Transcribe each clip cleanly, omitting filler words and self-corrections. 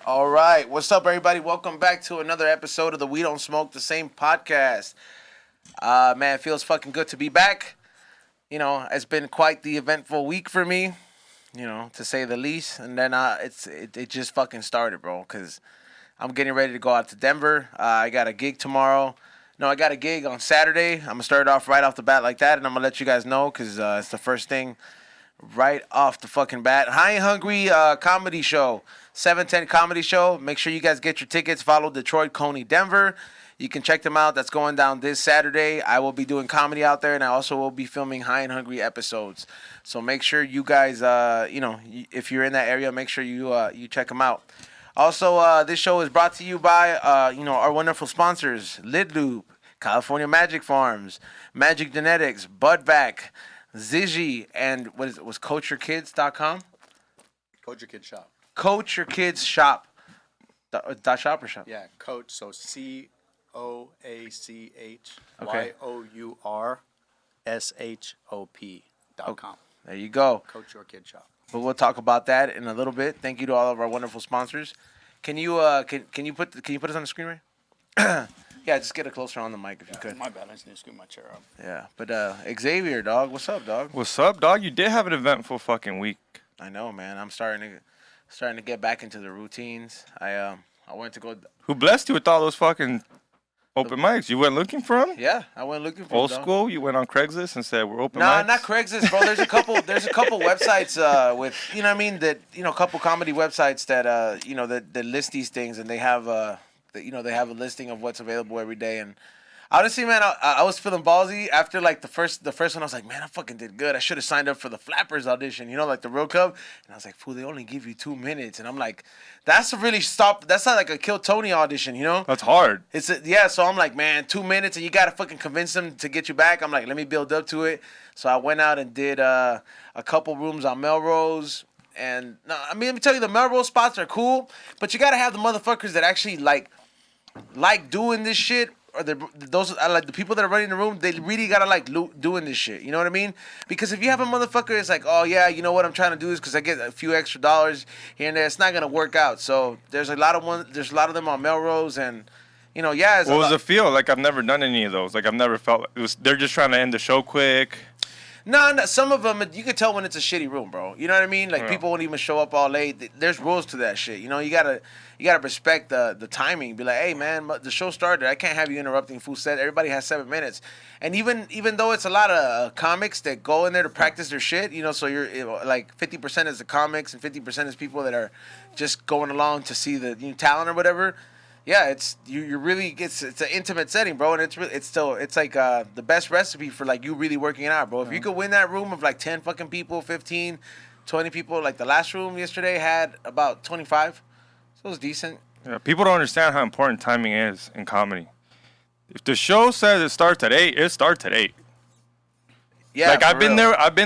All right. What's up, everybody? Welcome back to another episode of the We Don't Smoke the Same podcast. Man, it feels fucking good to be back. You know, it's been quite the eventful week for me, to say the least. And then it just fucking started, bro, because I'm getting ready to go out to Denver. I got a gig tomorrow. No, I got a gig on Saturday. I'm going to start off right off the bat like that, and I'm going to let you guys know because it's the first thing right off the fucking bat. High and Hungry comedy show. 710 comedy show. Make sure you guys get your tickets. Follow Detroit, Coney, Denver. You can check them out. That's going down this Saturday. I will be doing comedy out there, and I also will be filming High and Hungry episodes. So make sure you guys, if you're in that area, make sure you check them out. Also, this show is brought to you by, our wonderful sponsors, Lid Loop, California Magic Farms, Magic Genetics, Budvac, Zishy, and was CoachYourKids.com? Coach Your Kid Shop. Coach Your Kids Shop. Dot shop or shop? Yeah, Coach. So CoachYourShop.com. There you go. Coach Your Kid Shop. But we'll talk about that in a little bit. Thank you to all of our wonderful sponsors. Can you can you put us on the screen, right? Yeah, just get it closer on the mic if you could. My bad. I just need to scoot my chair up. Yeah, but Xavier, dog, what's up, dog? What's up, dog? You did have an eventful fucking week. I know, man. I'm starting to get back into the routines. I went to go. Who blessed you with all those fucking open mics? You went looking for them? Yeah, I went looking for old them, school. You went on Craigslist and said we're open Nah, mics? not Craigslist, bro. There's a couple websites with a couple comedy websites that that list these things, and they have they have a listing of what's available every day. And honestly, man, I was feeling ballsy after like the first one. I was like, man, I fucking did good. I should have signed up for the Flappers audition, like the Real Cup. And I was like, fool, they only give you 2 minutes. And I'm like, that's not like a Kill Tony audition, That's hard. So I'm like, man, 2 minutes, and you gotta fucking convince them to get you back. I'm like, let me build up to it. So I went out and did a couple rooms on Melrose. And no, I mean, let me tell you, the Melrose spots are cool, but you gotta have the motherfuckers that actually like doing this shit, or those like the people that are running the room. They really gotta like doing this shit. You know what I mean? Because if you have a motherfucker that's like, oh yeah, you know what I'm trying to do is because I get a few extra dollars here and there, it's not gonna work out. So there's a lot of them on Melrose, and What was the feel? Like I've never done any of those. Like I've never felt they're just trying to end the show quick. No, some of them, you can tell when it's a shitty room, bro. You know what I mean? Like, people won't even show up all late. There's rules to that shit. You gotta respect the timing. Be like, hey, man, the show started. I can't have you interrupting full set. Everybody has 7 minutes. And even though it's a lot of comics that go in there to practice their shit, so you're like 50% is the comics and 50% is people that are just going along to see the talent or whatever. Yeah, it's an intimate setting, bro, and it's like the best recipe for like you really working it out, bro. If you could win that room of like 10 fucking people, 15, 20 people, like the last room yesterday had about 25, so it was decent. Yeah, people don't understand how important timing is in comedy. If the show says it starts at 8, it starts at 8. Yeah, like I've been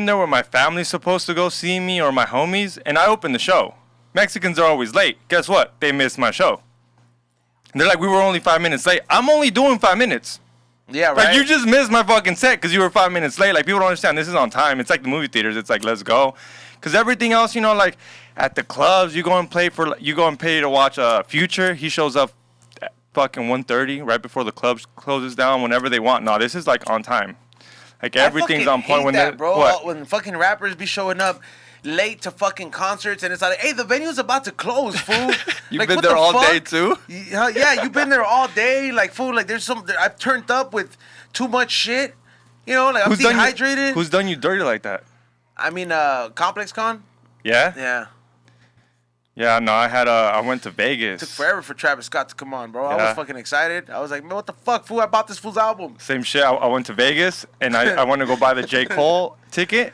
there where my family's supposed to go see me or my homies, and I open the show. Mexicans are always late. Guess what? They missed my show. They're like, we were only 5 minutes late. I'm only doing 5 minutes. Yeah, right. Like, you just missed my fucking set because you were 5 minutes late. Like, people don't understand. This is on time. It's like the movie theaters. It's like, let's go. Because everything else, like at the clubs, you go and pay to watch Future. He shows up at fucking 1:30 right before the club closes down whenever they want. No, this is like on time. Like, everything's on point. When that, bro. What? When fucking rappers be showing up late to fucking concerts, and it's like, hey, the venue's about to close, fool. You've been there all day too? Yeah, you've been there all day, like, fool. Like, I've turned up with too much shit. Like, I'm dehydrated. Who's done you dirty like that? I mean, Complex Con. Yeah. Yeah. Yeah, no, I went to Vegas. It took forever for Travis Scott to come on, bro. Yeah. I was fucking excited. I was like, man, what the fuck, fool? I bought this fool's album. Same shit. I went to Vegas, and I went to go buy the J. Cole ticket.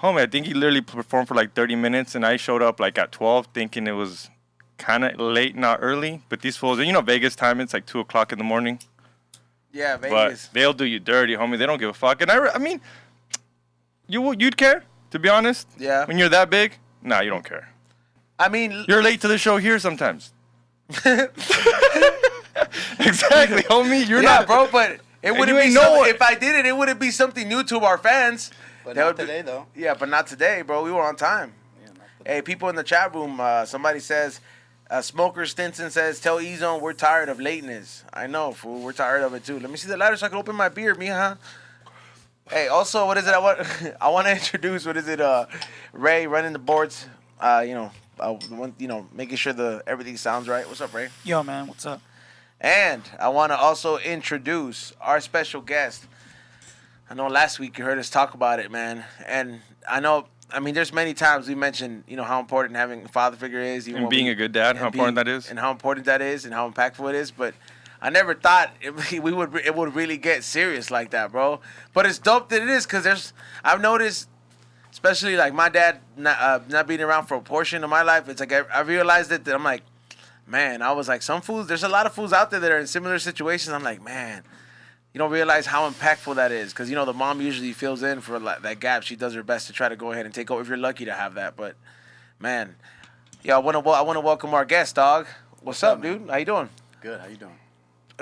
Homie, I think he literally performed for like 30 minutes, and I showed up like at 12 thinking it was kind of late, not early. But these fools, Vegas time, it's like 2 o'clock in the morning. Yeah, Vegas. But they'll do you dirty, homie. They don't give a fuck. And I mean, you'd care, to be honest. Yeah. When you're that big, nah, you don't care. I mean, you're late to the show here sometimes. Exactly, homie. You're not, bro. But it wouldn't be if I did it. It wouldn't be something new to our fans. But not today, though. Yeah, but not today, bro. We were on time. Yeah, hey, people in the chat room, somebody says, Smoker Stinson says, "Tell E-Zone we're tired of lateness." I know, fool. We're tired of it too. Let me see the lighter so I can open my beer, mija. Hey, also, what is it? I want to introduce. What is it? Ray running the boards. Making sure everything sounds right. What's up, Ray? Yo, man, what's up? And I want to also introduce our special guest. I know last week you heard us talk about it, man. And there's many times we mentioned, how important having a father figure is. And being a good dad, how important that is. And how important that is and how impactful it is. But I never thought it would really get serious like that, bro. But it's dope that it is because I've noticed, especially like my dad not being around for a portion of my life, it's like I realized that I'm like, man, I was like, there's a lot of fools out there that are in similar situations. I'm like, man, you don't realize how impactful that is. Because, the mom usually fills in for that gap. She does her best to try to go ahead and take over if you're lucky to have that. But, man, I want to welcome our guest, dog. What's up, dude? How you doing? Good. How you doing?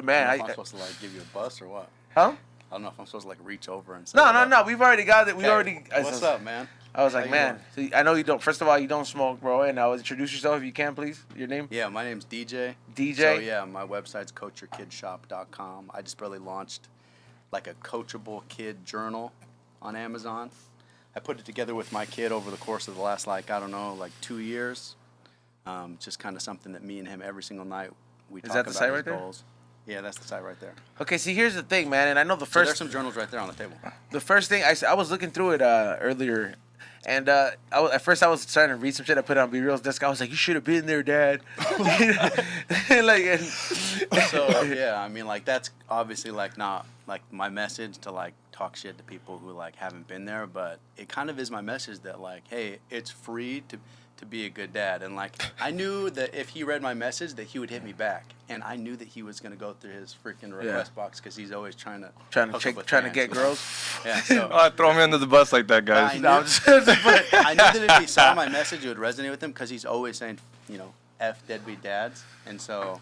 Man, I don't know if I'm supposed to give you a bus or what? Huh? I don't know if I'm supposed to reach over and say. No. We've already got it. What's up, man? I was like, man. So I know you don't. First of all, you don't smoke, bro. And introduce yourself if you can, please. Your name? Yeah, my name's DJ. DJ. So yeah, my website's coachyourkidshop.com. I just barely launched like a coachable kid journal on Amazon. I put it together with my kid over the course of the last 2 years. Just kind of something that me and him every single night we talk about. Is that the site right there? Yeah, that's the site right there. Okay, see, here's the thing, man, and I know there's some journals right there on the table. The first thing I was looking through it earlier, and at first I was trying to read some shit I put on B Real's desk. I was like, "You should have been there, Dad." So yeah, that's obviously not my message to talk shit to people who haven't been there, but it kind of is my message that hey, it's free to be a good dad. And I knew that if he read my message that he would hit me back, and I knew that he was gonna go through his freaking request box because he's always trying to get girls. Yeah, so throw me under the bus like that, guys. I knew that if he saw my message it would resonate with him because he's always saying F deadbeat dads, and so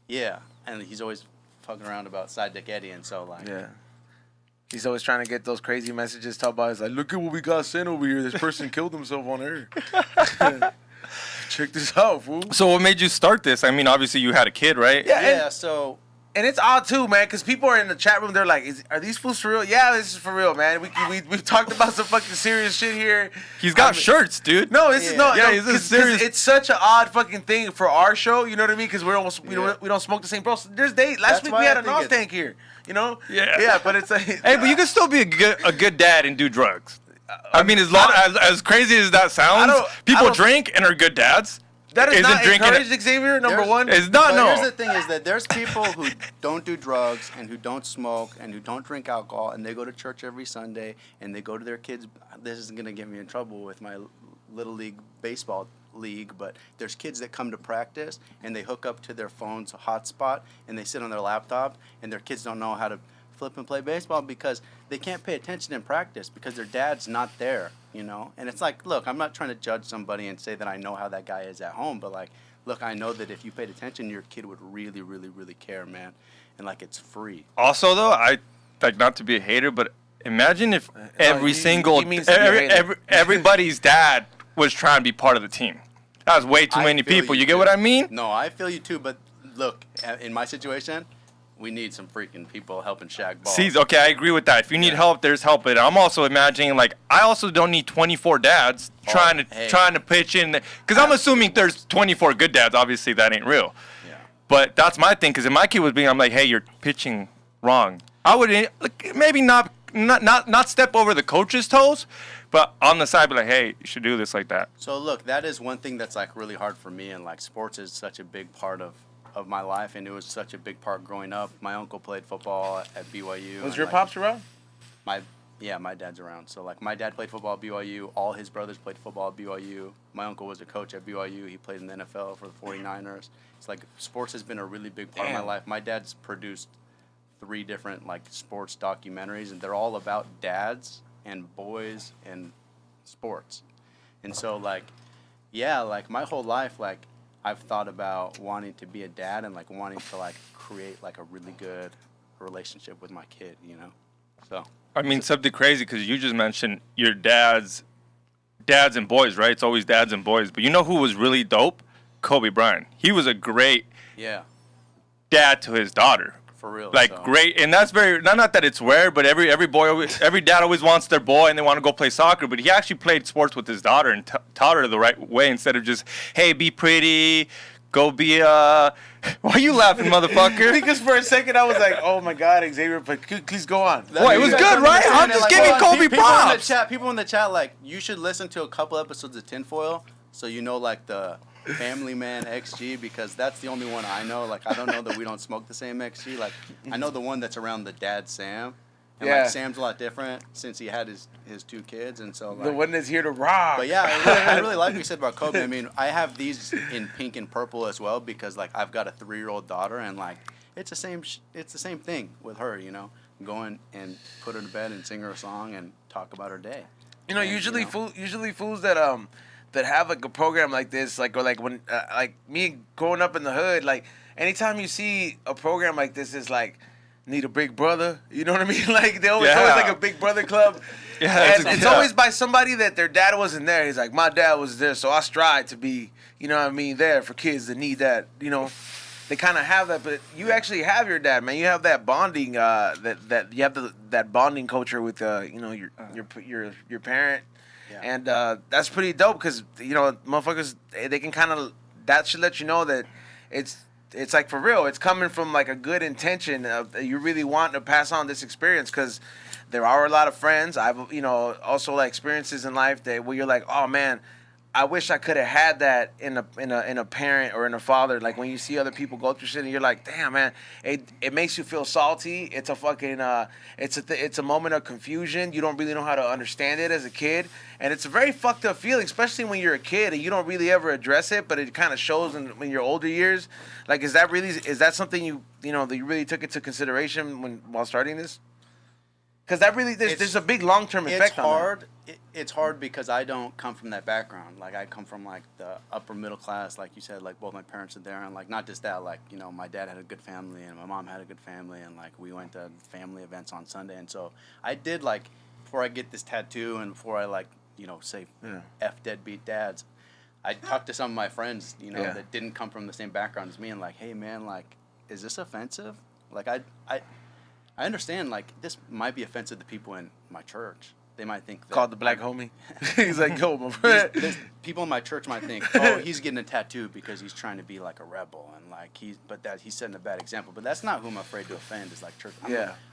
yeah, and he's always fucking around about side dick Eddie, and so yeah. He's always trying to get those crazy messages. Talk about, he's like, "Look at what we got sent over here. This person killed himself on air. Check this out, fool." So what made you start this? Obviously you had a kid, right? Yeah. So. And it's odd too, man, because people are in the chat room. They're like, "Are these fools for real?" Yeah, this is for real, man. We've talked about some fucking serious shit here. He's got shirts, dude. No, this is no. Yeah, no, he's serious. It's such an odd fucking thing for our show. You know what I mean? Because we don't smoke the same bro. There's days. Last week we had a NOS tank here. Yeah. Yeah, but it's like. Hey, but you can still be a good dad and do drugs. As crazy as that sounds, people drink and are good dads. That is not encouraged, Xavier, number one. It's not, no. Here's the thing is that there's people who don't do drugs and who don't smoke and who don't drink alcohol, and they go to church every Sunday and they go to their kids. This is going to get me in trouble with my Little League baseball league, but there's kids that come to practice and they hook up to their phone's hotspot and they sit on their laptop and their kids don't know how to flip and play baseball because they can't pay attention in practice because their dad's not there, And it's like, look, I'm not trying to judge somebody and say that I know how that guy is at home, but look, I know that if you paid attention, your kid would really, really, really care, man. And it's free. Also, though, I not to be a hater, but imagine if everybody's dad was trying to be part of the team. That was way too many people. You get what I mean? No, I feel you too, but look, in my situation, we need some freaking people helping Shaq ball. See, okay, I agree with that. If you need help, there's help. But I'm also imagining, I also don't need 24 dads trying to pitch in. Because I'm assuming there's 24 good dads. Obviously, that ain't real. Yeah. But that's my thing. Because if my kid was being, I'm like, hey, you're pitching wrong. I would maybe not step over the coach's toes, but on the side, be like, hey, you should do this like that. So, look, that is one thing that's, really hard for me. And, sports is such a big part of my life, and it was such a big part growing up. My uncle played football at BYU. Was your pops around? My dad's around. So my dad played football at BYU. All his brothers played football at BYU. My uncle was a coach at BYU. He played in the NFL for the 49ers. It's sports has been a really big part of my life. My dad's produced 3 different sports documentaries, and they're all about dads and boys and sports. And so my whole life I've thought about wanting to be a dad and wanting to create a really good relationship with my kid, So something crazy because you just mentioned your dads and boys, right? It's always dads and boys. But you know who was really dope? Kobe Bryant. He was a great Yeah, dad to his daughter. for real. Like so. great, and that's very not that it's rare, but every dad always wants their boy and they want to go play soccer. But he actually played sports with his daughter and taught her the right way instead of just, hey, be pretty, go be a. Why are you laughing, motherfucker? Because for a second I was like, oh my God, Xavier, but please go on. Boy, it was good, right? I'm just giving Kobe props. People in the chat, like, you should listen to a couple episodes of Tinfoil so you know, like, the Family Man XG, because that's the only one I know. Like, I don't know that we don't smoke the same XG. Like, I know the one that's around the dad Sam. And, like, Sam's a lot different since he had his 2 kids. And so, like, the one that's here to rock. But, yeah, I really like what you said about Kobe. I mean, I have these in pink and purple as well because, like, I've got a 3-year-old daughter. And, like, it's the same thing with her, you know. Going and put her to bed and sing her a song and talk about her day. You know, usually fools that that have like a program like this, like, or like when like me growing up in the hood, like anytime you see a program like this, is like need a big brother. You know what I mean? Like they always like a big brother club. Yeah, and it's always by somebody that their dad wasn't there. He's like, my dad was there, so I strive to be, you know what I mean, there for kids that need that. You know, they kind of have that, but you actually have your dad, man. You have that bonding, that you have that bonding culture with you know, your parent. Yeah. And that's pretty dope because, you know, motherfuckers, they can kind of, that should let you know that it's like for real. It's coming from like a good intention of you really want to pass on this experience because there are a lot of friends. I've, you know, also like experiences in life that where you're like, oh man, I wish I could have had that in a parent or in a father. Like when you see other people go through shit and you're like, damn man, it makes you feel salty. It's a fucking it's a moment of confusion. You don't really know how to understand it as a kid, and it's a very fucked up feeling, especially when you're a kid and you don't really ever address it, but it kind of shows in your older years. Like, is that something you know that you really took into consideration while starting this? Because that really there's a big long-term effect on that. It's hard because I don't come from that background. Like I come from like the upper middle class, like you said. Like both my parents are there, and like not just that. Like, you know, my dad had a good family, and my mom had a good family, and like we went to family events on Sunday. And so I did, like, before I get this tattoo and before I, like, you know, say F deadbeat dads, I talked to some of my friends, you know, that didn't come from the same background as me, and like, hey man, like, is this offensive? Like I understand, like, this might be offensive to people in my church. They might think that called the black homie. He's like, yo, my friend. People in my church might think, oh, he's getting a tattoo because he's trying to be like a rebel, and like he's setting a bad example. But that's not who I'm afraid to offend. Is like church.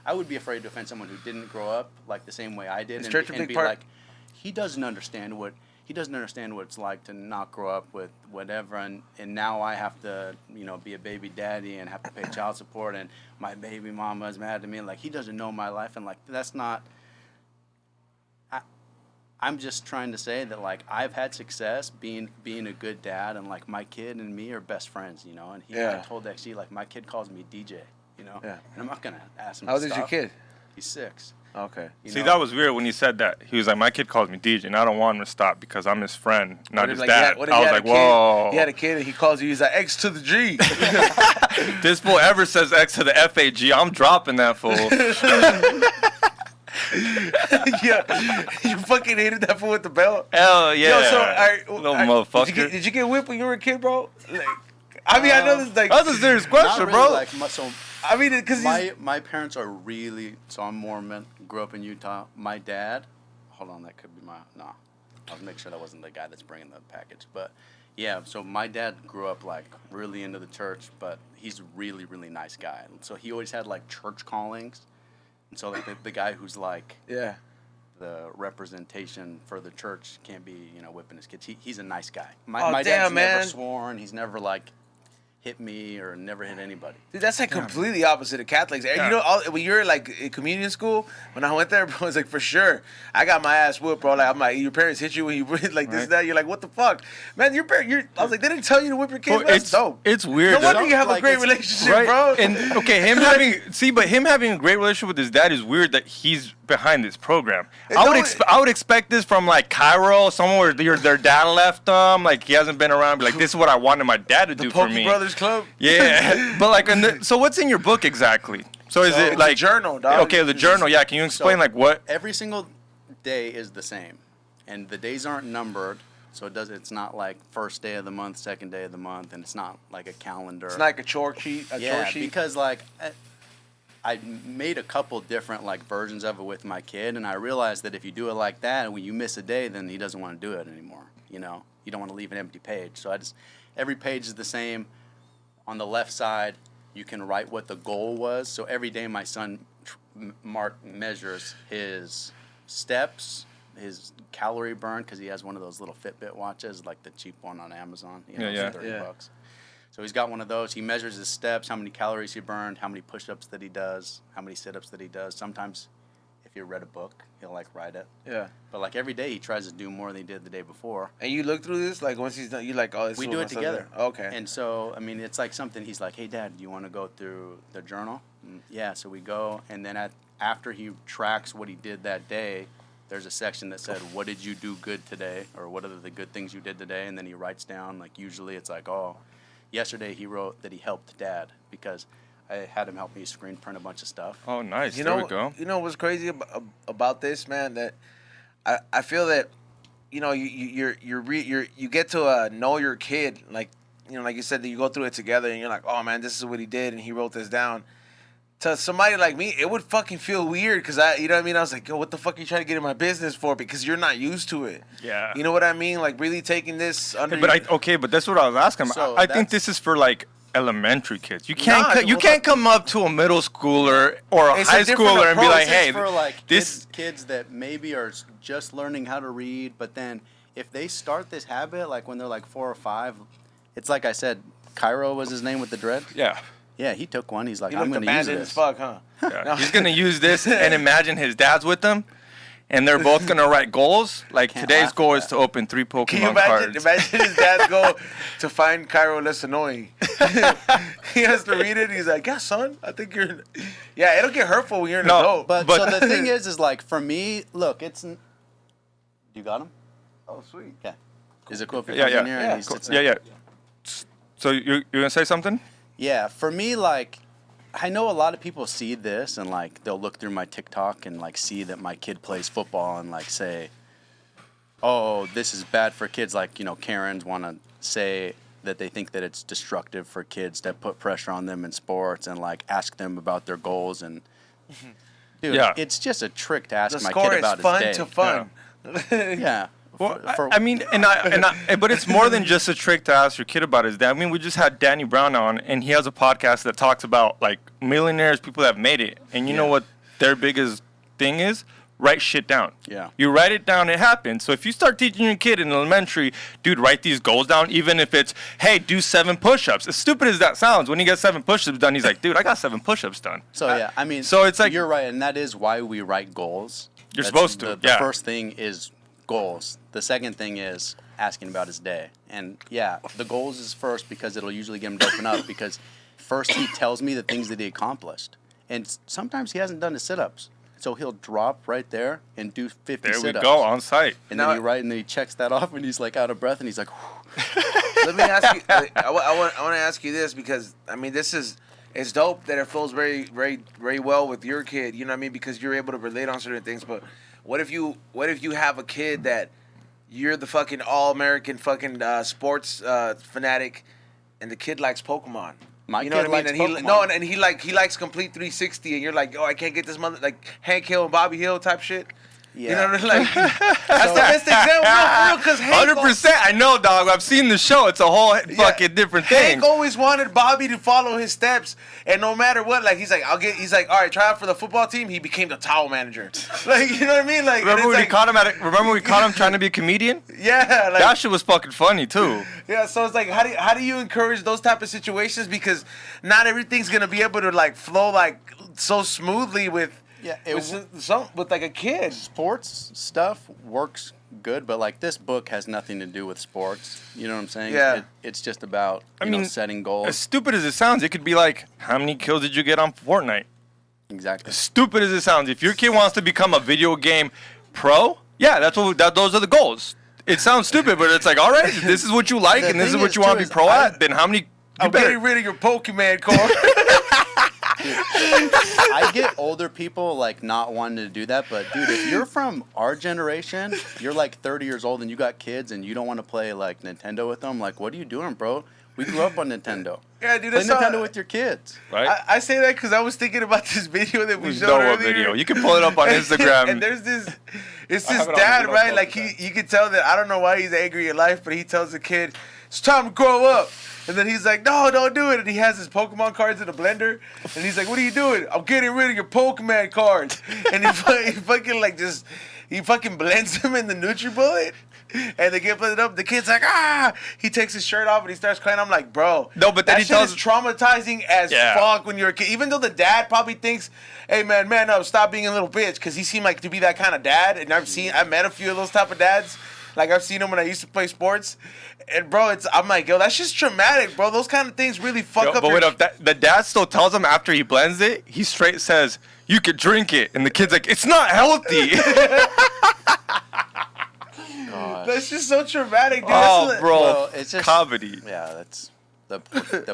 I would be afraid to offend someone who didn't grow up like the same way I did, and be like, he doesn't understand what it's like to not grow up with whatever, and now I have to, you know, be a baby daddy and have to pay child support, and my baby mama's mad at me, and like he doesn't know my life, and like that's not. I'm just trying to say that, like, I've had success being a good dad, and like my kid and me are best friends, you know. And I told XG, like, my kid calls me DJ, you know. Yeah. And I'm not gonna ask him. How old is your kid? He's 6. Okay. See, that was weird when he said that. He was like, my kid calls me DJ, and I don't want him to stop because I'm his friend, not his dad. I was like, whoa. He had a kid, and he calls you, he's like, X to the G. This fool ever says X to the FAG, I'm dropping that fool. Yeah, you fucking hated that fool with the belt. Hell yeah. Yo, so, little motherfucker. Did you get whipped when you were a kid, bro? Like, I mean, I know this is like that's a serious question, really, bro. Like, so I mean, because my parents are really, so I'm Mormon. Grew up in Utah. My dad, hold on, that could be I'll make sure that wasn't the guy that's bringing the package. But yeah, so my dad grew up like really into the church, but he's a really, really nice guy. So he always had like church callings. And so like the guy who's like the representation for the church can't be, you know, whipping his kids. He's a nice guy. My dad's never sworn. He's never like hit me or never hit anybody. Dude, that's like completely opposite of Catholics. Yeah. You know, when you're like in communion school, when I went there, bro, I was like, for sure, I got my ass whooped, bro. Like, I'm like, your parents hit you when you like this, that. You're like, what the fuck, man? I was like, they didn't tell you to whip your kids. Bro, that's dope. It's weird. No wonder you have a great relationship, bro. And okay, him having a great relationship with his dad is weird that he's behind this program. I would expect this from like Cairo, somewhere where their dad left them. Like he hasn't been around. But like this is what I wanted my dad to do for me. The Brothers Club. Yeah, but like, so what's in your book exactly? So is it like a journal, dog? Okay, the journal. Yeah, can you explain like what? Every single day is the same, and the days aren't numbered. So it's not like first day of the month, second day of the month, and it's not like a calendar. It's not like a chore sheet. Chore sheet. Because like I made a couple different like versions of it with my kid, and I realized that if you do it like that, when you miss a day, then he doesn't want to do it anymore. You know, you don't want to leave an empty page. So every page is the same. On the left side, you can write what the goal was. So every day, my son measures his steps, his calorie burn, because he has one of those little Fitbit watches, like the cheap one on Amazon. You know, yeah. it's $30. So he's got one of those. He measures his steps, how many calories he burned, how many push-ups that he does, how many sit-ups that he does. Sometimes, if you read a book, he'll like write it. Yeah. But like every day, he tries to do more than he did the day before. And you look through this, like once he's done, you like, oh, this we is do what it my son's together. doing. Okay. And so, I mean, it's like something he's like, hey, Dad, do you want to go through the journal? Yeah, so we go. And then after he tracks what he did that day, there's a section that said, what did you do good today? Or what are the good things you did today? And then he writes down, like usually it's like, oh, yesterday he wrote that he helped Dad because I had him help me screen print a bunch of stuff. Oh, nice. You There know, we go. You know what's crazy about this, man? That I feel that, you know, you get to know your kid, like, you know, like you said, that you go through it together, and you're like, oh man, this is what he did, and he wrote this down. To somebody like me, it would fucking feel weird because you know what I mean? I was like, yo, what the fuck are you trying to get in my business for? Because you're not used to it. Yeah. You know what I mean? Like really taking this under. But that's what I was asking. So I think this is for like elementary kids. You can't come up to a middle schooler or a It's a high different schooler and be approach. like, hey, for like this. kids that maybe are just learning how to read, but then if they start this habit, like when they're like 4 or 5, it's like I said, Cairo was his name with the dread. Yeah. Yeah, he took one. He's like, You I'm looked going to use abandoned this. as fuck, huh? Yeah. No. He's gonna use this and imagine his dad's with them, and they're both gonna write goals. Like Can't today's laugh goal at is that. to open 3 Pokemon Can you imagine, cards. imagine his dad's goal to find Cairo less annoying? He has to read it. And he's like, yeah, son, I think you're. Yeah, it'll get hurtful when you're an adult. But so the thing is like for me, look, you got him? Oh, sweet. Okay. Is it cool if he Yeah, comes yeah. in here and he sits Yeah, down? yeah. So you're gonna say something? Yeah, for me, like, I know a lot of people see this and, like, they'll look through my TikTok and, like, see that my kid plays football and, like, say, oh, this is bad for kids. Like, you know, Karens want to say that they think that it's destructive for kids to put pressure on them in sports and, like, ask them about their goals. And, dude, Yeah. it's just a trick to ask The my score kid is about fun his to day. fun. Yeah. Well, For- I mean, but it's more than just a trick to ask your kid about his dad. I mean, we just had Danny Brown on, and he has a podcast that talks about like millionaires, people that have made it, and you know what their biggest thing is? Write shit down. Yeah. You write it down, it happens. So if you start teaching your kid in elementary, dude, write these goals down, even if it's, hey, do 7 push-ups. As stupid as that sounds, when he gets 7 push-ups done, he's like, dude, I got 7 push-ups done. So, yeah, I mean, So it's like- you're right, and that is why we write goals. You're That's supposed to, The yeah. first thing is goals. The second thing is asking about his day. And yeah, the goals is first because it'll usually get him to open up because first he tells me the things that he accomplished. And sometimes he hasn't done his sit-ups. So he'll drop right there and do 50 There sit-ups. we go, on site. And Now- then and then he checks that off and he's like out of breath and he's like, Let me ask you. I want to ask you this because I mean, it's dope that it flows very, very, very well with your kid. You know what I mean? Because you're able to relate on certain things. But what if you have a kid that you're the fucking all-American fucking sports fanatic, and the kid likes Pokemon? My you know kid what I mean? likes And Pokemon. he likes complete 360, and you're like, oh, I can't get this mother like Hank Hill and Bobby Hill type shit. yeah. You know what I mean? Like that's the best example. No, because 100%. I know, dog. I've seen the show. It's a whole fucking different thing. Hank always wanted Bobby to follow his steps, and no matter what, like he's like, he's like, all right, try out for the football team. He became the towel manager. Like, you know what I mean? Like, Remember and when it's we caught him trying to be a comedian? yeah, like, That shit was fucking funny too. yeah. So it's like, how do you encourage those type of situations? Because not everything's gonna be able to like flow like so smoothly with with like a kid. Sports stuff works good, but like this book has nothing to do with sports. You know what I'm saying? Yeah. It's just about setting goals. As stupid as it sounds, it could be like, how many kills did you get on Fortnite? Exactly. As stupid as it sounds, if your kid wants to become a video game pro, yeah, those are the goals. It sounds stupid, but it's like, all right, if this is what you like and this is thing what is, you want too, to be is pro at, then how many? I'm getting rid of your Pokemon card. I get older people like not wanting to do that, but dude, if you're from our generation, you're like 30 years old and you got kids and you don't want to play like Nintendo with them, like what are you doing, bro? We grew up on Nintendo. Yeah, dude. Play Nintendo with your kids. Right? I say that because I was thinking about this video that we showed know earlier. what video? You can pull it up on Instagram. And there's this, it's I this have it on dad, the right? notebook. Like you can tell that I don't know why he's angry at life, but he tells the kid, "It's time to grow up." And then he's like, "No, don't do it." And he has his Pokemon cards in a blender, and he's like, "What are you doing?" "I'm getting rid of your Pokemon cards." And he fucking like just he fucking blends them in the NutriBullet. And they get blended up. The kid's like, ah! He takes his shirt off and he starts crying. I'm like, bro. No, but then that he shit tells- is traumatizing as fuck when you're a kid. Even though the dad probably thinks, hey, man up, stop being a little bitch. Because he seemed like to be that kind of dad. And I've met a few of those type of dads. Like, I've seen them when I used to play sports. And, bro, I'm like, yo, that's just traumatic, bro. Those kind of things really fuck up But your... wait up, the dad still tells him after he blends it, he straight says, you could drink it. And the kid's like, it's not healthy. That's just so traumatic, dude. Oh, That's bro. Well, it's just comedy. Yeah, that's the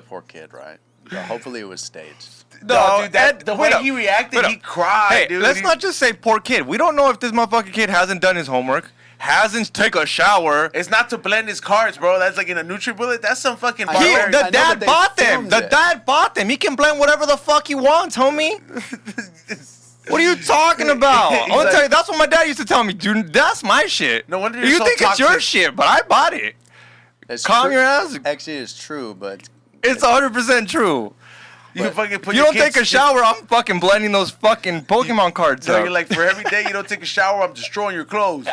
poor kid, right? But hopefully it was staged. No, dude, the way wait up, he reacted, wait he up. cried, Hey, dude. let's not just say poor kid. We don't know if this motherfucking kid hasn't done his homework, hasn't taken a shower. It's not to blend his cards, bro. That's like in a NutriBullet. That's some fucking I know. barbarian. The I know dad that they bought them. filmed The it. dad bought them. He can blend whatever the fuck he wants, homie. What are you talking about? I'm He's gonna like- tell you, that's what my dad used to tell me, dude. That's my shit. No wonder you're you so think it's your toxic. shit, but I bought it. It's Calm true. your ass. Actually, it's true, but It's 100% true. You fucking put If you your don't take a kids- shower, I'm fucking blending those fucking Pokemon cards So up. you're like, for every day you don't take a shower, I'm destroying your clothes.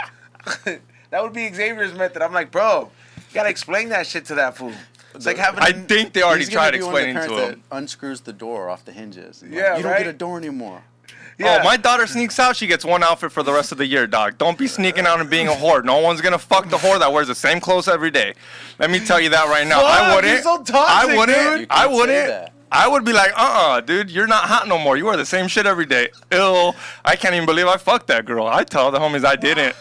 That would be Xavier's method. I'm like, bro, you gotta explain that shit to that fool. It's like having. I think they already he's gonna tried be one of the explaining to parents him. that unscrews the door off the hinges. And Yeah, you don't right? get a door anymore. Yeah. Oh, my daughter sneaks out. She gets one outfit for the rest of the year, dog. Don't be sneaking out and being a whore. No one's gonna fuck the whore that wears the same clothes every day. Let me tell you that right now. I Fuck, wouldn't. you're so toxic, I dude. wouldn't. You I can't say wouldn't. that. I would be like, dude, you're not hot no more. You wear the same shit every day. Ew. I can't even believe I fucked that girl. I tell the homies I didn't.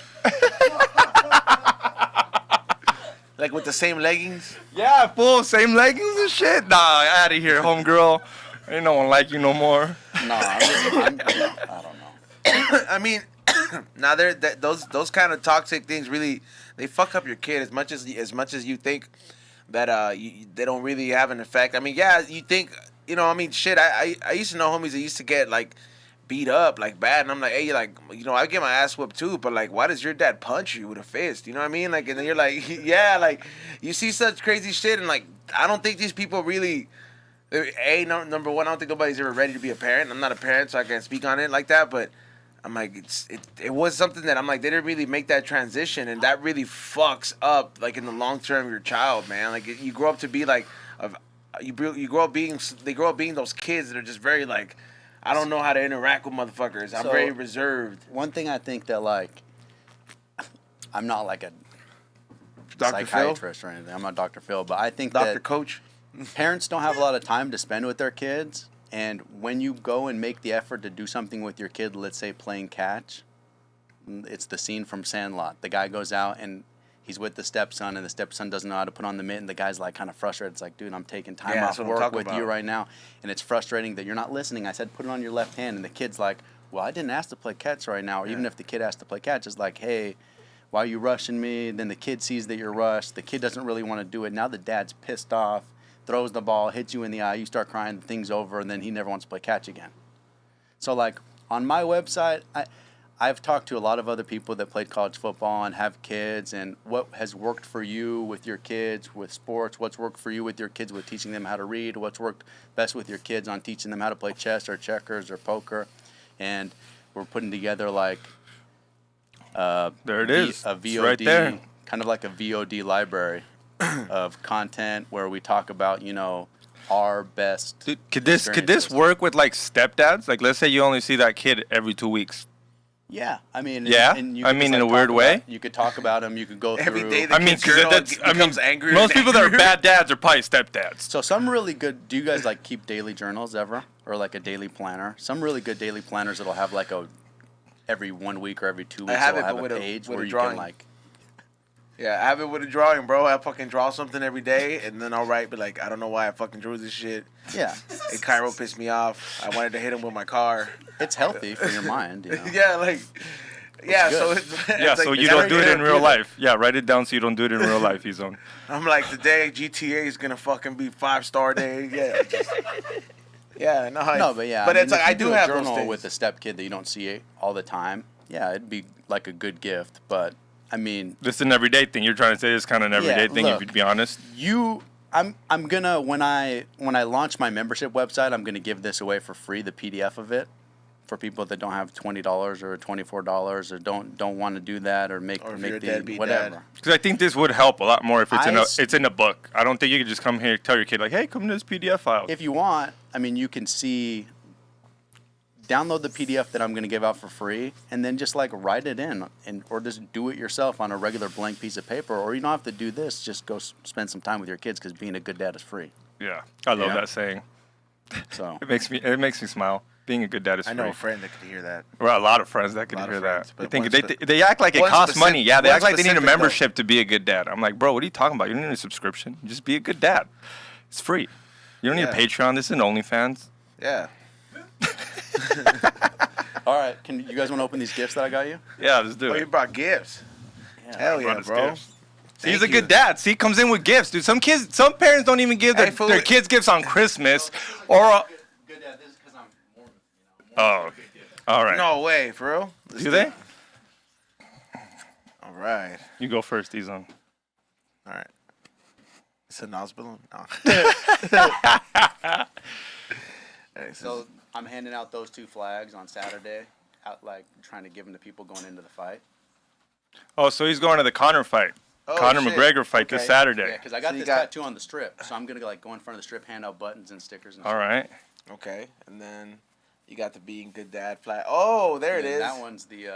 Like with the same leggings. Yeah, fool. Same leggings and shit. Nah, out of here, homegirl. Ain't no one like you no more. No, I don't know. I mean, now those kind of toxic things really they fuck up your kid as much as you think that they don't really have an effect. I mean, yeah, you think I mean, shit. I used to know homies that used to get like beat up like bad, and I'm like, hey, like I get my ass whooped too, but like, why does your dad punch you with a fist? You know what I mean? Like, and then you're like, yeah, like you see such crazy shit, and like I don't think these people really. Number one, I don't think nobody's ever ready to be a parent. I'm not a parent, so I can't speak on it like that. But I'm like, it was something that I'm like, they didn't really make that transition, and that really fucks up like in the long term your child, man. Like you grow up to be like, they grow up being those kids that are just very like, I don't know how to interact with motherfuckers. I'm So, very reserved. One thing I think that like, I'm not like a Dr. Phil, psychiatrist or anything. I'm not Dr. Phil, but I think Dr. that Coach. parents don't have a lot of time to spend with their kids, and when you go and make the effort to do something with your kid, let's say playing catch, it's the scene from Sandlot. The guy goes out and he's with the stepson, and the stepson doesn't know how to put on the mitt, and the guy's like kind of frustrated. It's like, dude, I'm taking time Yeah, off that's what I'm work talking with you about. right now, and it's frustrating that you're not listening. I said put it on your left hand, and the kid's like, well, I didn't ask to play catch right now. Or even if the kid asked to play catch, it's like, hey, why are you rushing me? Then the kid sees that you're rushed. The kid doesn't really want to do it. Now the dad's pissed off, throws the ball, hits you in the eye, you start crying, the thing's over, and then he never wants to play catch again. So, like, on my website, I've talked to a lot of other people that played college football and have kids, and what has worked for you with your kids with sports, what's worked for you with your kids with teaching them how to read, what's worked best with your kids on teaching them how to play chess or checkers or poker. And we're putting together, like, There it is. a It's VOD, right there. kind of like a VOD library of content where we talk about, our best. Dude, could this experiences. work with like stepdads? Like, let's say you only see that kid every 2 weeks. Yeah, I mean, Yeah? and you I could mean, just, in a like, weird talk way? about- you could talk about them. You could go Every through. day the I mean, kid's journal becomes angrier. most and people that are angrier. bad dads are probably stepdads. So some really good. Do you guys like keep daily journals ever, or like a daily planner? Some really good daily planners that'll have like every 1 week or every 2 weeks. have it'll it, have but a with a- page with where a you drawing. can like. Yeah, I have it with a drawing, bro. I fucking draw something every day, and then I'll write, but like, I don't know why I fucking drew this shit. Yeah. And Cairo pissed me off. I wanted to hit him with my car. It's healthy for your mind, you know. Yeah, like, yeah, so good. it's so like, you don't do it in real life. Yeah, write it down so you don't do it in real life, Ezone. I'm like, today GTA is gonna fucking be 5-star day. Yeah. Yeah, no, But yeah, but I it's mean, like if I you do a have journal those things. with a step kid that you don't see all the time. Yeah, it'd be like a good gift. But I mean, This is an everyday thing. You're trying to say it's kind of an everyday thing, look, if you'd be honest. I'm gonna when I launch my membership website, I'm gonna give this away for free, the PDF of it, for people that don't have $20 or $24 or don't want to do that or make Or if you're a the deadbeat whatever. dad. Because I think this would help a lot more if I it's in a book. I don't think you could just come here tell your kid like, hey, come to this PDF file. If you want, I mean, you can download the PDF that I'm going to give out for free, and then just like write it in, or just do it yourself on a regular blank piece of paper. Or you don't have to do this. Just go spend some time with your kids, because being a good dad is free. Yeah, I love Yeah. that saying. So It makes me smile. Being a good dad is free. I know a friend that could hear that. Well, a lot of friends that can A lot of hear friends, that. but They think one they act like it one costs money. Yeah, they one act like they need a specific, though. membership to be a good dad. I'm like, bro, what are you talking about? You don't need a subscription. Just be a good dad. It's free. You don't need a Yeah. Patreon. This isn't OnlyFans. Yeah. all right, can you guys want to open these gifts that I got you? Yeah, let's do Oh, you it. brought gifts. Hell yeah, Brought us bro. gifts. See, he's Thank a good you. dad. See, comes in with gifts, dude. Some parents don't even give Hey, fool. their kids gifts on Christmas or. Good dad, this is because I'm Mormon. Oh, all right. No way, for real. Let's Do they? All right. You go first, Ezone. All right. It's a Nas balloon. No. Hey, So I'm handing out those 2 flags on Saturday, out like trying to give them to people going into the fight. Oh, so he's going to the Conor fight. Oh, Conor shit. McGregor fight this Okay. Saturday. Yeah, because I got So you this got- tattoo on the strip, so I'm gonna like go in front of the strip, hand out buttons and stickers and All stuff. right. Okay, and then you got the being good dad flag. Oh, there it And is. that one's the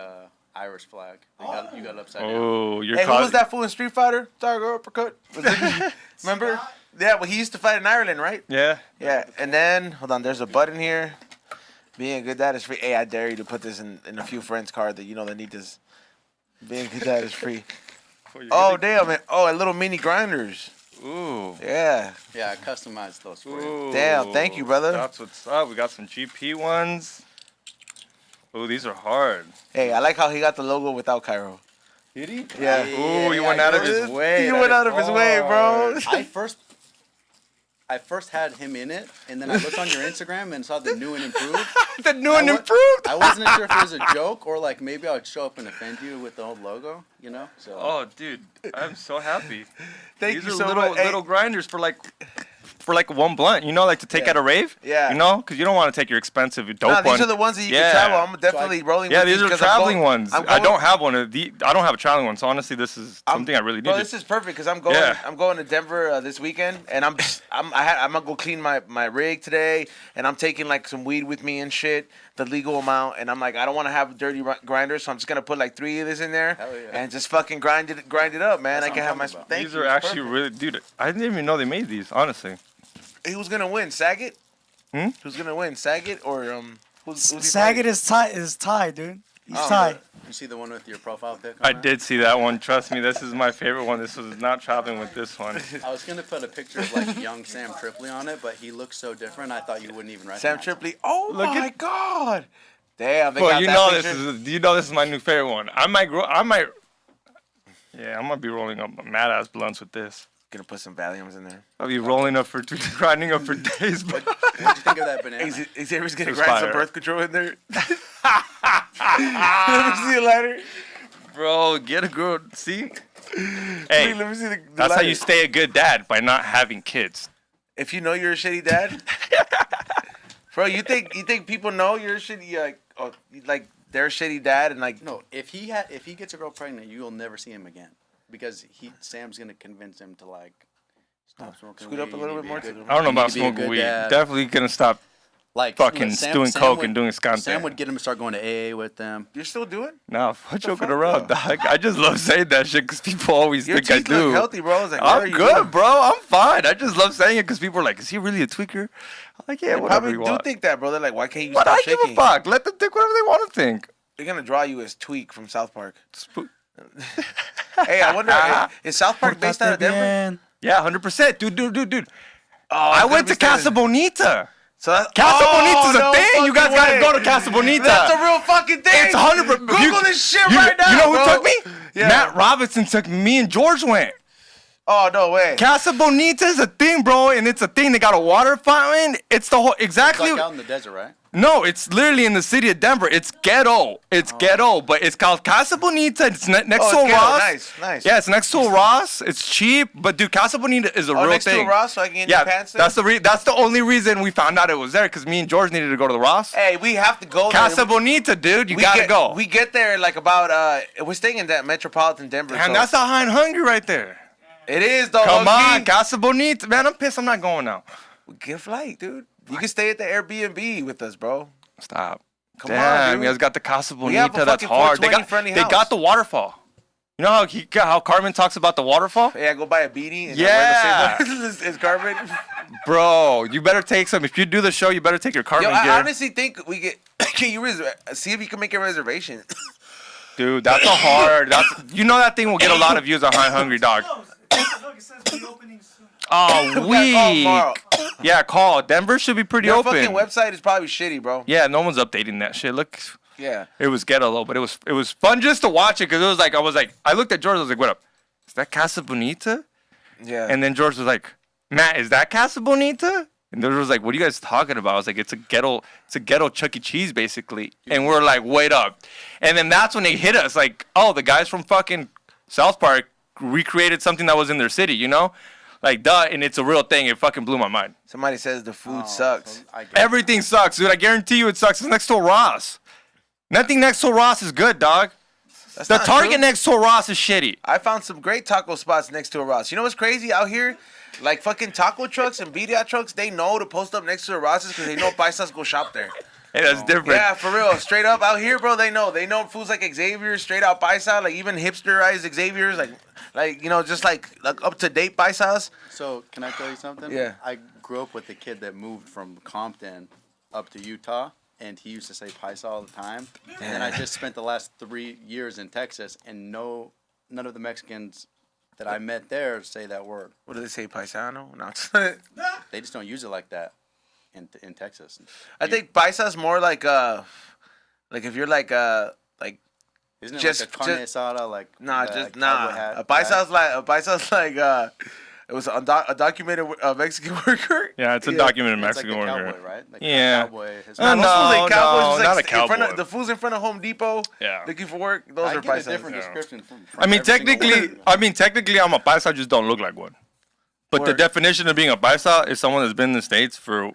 Irish flag. You got it upside down. Oh, you're Hey, who caught. was that fool in Street Fighter? Tiger uppercut. Was it, remember? Yeah, well, he used to fight in Ireland, right? Yeah. Yeah, and then hold on, there's a button here. Being a good dad is free. Hey, I dare you to put this in a few friends' card that you know that need this. Being a good dad is free. Oh damn it! Oh, a little mini grinders. Ooh. Yeah. Yeah, I customized those for you. Ooh. Damn, thank you, brother. That's what's up. We got some GP ones. Ooh, these are hard. Hey, I like how he got the logo without Cairo. Did he? Yeah. Ooh, he went out of his way. He That went is out of his way, bro. hard. I first had him in it, and then I looked on your Instagram and saw the new and improved. The new and I wa- improved. I wasn't sure if it was a joke or like maybe I would show up and offend you with the old logo, you know? So Oh, dude, I'm so happy. Thank These you are so little much. Hey, little grinders for like one blunt. You know, like to take Yeah. at a rave. Yeah. You know, because you don't want to take your expensive dope no, one. these are the ones that you Yeah. can travel. I'm definitely rolling Yeah, with these are 'cause I'm traveling going- ones. I'm I going- don't have one of the. I don't have a traveling one, so honestly, this is something I really need. Bro, this is perfect because I'm going. Yeah. I'm going to Denver this weekend, and I'm gonna go clean my rig today, and I'm taking like some weed with me and shit, the legal amount, and I'm like, I don't want to have a dirty grinder, so I'm just gonna put like 3 of this in there, Hell yeah. and just fucking grind it up, man. That's I what can I'm have my. talking about. Thank These you, are it's actually perfect. really, dude. I didn't even know they made these. Honestly. Who's gonna win, Saget? Hmm? Who's gonna win, Saget or who's he Saget fighting? is tied, dude. He's Oh, tied. you see the one with your profile pic on I there? did see that one. Trust me, this is my favorite one. This was not traveling with this one. I was gonna put a picture of like young Sam Tripoli on it, but he looks so different. I thought you wouldn't even recognize Sam him. Tripoli. Oh Look my at- God! Damn, they Well, got you that know picture. this is my new favorite one. I might. Yeah, I'm gonna be rolling up mad ass blunts with this. Gonna put some Valiums in there. I'll be rolling up for grinding up for days, bro. What'd you think of that banana? Is he ever gonna It was grind some fire. birth control in there? Let me see a lighter. Bro, get a girl. See? Let Hey, me see the that's how lighter. you stay a good dad, by not having kids. If you know you're a shitty dad, bro, you think people know you're a shitty like they're a shitty dad and like No, if he gets a girl pregnant, you'll never see him again, because Sam's gonna convince him to like stop smoking. scoot up weed, a little you bit need more to be to a good- I don't know you need about to be a smoking good weed. dad. Definitely gonna stop Like fucking doing coke would- and doing escante. Sam would get him to start going to AA with them. you're still doing. No, I'm joking fuck, around, bro? dog. I just love saying that shit because people always Your think I teeth look do. healthy, bro. I was like, what are I'm you good, doing? bro. I'm fine. I just love saying it because people are like, "Is he really a tweaker?" I'm like, "Yeah, They whatever probably you do want." think that, bro. They're like, why can't you But stop I give shaking? a fuck. Let them think whatever they want to think. They're gonna draw you as Tweak from South Park. Hey, I wonder, is South Park based out of Denver? Yeah, 100%. Dude. Oh, I went to Casa Bonita. So Casa Bonita's a thing. fucking You guys gotta way. go to Casa Bonita. That's a real fucking thing. It's 100%. Google this shit right now. You know who bro. took me? Yeah. Matt Robinson took me. Me and George went. Oh, no way. Casa Bonita is a thing, bro, and it's a thing. They got a water fountain. It's the whole exactly. It's like out in the desert, right? No, it's literally in the city of Denver. It's ghetto. It's ghetto, but it's called Casa Bonita. It's next to a ghetto. Ross. Nice. Yeah, it's next to a Ross. It's cheap, but dude, Casa Bonita is a real next thing. to a Ross, so I can get new pants there? That's the only reason we found out it was there, because me and George needed to go to the Ross. Hey, we have to go Casa there. Bonita, dude, you gotta go. We get there like about, we're staying in that metropolitan Denver. And so. that's a high and hungry right there. It is, though. Come low-key. on, Casa Bonita. Man, I'm pissed I'm not going now. Get a flight, dude. You can stay at the Airbnb with us, bro. Stop. Come Damn, on, dude. you guys got the Casa We have Bonita. a That's fucking hard. 420 friendly They house. got the waterfall. You know how Carmen talks about the waterfall? Hey, I go buy a beanie and Yeah. I wear the same one as Carmen. Bro, you better take some. If you do the show, you better take your Carmen Yo, I gear. honestly think we get. Can you see if you can make a reservation? Dude, that's a hard. You know that thing will get a lot of views on High Hungry Dog. Look, it says reopening soon. Oh, We gotta call tomorrow. Yeah, call. Denver should be pretty Their open. fucking website is probably shitty, bro. Yeah, no one's updating that shit. Look, Yeah. it was ghetto though, but it was fun just to watch it, because it was like I looked at George. I was like, what up? Is that Casa Bonita? Yeah. And then George was like, Matt, is that Casa Bonita? And George was like, what are you guys talking about? I was like, it's a ghetto Chuck E. Cheese, basically. And we're like, wait up. And then that's when they hit us, like, oh, the guys from fucking South Park recreated something that was in their city, you know? Like, duh, and it's a real thing. It fucking blew my mind. Somebody says the food sucks. So I get Everything sucks, dude. I guarantee you it sucks. It's next to a Ross. Nothing next to a Ross is good, dog. That's The not Target true. next to a Ross is shitty. I found some great taco spots next to a Ross. You know what's crazy out here? Like fucking taco trucks and birria trucks, they know to post up next to the Ross's because they know paisas go shop there. Hey, that's different. Yeah, for real. Straight up out here, bro, they know. They know foods like Xavier's, straight out paisa, like even hipsterized Xavier's, like you know, just like up to date paisas. So can I tell you something? Yeah. I grew up with a kid that moved from Compton up to Utah, and he used to say paisa all the time. And then I just spent the last 3 years in Texas, and none of the Mexicans that I met there say that word. What do they say, paisano? No. They just don't use it like that in Texas. I think paisa's more like if you're like Isn't it just- like a carne asada, like nah, the just cowboy nah. hat, A paisa's like it was a documented Mexican worker. Yeah, it's a Yeah. documented It's like Mexican a worker. cowboy, right? Like Yeah. a cowboy. His No, Those fools ain't cowboys, no, just not like a in front cowboy. of the fools in front of Home Depot. Yeah. Looking for work. Those I are get a paisas. different Yeah. description from I mean, every single technically, I'm a paisa. I just don't look like one. But the Word. definition of being a paisa is someone that's been in the States for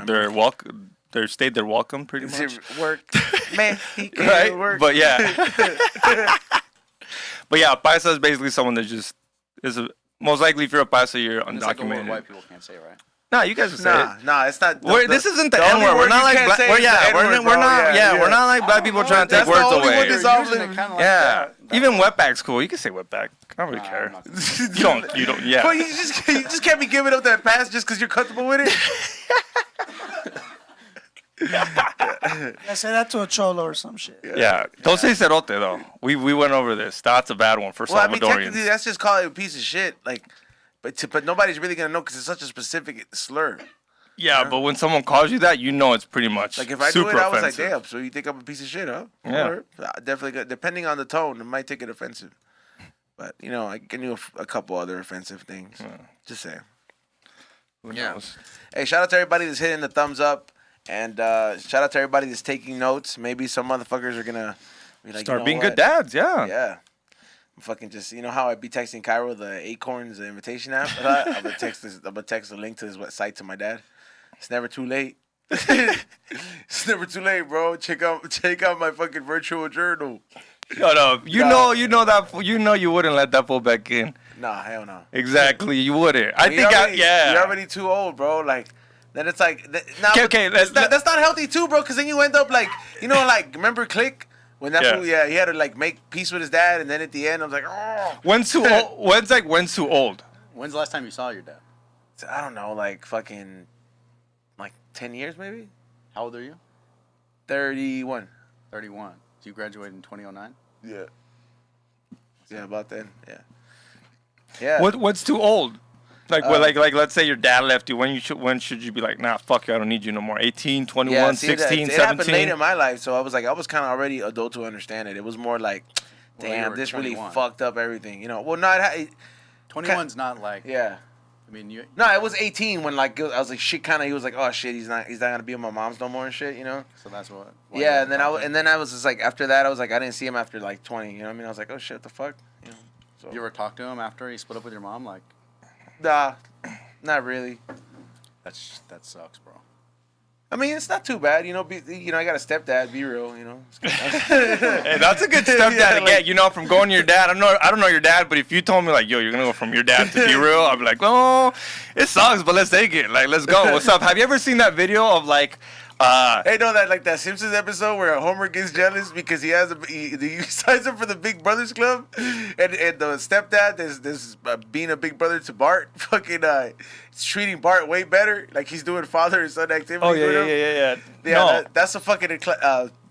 their stayed their welcome, pretty Is much. it work, man. He can't Right? work. But yeah. But yeah, a paisa is basically someone that just is most likely if you're a paisa, you're And it's like a word undocumented. white people can't say, right? Nah, you guys will say it. Nah, it's not. This isn't the only N word. We're word not you like can't black. say We're, is yeah, the we're, N-word, we're bro. not. Yeah, Yeah. we're not like black people trying to That's take the words only away. one that's You're off using limits. it kinda like Yeah, that. even wetback's cool. You can say wetback. I don't really Nah, care. I'm not- You don't. Yeah. But you just can't be giving up that pass just because you're comfortable with it. I say that to a cholo or some shit. Yeah. Don't say cerote though. We went over this. That's a bad one for Well, I mean, technically, Salvadorians. that's just call it a piece of shit. Like, but nobody's really gonna know because it's such a specific slur. Yeah, but when someone calls you that, you know it's pretty much Like if I do super it, I was like, offensive. damn. So you think I'm a piece of shit, huh? Yeah. Or, definitely. Depending on the tone, it might take it offensive. But you know, I can do a couple other offensive things. Just saying. Who Yeah. knows? Hey, shout out to everybody that's hitting the thumbs up, and shout out to everybody that's taking notes. Maybe some motherfuckers are gonna be like, Start you know being what? good dads. Yeah. Yeah. I'm fucking just, you know how I be texting Cairo the Acorns the invitation app? I'm gonna text a link to his website to my dad. It's never too late. It's never too late, bro. Check out my fucking virtual journal. Shut up. You know you wouldn't let that fool back in. Nah, hell no. Exactly. You wouldn't. I You're think already, yeah. You're already too old, bro. Like, then it's like, Okay, that's not healthy too, bro. Because then you end up like, you know, like remember Click when that Yeah. fool, he had to like make peace with his dad, and then at the end, I was like, oh. When's too old? When's too old? When's the last time you saw your dad? I don't know, like fucking, like 10 years maybe. How old are you? 31. 31. So you graduated in 2009? Yeah. Yeah, about then. Yeah. Yeah. What's too old? Like, like let's say your dad left you. When should you be like, nah, fuck you, I don't need you no more? 18, 21, 16, it happened 17? late in my life, so I was kind of already adult to understand it. It was more like, damn, this 21. Really fucked up everything. You know, well, not 21's not like. Yeah. I mean, you. No, it was 18 when like I was like shit. Kind of, he was like, oh shit, he's not gonna be with my mom's no more and shit. You know. So that's what. Yeah, and then I was just like, after that, I was like, I didn't see him after like 20. You know what I mean? I was like, oh shit, what the fuck. You know. So. You ever talk to him after he split up with your mom? Like. Nah, not really. That sucks, bro. I mean, it's not too bad, you know. I got a stepdad. Be real, you know. Hey, that's a good stepdad to get. You know, from going to your dad. I don't know your dad, but if you told me like, yo, you're gonna go from your dad to Be Real, I'd be like, oh, it sucks, but let's take it. Like, let's go. What's up? Have you ever seen that video of like? Hey, no, that Simpsons episode where Homer gets jealous because he signs up for the Big Brothers Club, and the stepdad is being a big brother to Bart, fucking treating Bart way better, like he's doing father and son activities. Oh yeah. No. That's a fucking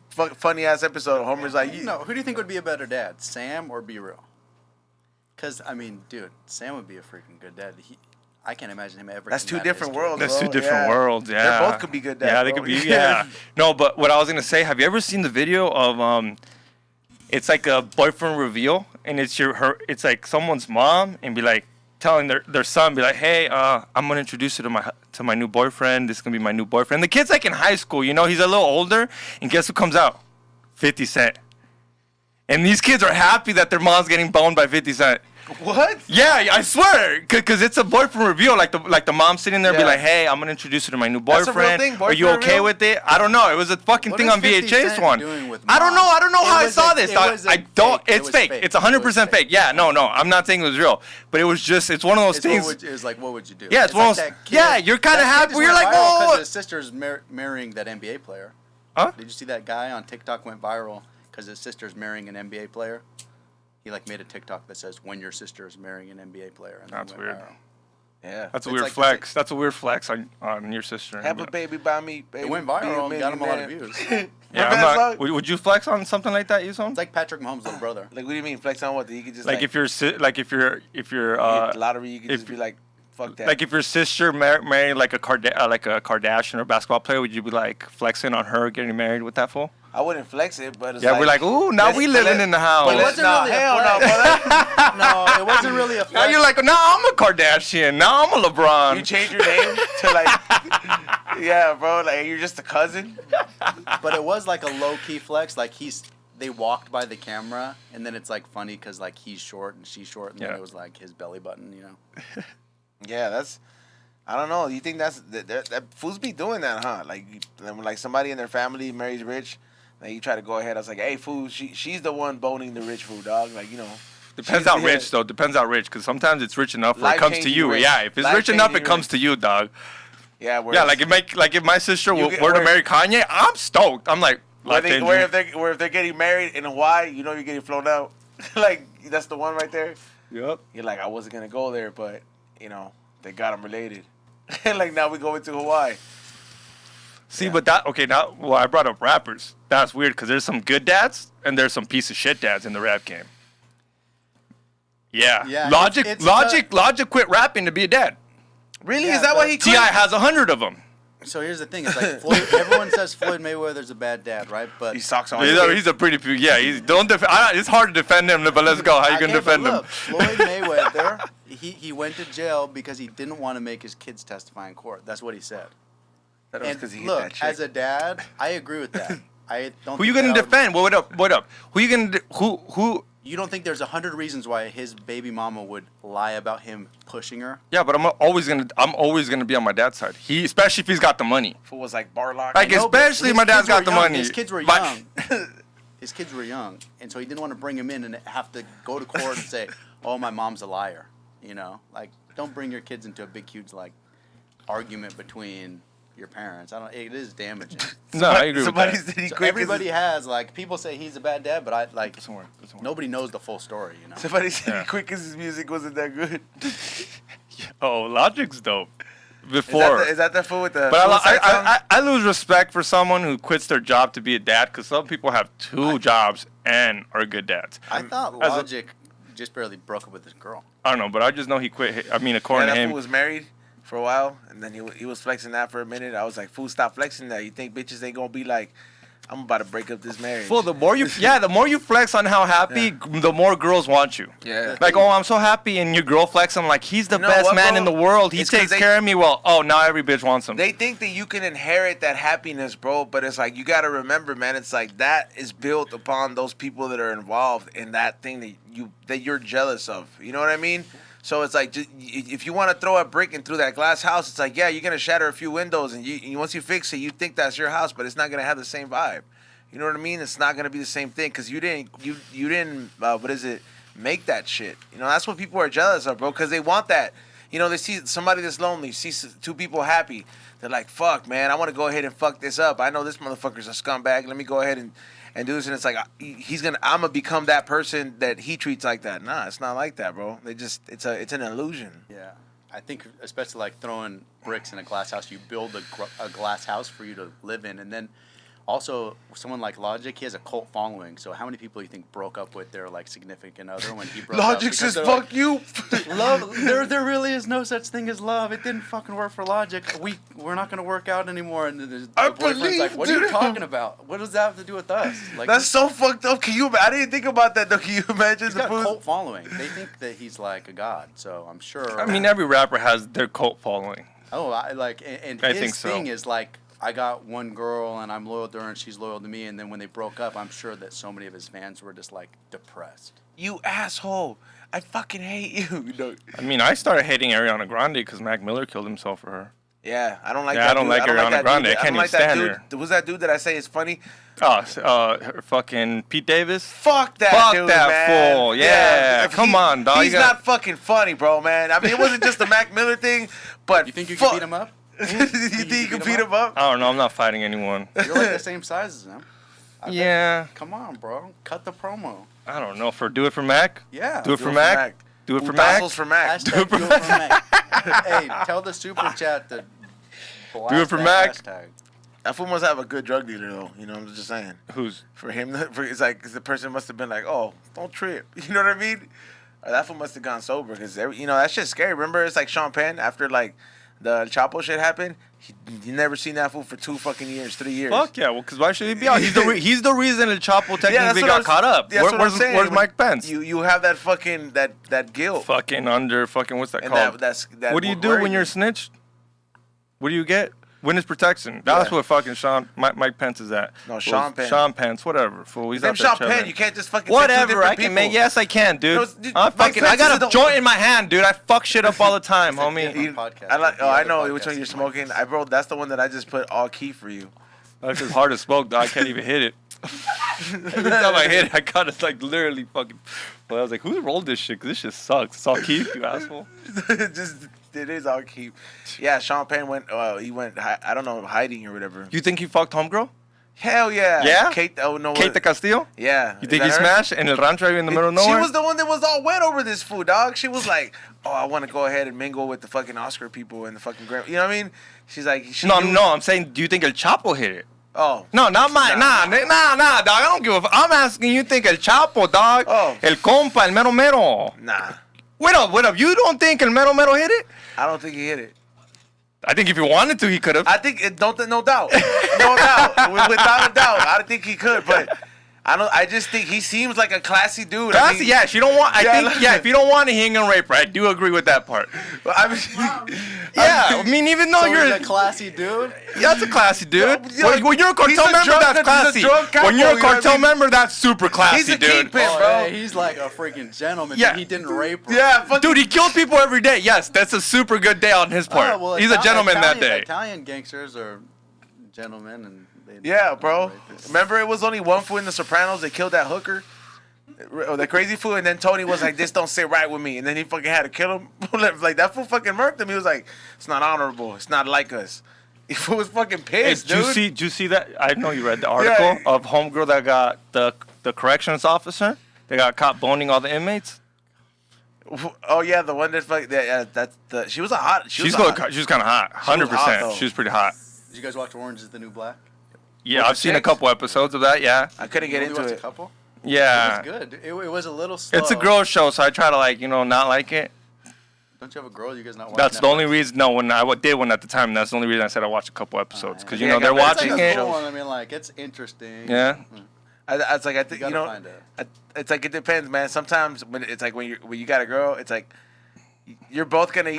funny ass episode. Homer's like, no, who do you think would be a better dad, Sam or Be Real? Because I mean, dude, Sam would be a freaking good dad. I can't imagine him ever. That's two different worlds. That's two different worlds. Yeah, they both could be good dads. Yeah, they could be. Yeah. No, but what I was gonna say, have you ever seen the video of it's like a boyfriend reveal, and it's like someone's mom, and be like telling their son, be like, hey, I'm gonna introduce you to my new boyfriend. This is gonna be my new boyfriend. The kid's like in high school, you know, he's a little older, and guess who comes out? 50 Cent. And these kids are happy that their mom's getting boned by 50 Cent. What? Yeah, I swear, cause it's a boyfriend reveal. Like the mom sitting there, be like, "Hey, I'm gonna introduce you to my new boyfriend. That's a real thing, Are you okay reveal? with it?" I don't know. It was a fucking thing on VHS one. I don't know how I saw this. I don't. It's fake. It's 100% fake. Yeah, no. I'm not saying it was real, but it was just. It's one of those things. It was like, what would you do? Yeah, it's one of those. Yeah, you're kind of happy. You're like, oh. Because his sister's marrying that NBA player. Huh? Did you see that guy on TikTok went viral because his sister's marrying an NBA player? He like made a TikTok that says when your sister is marrying an NBA player. And that's weird. Viral. Yeah. That's a weird flex. That's a weird flex on your sister. Have a baby by me, baby. It went viral and got him a lot of views. Yeah, I'm not, would you flex on something like that, Yuson? It's like Patrick Mahomes' little brother. Like, what do you mean flex on what? You could just like if you're lottery, you could just be like, fuck that. Like if your sister married like a Kardashian or basketball player, would you be like flexing on her getting married with that fool? I wouldn't flex it, but it's we're like, ooh, now we living in the house. But it wasn't really a flex. No, it wasn't really a flex. Now you're like, no, I'm a Kardashian. Now I'm a LeBron. You change your name to like, yeah, bro, like you're just a cousin. But it was like a low key flex. Like they walked by the camera, and then it's like funny because like he's short and she's short, and then it was like his belly button, you know. Yeah, I don't know. You think that fools be doing that, huh? Like somebody in their family marries rich. Like you try to go ahead. I was like, hey, fool, she's the one boning the rich fool, dog. Like, you know. Depends how rich, though. Depends how rich. Because sometimes it's rich enough where it comes to you. Rich. Yeah, if it's rich enough, it comes to you, dog. Yeah, yeah. Like if my sister were to marry Kanye, I'm stoked. I'm like, where if they're getting married in Hawaii, you know you're getting flown out. Like that's the one right there. Yep. You're like, I wasn't gonna go there, but you know they got them related. Like now we going to Hawaii. See, but I brought up rappers. That's weird because there's some good dads and there's some piece of shit dads in the rap game. Yeah. Logic quit rapping to be a dad. Really? Is that why he quit? T.I. has 100 of them. So here's the thing: it's like Floyd, everyone says Floyd Mayweather's a bad dad, right? But he sucks on. He's a pretty. Yeah, it's hard to defend him, but let's go. How you gonna defend him? Floyd Mayweather, he went to jail because he didn't want to make his kids testify in court. That's what he said. That was because he hit look, that chick. as a dad, I agree with that. I don't. Who you gonna defend? What up? Who you gonna who? You don't think there's 100 reasons why his baby mama would lie about him pushing her? Yeah, but I'm always gonna be on my dad's side. Especially if he's got the money. Who was like Barlock? Like especially if my dad's got the money. His kids were young. His kids were young, and so he didn't want to bring him in and have to go to court and say, "Oh, my mom's a liar." You know, like don't bring your kids into a big, huge like argument between your parents. It is damaging. No, I agree with that. So everybody has like people say he's a bad dad, but I like nobody knows the full story. You know. Somebody said he quit because his music wasn't that good. Oh, Logic's dope. Before is that the fool with the? But I lose respect for someone who quits their job to be a dad because some people have two jobs and are good dads. I thought Logic just barely broke up with this girl. I don't know, but I just know he quit. I mean, Yeah, according that to him, fool was married for a while, and then he was flexing that for a minute. I was like, fool, stop flexing that. You think bitches ain't gonna be like, I'm about to break up this marriage. well, the more you flex on how happy, the more girls want you. Yeah. Like, oh, I'm so happy, and your girl flex. I'm like, he's the You know best what, man bro? in the world. He It's 'cause takes they- care of me well. Oh, now every bitch wants him. They think that you can inherit that happiness, bro, but it's like you got to remember, man, it's like that is built upon those people that are involved in that thing that you're jealous of. You know what I mean? So it's like, just, if you want to throw a brick in through that glass house, it's like, yeah, you're gonna shatter a few windows, and once you fix it, you think that's your house, but it's not gonna have the same vibe. You know what I mean? It's not gonna be the same thing because you didn't make that shit. You know, that's what people are jealous of, bro, because they want that. You know, they see somebody that's lonely, see two people happy. They're like, fuck, man, I want to go ahead and fuck this up. I know this motherfucker's a scumbag. Let me go ahead and do this. And it's like, I'm going to become that person that he treats like that. Nah, it's not like that, bro. It's an illusion. Yeah. I think especially like throwing bricks in a glass house, you build a glass house for you to live in. And then also, someone like Logic, he has a cult following. So how many people do you think broke up with their like significant other when he broke up? Logic says, fuck you. Love, there really is no such thing as love. It didn't fucking work for Logic. We're not gonna work out anymore. And the boyfriend's like, what are you talking about? What does that have to do with us? Like, That's so fucked up. I didn't think about that, though. Can you imagine he's the got a fool? cult following. They think that he's like a god. So I'm sure. I mean, every rapper has their cult following. Oh, and I his think so. thing is like, I got one girl and I'm loyal to her and she's loyal to me. And then when they broke up, I'm sure that so many of his fans were just like depressed. You asshole. I fucking hate you. No. I mean, I started hating Ariana Grande because Mac Miller killed himself for her. Yeah, I don't like Yeah, that I don't dude. like Ariana that Grande. dude. I can't don't like even that stand dude. her. Who's that dude that I say is funny? Her fucking Pete Davis. Fuck that Fuck dude, that man. fool. Yeah, if come on, dog. He's not fucking funny, bro, man. I mean, it wasn't just the Mac Miller thing, but You think you fuck. can beat him up? You think you can beat him up? I don't know. I'm not fighting anyone. You're like the same size as him. Yeah. Come on, bro. Cut the promo. I don't know. Do it for Mac? Yeah. Do it for Mac? Do it for Mac? Utensils for Mac. Hashtag do it for Mac. Hey, tell the super chat to blast Do it for that Mac. hashtag. That fool must have a good drug dealer, though. You know, I'm just saying. Who's? For him, it's like 'cause the person must have been like, "Oh, don't trip." You know what I mean? Or that fool must have gone sober because that shit's scary. Remember, it's like Sean Penn after like the Chapo shit happened. You never seen that fool for 2 fucking years, 3 years. Fuck yeah. Well, because why should he be out? He's the reason El Chapo technically what got caught up. That's what I'm saying. Where's Mike Pence? You have that fucking that guilt. Fucking under fucking what's that And called? that What do you do when you're snitched? What do you get? Witness protection. That's Yeah. what fucking Mike Pence is at. No, Sean Penn. Sean Pence, whatever. Fool. He's His name's out Sean there Penn. chilling. You can't just fucking say two Whatever, different I can people. make. Yes, I can, dude. No, dude, I Mike Pence got is a the- joint in my hand, dude. I fuck shit up all the time, homie. Dude, podcast. I like. The Oh, I other know podcast which one you're is smoking. Mike. Bro, that's the one that I just put all key for you. That's just hard to smoke, dog. I can't even hit it. Every time I hit it, I gotta like literally fucking. Well, I was like, who rolled this shit? 'Cause this shit sucks. It's all Keith, you asshole. It is all keep. Yeah, Sean Penn went. He went. I don't know, hiding or whatever. You think he fucked homegirl? Hell yeah. Yeah? Kate. Oh no. Kate what- Castillo? Yeah. You Is think that he her? smashed in El Rancho in the middle of nowhere? She was the one that was all wet over this food, dog. She was like, "Oh, I want to go ahead and mingle with the fucking Oscar people and the fucking Grammy." You know what I mean? She's like, No, I'm saying, do you think El Chapo hit it? Oh. No, not my. Nah, dog. I don't give a I'm asking you think El Chapo, dog. Oh. El compa, el mero mero. Nah. Wait up. You don't think El mero mero hit it? I don't think he hit it. I think if he wanted to, he could have. I think no doubt, no doubt, without a doubt. I don't think he could, but I just think he seems like a classy dude. I mean, Yeah, if you don't want, Yeah, if you don't want it, he ain't gonna rape her. I do agree with that part. I mean, Yeah, I mean, even though So you're he's a classy dude. that's a classy dude. Yo, When you're a he's cartel a member, drug- that's he's a classy. drug capo, When you're you a know what I cartel mean? member, that's super classy, he's a dude. kingpin, Oh, bro. yeah, he's like a freaking gentleman. Yeah. He didn't rape her. Yeah, fucking, Dude, he kills people every day. Yes, that's a super good day on his part. Oh, well, He's a gentleman that Italian- day. Italian gangsters are gentlemen, and they Yeah, bro. rapists. Remember, it was only one fool in The Sopranos that killed that hooker, or the crazy fool, and then Tony was like, "This don't sit right with me," and then he fucking had to kill him. Like that fool fucking murked him. He was like, "It's not honorable. It's not like us." He was fucking Hey, pissed, dude. did you see that? I know you read the article of homegirl that got the corrections officer. They got caught boning all the inmates. Oh yeah, the one that's like that's the. She was a hot. She was She was hot. kind of hot. hot, 100%. though. She was pretty hot. Did you guys watch Orange Is the New Black? Yeah, With I've the seen a chicks? couple episodes of that. Yeah. I couldn't You get only into watched it. a couple? Yeah. It was good. It was a little slow. It's a girl show, so I try to like, not like it. Don't you have a girl? You guys not watching That's the Netflix? only reason. No, when I did one at the time, that's the only reason I said I watched a couple episodes because Yeah, they're it's like watching It's it. a cool one. I mean, like it's interesting. Yeah. It's like I You think gotta find it. it's like it depends, man. Sometimes when it's like when you got a girl, it's like you're both gonna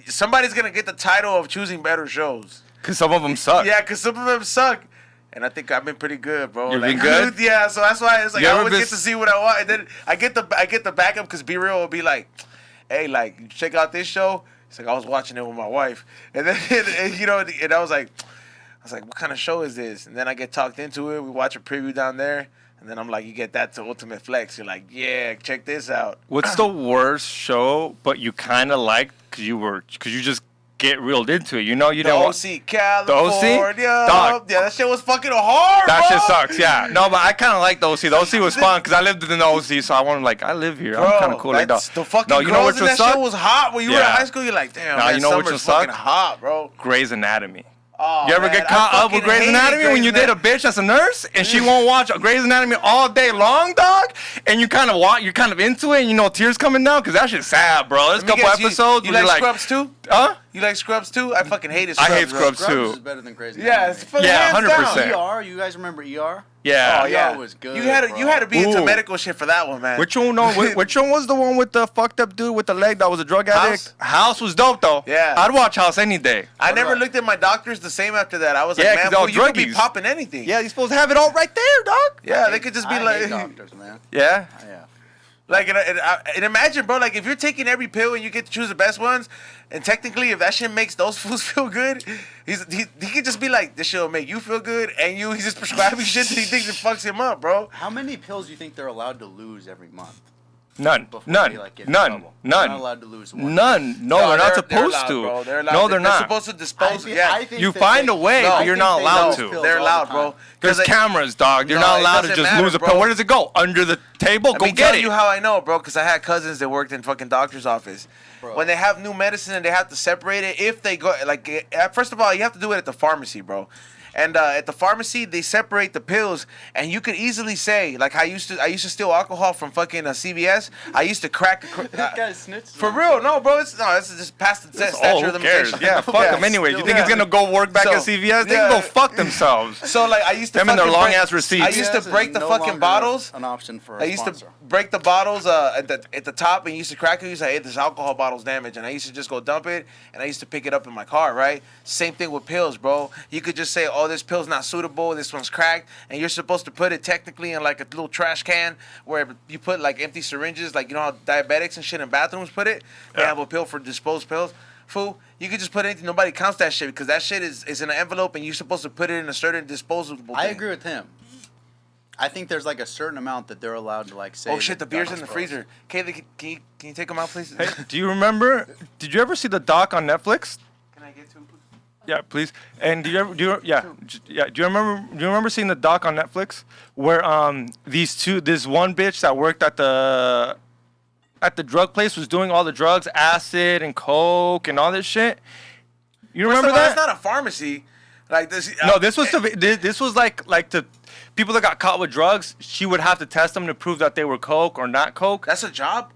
somebody's gonna get the title of choosing better shows. Because some of them suck. Yeah, because some of them suck. And I think I've been pretty good, bro. You've like, been good? Yeah, so that's why it's like You I ever always been get to see what I want, and then I get the backup because Be Real will be like, "Hey, like you check out this show." It's like I was watching it with my wife, and then and I was like, "What kind of show is this?" And then I get talked into it. We watch a preview down there, and then I'm like, "You get that to Ultimate Flex." You're like, "Yeah, check this out." What's the worst show, but you kind of liked because you just get reeled into it? You The didn't watch OC, California. Dog. Yeah, that shit was fucking hard, that bro. shit sucks. Yeah, no, but I kind of like the OC. The OC was fun because I lived in the OC, so I wanted I live here. I'm kind of cool like that. The fucking No, you know girls what in that suck? shit was hot. When you were in Yeah. high school, you're like, damn, Nah, man, you know which summer's one fucking sucked? hot, bro. Grey's Anatomy. Oh, You ever man, get I caught up fucking with Grey's hated Anatomy when Grey's you date a bitch that's a nurse and she won't watch Grey's Anatomy all day long, dog? And you kind of you're kind of into it, and tears coming down because that shit's sad, bro. There's a Let me couple guess, episodes You where like you're like, Scrubs too? huh? You like Scrubs too? I fucking hated I Scrubs. hate bro. Scrubs. Scrubs too. is better than Grey's Yeah, Anatomy. it's fucking Yeah, hands 100%. down. ER. You guys remember ER? Yeah. Oh yeah, ER was good, You had to be into Ooh. medical shit for that one, man. Which one? No, which one was the one with the fucked up dude with the leg that was a drug addict? House was dope though. Yeah. I'd watch House any day. I never about- looked at my doctors the same after that. I was Yeah, like, 'cause man, they're all fool, you could be druggies. popping anything. Yeah, you're supposed to have it all right there, dog. Yeah, they could just be I like, hate doctors, man. Yeah. Yeah. like, and imagine, bro, like if you're taking every pill and you get to choose the best ones, and technically, if that shit makes those fools feel good, he could just be like, this shit will make you feel good, and he's just prescribing shit that he thinks it fucks him up, bro. How many pills do you think they're allowed to lose every month? None. Before None. they, get in None. trouble? They're not None. allowed to lose one. None. No, they're not supposed allowed, to. Bro. They're allowed. No, they're They're not. supposed to dispose. I Yeah, think You that find they- a way, No, but I you're think not they allowed lose to. pills they're all allowed, the bro. time. There's cameras, dog. You're No, not it allowed to doesn't just matter, lose a bro. pill. Where does it go? Under the table? Let Go me get tell it. you how I know, bro, because I had cousins that worked in fucking doctor's office. Bro. When they have new medicine and they have to separate it, if they go first of all, you have to do it at the pharmacy, bro. And at the pharmacy, they separate the pills, and you could easily say, like I used to steal alcohol from fucking CVS. I used to crack. This guy snitched. For real, no, bro. It's just past the statute of who cares? limitation. Yeah, fuck them anyway. You think it's gonna go work back at CVS? They can go fuck themselves. So like I used to Them and their fucking long break- ass receipts. I used to CVS break is the no fucking longer bottles. An option for a I used sponsor. to break the bottles at the top and used to crack it. Used to say, hey, this alcohol bottle's damaged, and I used to just go dump it, and I used to pick it up in my car, right? Same thing with pills, bro. You could just say, oh, this pill's not suitable, this one's cracked, and you're supposed to put it technically in like a little trash can where you put like empty syringes, like you know how diabetics and shit in bathrooms put it. They have a pill for disposed pills. Fool, you could just put anything. Nobody counts that shit because that shit is in an envelope, and you're supposed to put it in a certain disposable. I thing. agree with him. I think there's like a certain amount that they're allowed to like say. Oh shit, the that beer's in Dr. the Spross- freezer. Kaylee, can you take them out, please? Hey, do you remember? Did you ever see the doc on Netflix? Can I get two? Yeah, please. And do you remember seeing the doc on Netflix where this one bitch that worked at the drug place was doing all the drugs, acid and coke and all this shit? You remember that? It's not a pharmacy. Like this. No, this was like the people that got caught with drugs. She would have to test them to prove that they were coke or not coke. That's a job.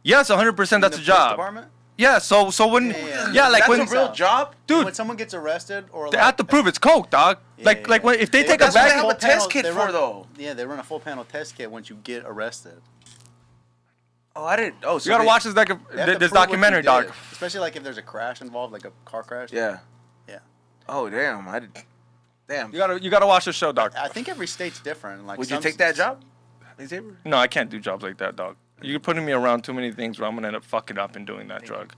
Yes, 100%. In That's the a police job. department? Yeah. So when like That's when a real job. dude, When someone gets arrested or they like, have to prove it's coke, dog. Like when if they take a That's what they bag. have a full panel- test kit they for, run- though. Yeah, they run a full panel test kit once you get arrested. Oh, I didn't. Oh, so You gotta they- watch this They have to this prove what documentary, you dog. did, especially like if there's a crash involved, like a car crash. Yeah. Yeah. Oh damn! I did. Damn. You gotta watch the show, dog. I think every state's different. Like Would you some take that job? Xavier? No, I can't do jobs like that, dog. You're putting me around too many things where I'm gonna end up fucking up and doing that drug.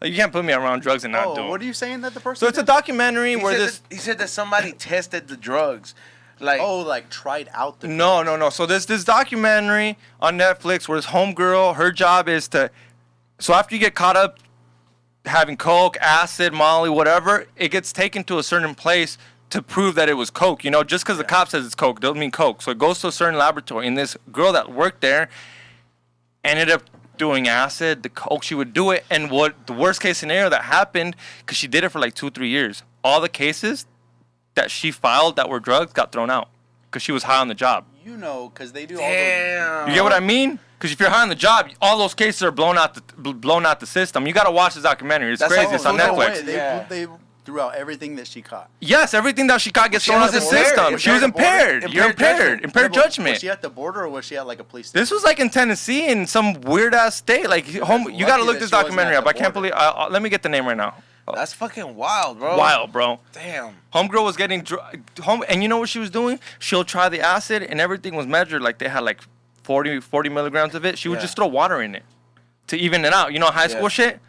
Like you can't put me around drugs and not do Oh, it. what are you saying that the person? So it's a did? documentary where He said that somebody tested the drugs, like. Oh, like tried out the. No. So there's this documentary on Netflix where this homegirl, her job is to. So after you get caught up having coke, acid, Molly, whatever, it gets taken to a certain place to prove that it was coke. You know, just because the cop says it's coke doesn't mean coke. So it goes to a certain laboratory, and this girl that worked there ended up doing acid, the coke, she would do it, and what the worst case scenario that happened, because she did it for like 2-3 years, all the cases that she filed that were drugs got thrown out because she was high on the job. You know, because they do Damn. You get what I mean? Because if you're high on the job, all those cases are blown out the system. You got to watch this documentary. It's That's crazy. like It's on no Netflix. way. They threw out everything that she caught. Yes, everything that she caught gets She thrown out was the impaired. system. She was impaired. You're impaired. Impaired Was judgment. she at the border or was she at like a police station? This was like in Tennessee in some weird ass state. Like, home, you got to lucky look that this she wasn't documentary at up. the I can't border. believe. Let me get the name right now. That's fucking wild, bro. Wild, bro. Damn. Homegirl was getting and you know what she was doing? She'll try the acid, and everything was measured. Like they had like 40 milligrams of it. She would Yeah. just throw water in it to even it out. You know, high school Yeah. shit.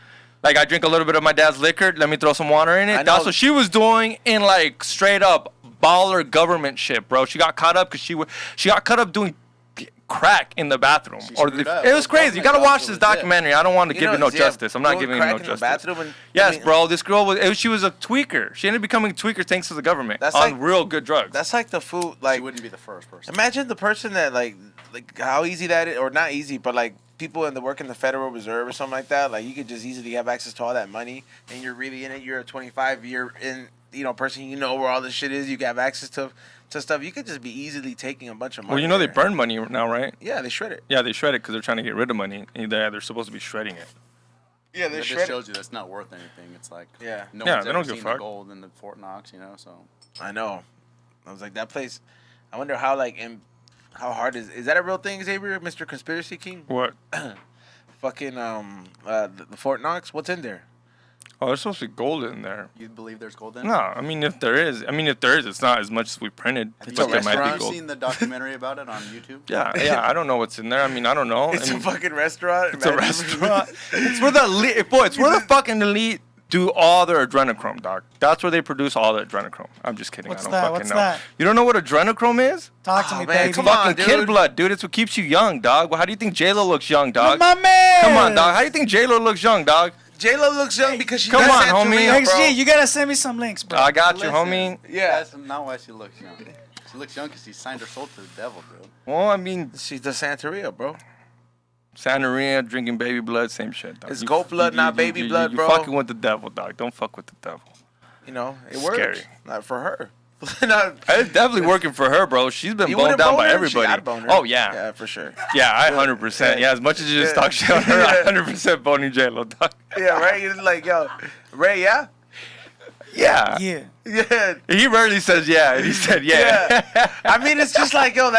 Like I drink a little bit of my dad's liquor. Let me throw some water in I it. know. That's what she was doing in like straight up baller government shit, bro. She got caught up because she got caught up doing crack in the bathroom. She Or screwed up. it was The crazy. You gotta government watch doctor this was dead. documentary. I don't want to give it no yeah, justice. I'm not doing giving it crack no in the justice. bathroom and- Yes, I mean, bro. This girl she was a tweaker. She ended up becoming a tweaker thanks to the government That's on like- real good drugs. That's like the food. She Like, wouldn't be the first person. imagine the person that like how easy that is, or not easy, but like people in the work in the Federal Reserve or something like that. Like you could just easily have access to all that money, and you're really in it. You're a 25-year person. You know where all this shit is. You have access to stuff. You could just be easily taking a bunch of money. Well, you know they there. burn money now, right? Yeah, they shred it. Yeah, they shred it because they're trying to get rid of money. They're supposed to be shredding it. Yeah, That just shows you that's not worth anything. It's like Yeah. no Yeah, one's they ever don't give a seen fuck. the gold in the Fort Knox, So I know. I was like, that place. I wonder how how hard is that a real thing, Xavier, Mr. Conspiracy King? What? Fucking the Fort Knox. What's in there? Oh, there's supposed to be gold in there. you believe there's gold in? No, I mean if there is, it's not as much as we printed. Have But you, there might have be you gold. seen the documentary about it on YouTube? Yeah. I don't know what's in there. I mean, I don't know. It's I a mean, fucking restaurant. it's a restaurant. It's where the elite, boy. It's where the fucking elite do all their adrenochrome, dog. That's where they produce all their adrenochrome. I'm just kidding. What's I don't that? fucking What's know. that? You don't know what adrenochrome is? Talk to me, man, baby. come Fucking on, dude. kid blood, dude. It's what keeps you young, dog. Well, how do you think J-Lo looks young, dog? My man. Come on, dog. How do you think J-Lo looks young, dog? J-Lo looks young because she Come got on, homie. Santeria, bro. XG, you gotta send me some links, bro. I got you, Listen, homie. Yeah. That's not why she looks young. She looks young because she signed her soul to the devil, dude. Well, I mean, She's the Santeria, bro. Santeria, drinking baby blood, same shit, dog. It's goat blood, not baby blood, bro. You fucking with the devil, dog. Don't fuck with the devil. You know, it works. Scary. Not for her. Not, It's definitely working for her, bro. She's been you boned wouldn't down bone by her? everybody. I'd bone her. Oh, yeah. Yeah, for sure. Yeah, I 100%. Yeah, as much as you just talk shit on her, I 100% boning J-Lo, dog. Yeah, right? You're like, yo, Ray, yeah? Yeah. Yeah. Yeah. He rarely says yeah. He said yeah. Yeah. I mean, it's just like, yo,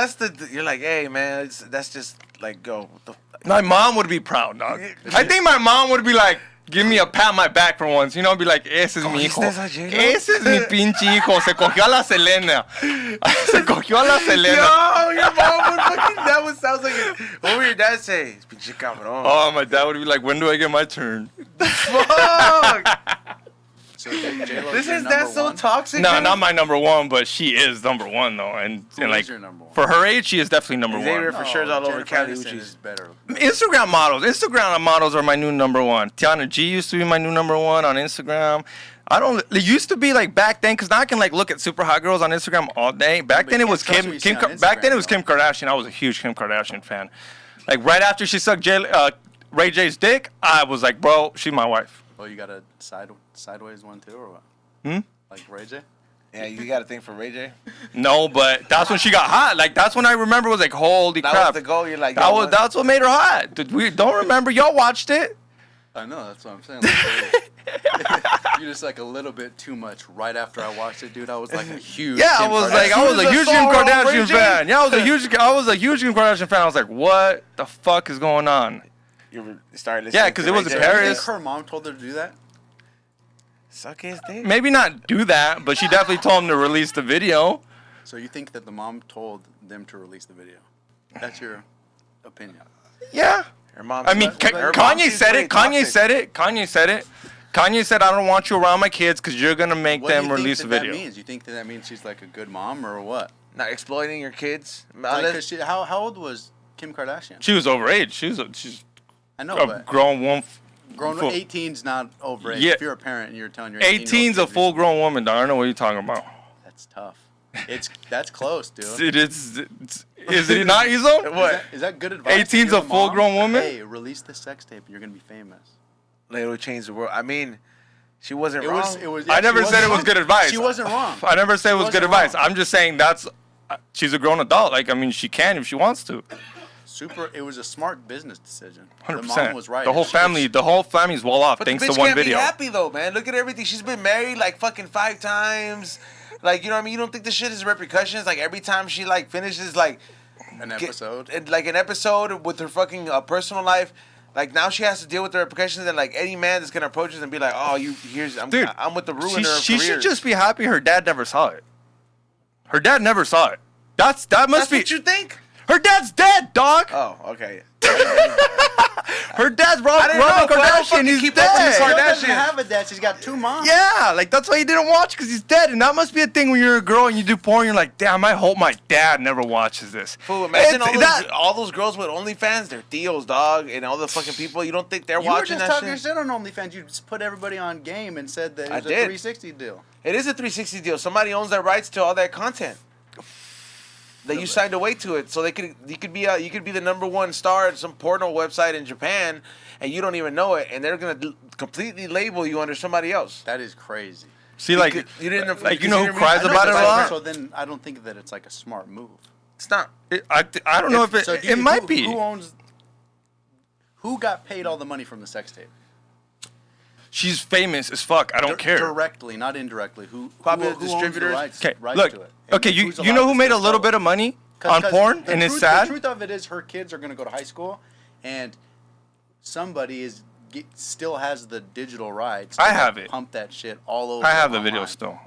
you're like, hey, man, that's just like, go. What the My mom would be proud, dog. I think my mom would be like, give me a pat on my back for once. You know, be like, ese es mi hijo. ¿Cogiste esa J-Lo? Ese es mi pinche hijo. Se cogió a la Selena. Se cogió a la Selena. Yo, your mom would fucking, that sounds like it. What would your dad say? Pinche cabrón. Oh, my dad would be like, when do I get my turn? Fuck. So J-Lo This your is, number that's so one? toxic. No, man. not my number one, but she is number one, though. And Who like, is your number one? for her age, she is definitely number Xavier one. for sure is all over Jennifer Cali Aniston Uchis. is better. Instagram models are my new number one. Tiana G used to be my new number one on Instagram. It used to be like back then, because now I can like look at super hot girls on Instagram all day. Back but then you it was can't trust Kim. what you see on Back then it Instagram, was Kim Kardashian. I was a huge Kim Kardashian fan. Like right after she sucked Ray J's dick, I was like, bro, she's my wife. Oh, you got a sideways one too, or what? Hmm? Like Ray J? Yeah, you got a thing for Ray J? No, but that's when she got hot. Like that's when I remember was like, holy That crap. was the goal. You're like, That's what made her hot. We don't remember. Y'all watched it. I know, that's what I'm saying. Like, you just like a little bit too much. Right after I watched it, dude, I was like a huge. Yeah, I Kim was Kardashian like, I was a As soon huge as I Kim saw her on Ray Kardashian J. fan. Yeah, I was a huge Kim Kardashian fan. I was like, what the fuck is going on? You started listening. Yeah, 'cause to it was Ray in J. You Paris. think her mom told her to do that? Suck his dick. Maybe not do that, but she definitely told him to release the video. So you think that the mom told them to release the video? That's your opinion. Yeah. Her mom. I mean, her mom Kanye seems said pretty it. Kanye toxic. said it. Kanye said it. Kanye said, I don't want you around my kids because you're going to make What do them you think release a that video. means? You think that means she's like a good mom or what? Not exploiting your kids. Like, 'cause how old was Kim Kardashian? She was overage. She's I know, a but grown woman. grown full- 18's not over age. Yeah. If you're a parent and you're telling your 18's a 18-year-old full grown woman, dog. I don't know what you're talking about. That's tough. That's close, dude. Is it not, Izo? What? Is that good advice? 18's You're a full-grown mom? woman? Hey, release the sex tape and you're gonna be famous. Like, it'll change the world. I mean, she wasn't It wrong. was. I never she said it wasn't was wrong. good advice. She wasn't wrong. I never said it was good wasn't advice. wrong. I'm just saying that's she's a grown adult. Like, I mean, she can if she wants to. It was a smart business decision. 100%. The mom was right. The whole family's well off But thanks the to bitch one can't video. be happy though, man. Look at everything. She's been married like fucking 5 times. Like, you know what I mean? You don't think this shit has repercussions? Like every time she like finishes like An episode. an episode with her fucking personal life. Like now she has to deal with the repercussions, and like any man that's gonna approach us and be like, "Oh, Dude, I'm with the ruiner of she careers." should just be happy her dad never saw it. Her dad never saw it. That must That's be. what you think? Her dad's dead, dog. Oh, okay. Her dad's I Rob didn't know, but I don't Kardashian. fucking He's keep up with the She dead. doesn't Kardashians. have a dad. She's got 2 moms. Yeah, like that's why you didn't watch because he's dead, and that must be a thing when you're a girl and you do porn. You're like, damn, I hope my dad never watches this. Fool, imagine It's- all those girls with OnlyFans, they're deals, dog, and all the fucking people. You don't think they're You were watching just that talking shit? shit on OnlyFans. You just put everybody on game and said that it I was a did. 360 deal. It is a 360 deal. Somebody owns their rights to all that content. That you signed away to it, so you could be the #1 star at some porno website in Japan, and you don't even know it, and they're gonna completely label you under somebody else. That is crazy. See, like, You didn't like you know who consider me- cries I know, about it a but lot? So then I don't think that it's like a smart move. It's not. I don't know if it. So It might be. Who got paid all the money from the sex tape? She's famous as fuck. I don't care. Directly, not indirectly. Probably who the owns distributors? the rights, Okay, rights look. to it? And Okay, who's you allowed know to who made a still little sell bit it? of money 'Cause on porn, the and it's truth- sad. The truth of it is, her kids are going to go to high school, and somebody still has the digital rights. I to have it. Pump that shit all over. I have the online. video still.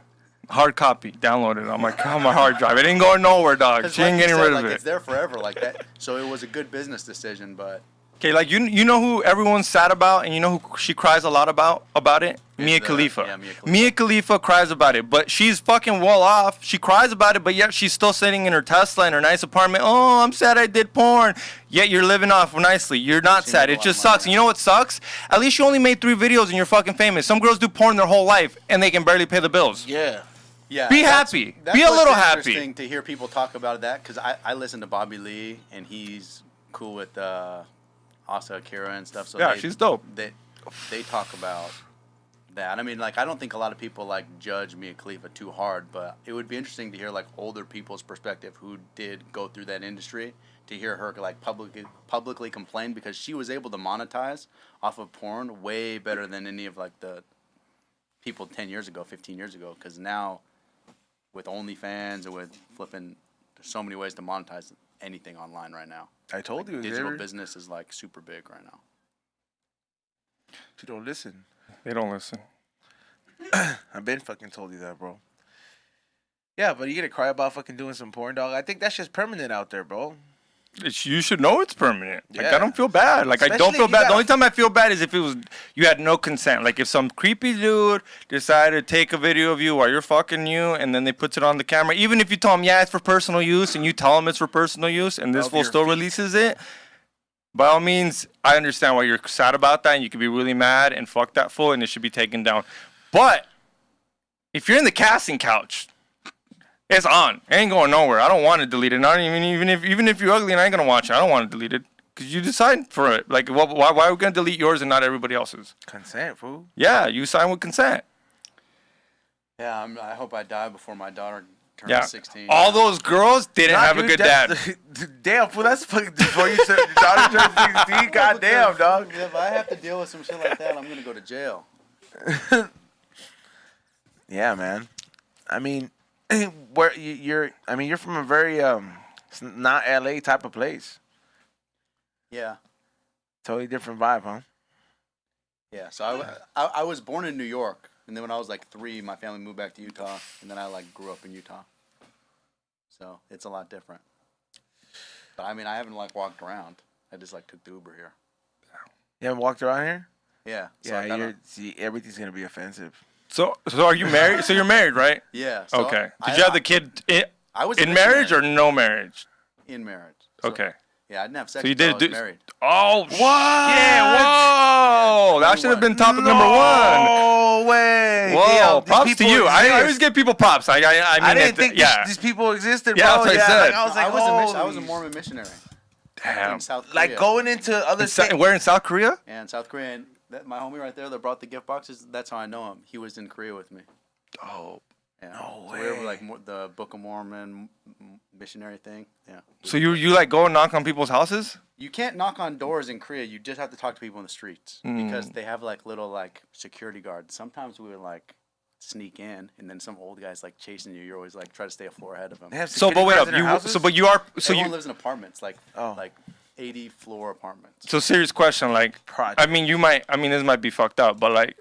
Hard copy, downloaded on my hard drive. It ain't going nowhere, dog. 'Cause She like ain't you getting said, rid like, of it's it. there forever, like that. So it was a good business decision, but Okay, like you know who everyone's sad about, and you know who she cries a lot about it? Mia Khalifa. yeah, Mia Khalifa. Mia Khalifa cries about it, but she's fucking well off. She cries about it, but yet she's still sitting in her Tesla in her nice apartment. Oh, I'm sad I did porn. Yet you're living off nicely. You're not She sad. made a It lot just of money, sucks. And you know what sucks? At least you only made 3 videos and you're fucking famous. Some girls do porn their whole life and they can barely pay the bills. Yeah. yeah, Be that's- happy. That's Be a what's little happy. Interesting to hear people talk about that, because I listen to Bobby Lee and he's cool with Asa Akira and stuff. So Yeah, she's dope. They talk about that. I mean, like, I don't think a lot of people like judge Mia Khalifa too hard, but it would be interesting to hear like older people's perspective who did go through that industry, to hear her like publicly complain, because she was able to monetize off of porn way better than any of like the people 10 years ago, 15 years ago. Because now with OnlyFans and with flipping, there's so many ways to monetize anything online right now. I told you. Digital business is like super big right now. You don't listen. They don't listen. I've been fucking told you that, bro. Yeah, but you gonna cry about fucking doing some porn, dog? I think that's just permanent out there, bro. You should know it's permanent. Like, Yeah. I don't feel bad. Like, I don't Especially feel if you bad. got The a- only time I feel bad is if it was you had no consent. Like, if some creepy dude decided to take a video of you while you're fucking you, and then they put it on the camera. Even if you tell him, yeah, it's for personal use, and you tell him it's for personal use, and this Of fool your still feet. releases it, by all means, I understand why you're sad about that, and you could be really mad and fuck that fool, and it should be taken down. But if you're in the casting couch, it's on. It ain't going nowhere. I don't want to delete it. Not even if you're ugly and I ain't gonna watch it, I don't want to delete it because you decide for it. Like, why are we gonna delete yours and not everybody else's? Consent, fool. Yeah, you sign with consent. Yeah, I hope I die before my daughter turns Yeah, 16. all those girls didn't Nah, have a dude, good dad. Damn, fool. That's fucking before you said your daughter turned 16. Goddamn, dog. If I have to deal with some shit like that, I'm gonna go to jail. Yeah, man. I mean, where you're? I mean, you're from a very it's not LA type of place. Yeah, Totally different vibe, huh? yeah. So I was born in New York, and then when I was like 3, my family moved back to Utah, and then I like grew up in Utah. So it's a lot different. But I mean, I haven't like walked around. I just like took the Uber here. You haven't walked around here? Yeah. So I gotta- everything's gonna be offensive. So are you married? So you're married, right? Yeah. So Okay. I- Did you have the kid I was a in marriage or missionary. no marriage? In marriage. So- Okay. Yeah, I didn't have sex. So you until did I was do. married. Oh, What? Yeah, whoa! That should have been topic number 1. No way. Whoa, Damn, these props to people you. I exist. always give people props. I mean, I didn't think yeah. these people existed, Yeah, bro. that's what I said. Like, I was like, I was a holy- Mormon missionary Damn. in South Korea. Like going into other states. Where in South Korea? And South Korea, and my homie right there that brought the gift boxes, that's how I know him. He was in Korea with me. Oh, Yeah. No So we were way. like the Book of Mormon missionary thing. Yeah. So you like go and knock on people's houses? You can't knock on doors in Korea. You just have to talk to people in the streets because they have like little like security guards. Sometimes we would like sneak in, and then some old guy's like chasing you. You're always like try to stay a floor ahead of him. They have So, but security wait guards up, in their houses? you are, so Everyone you, lives in apartments, like Oh. like 80 floor apartments. so serious question, like, Project. I mean, this might be fucked up, but like,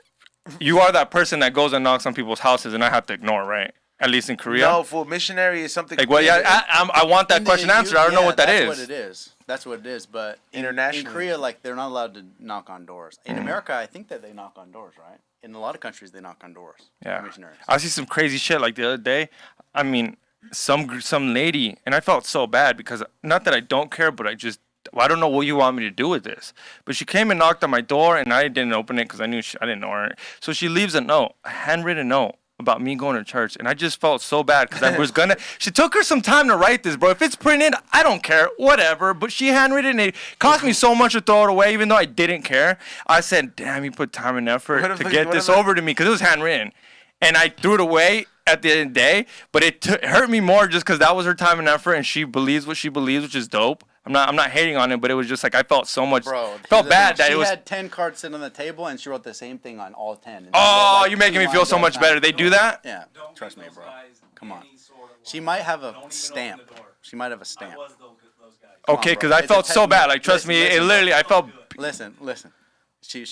you are that person that goes and knocks on people's houses, and I have to ignore, right? At least in Korea. No, for missionary is something. Like, well, yeah, I want that In question the- answered. I don't know what that that's is. what it is. That's what it is. But in Internationally. Korea, like they're not allowed to knock on doors. In America, I think that they knock on doors, right? In a lot of countries, they knock on doors. Yeah. Missionaries. I see some crazy shit like the other day. I mean, some lady, and I felt so bad because not that I don't care, but I don't know what you want me to do with this. But she came and knocked on my door, and I didn't open it because I knew I didn't know her. So she leaves a note, a handwritten note about me going to church, and I just felt so bad because I was gonna. She took her some time to write this, bro. If it's printed, I don't care, whatever. But she handwritten it. Cost me so much to throw it away, even though I didn't care. I said, "Damn, you put time and effort What if- to get what this if- over to me," because it was handwritten, and I threw it away at the end of the day. But it hurt me more just because that was her time and effort, and she believes what she believes, which is dope. I'm not hating on it, but it was just like I felt so much. Bro, felt bad that she it was. had 10 cards sitting on the table, and she wrote the same thing on all 10. And Oh, like you're making me 2 feel lines so at a much time. better. They do that? Yeah, Don't trust give me, those bro. guys Come on. any sort of She love. might have a Don't even stamp. open the door. She might have a I stamp. was those guys. Okay, bro. because I It's a felt so technique. bad. Like, trust me, Listen, it literally, I felt. Listen. She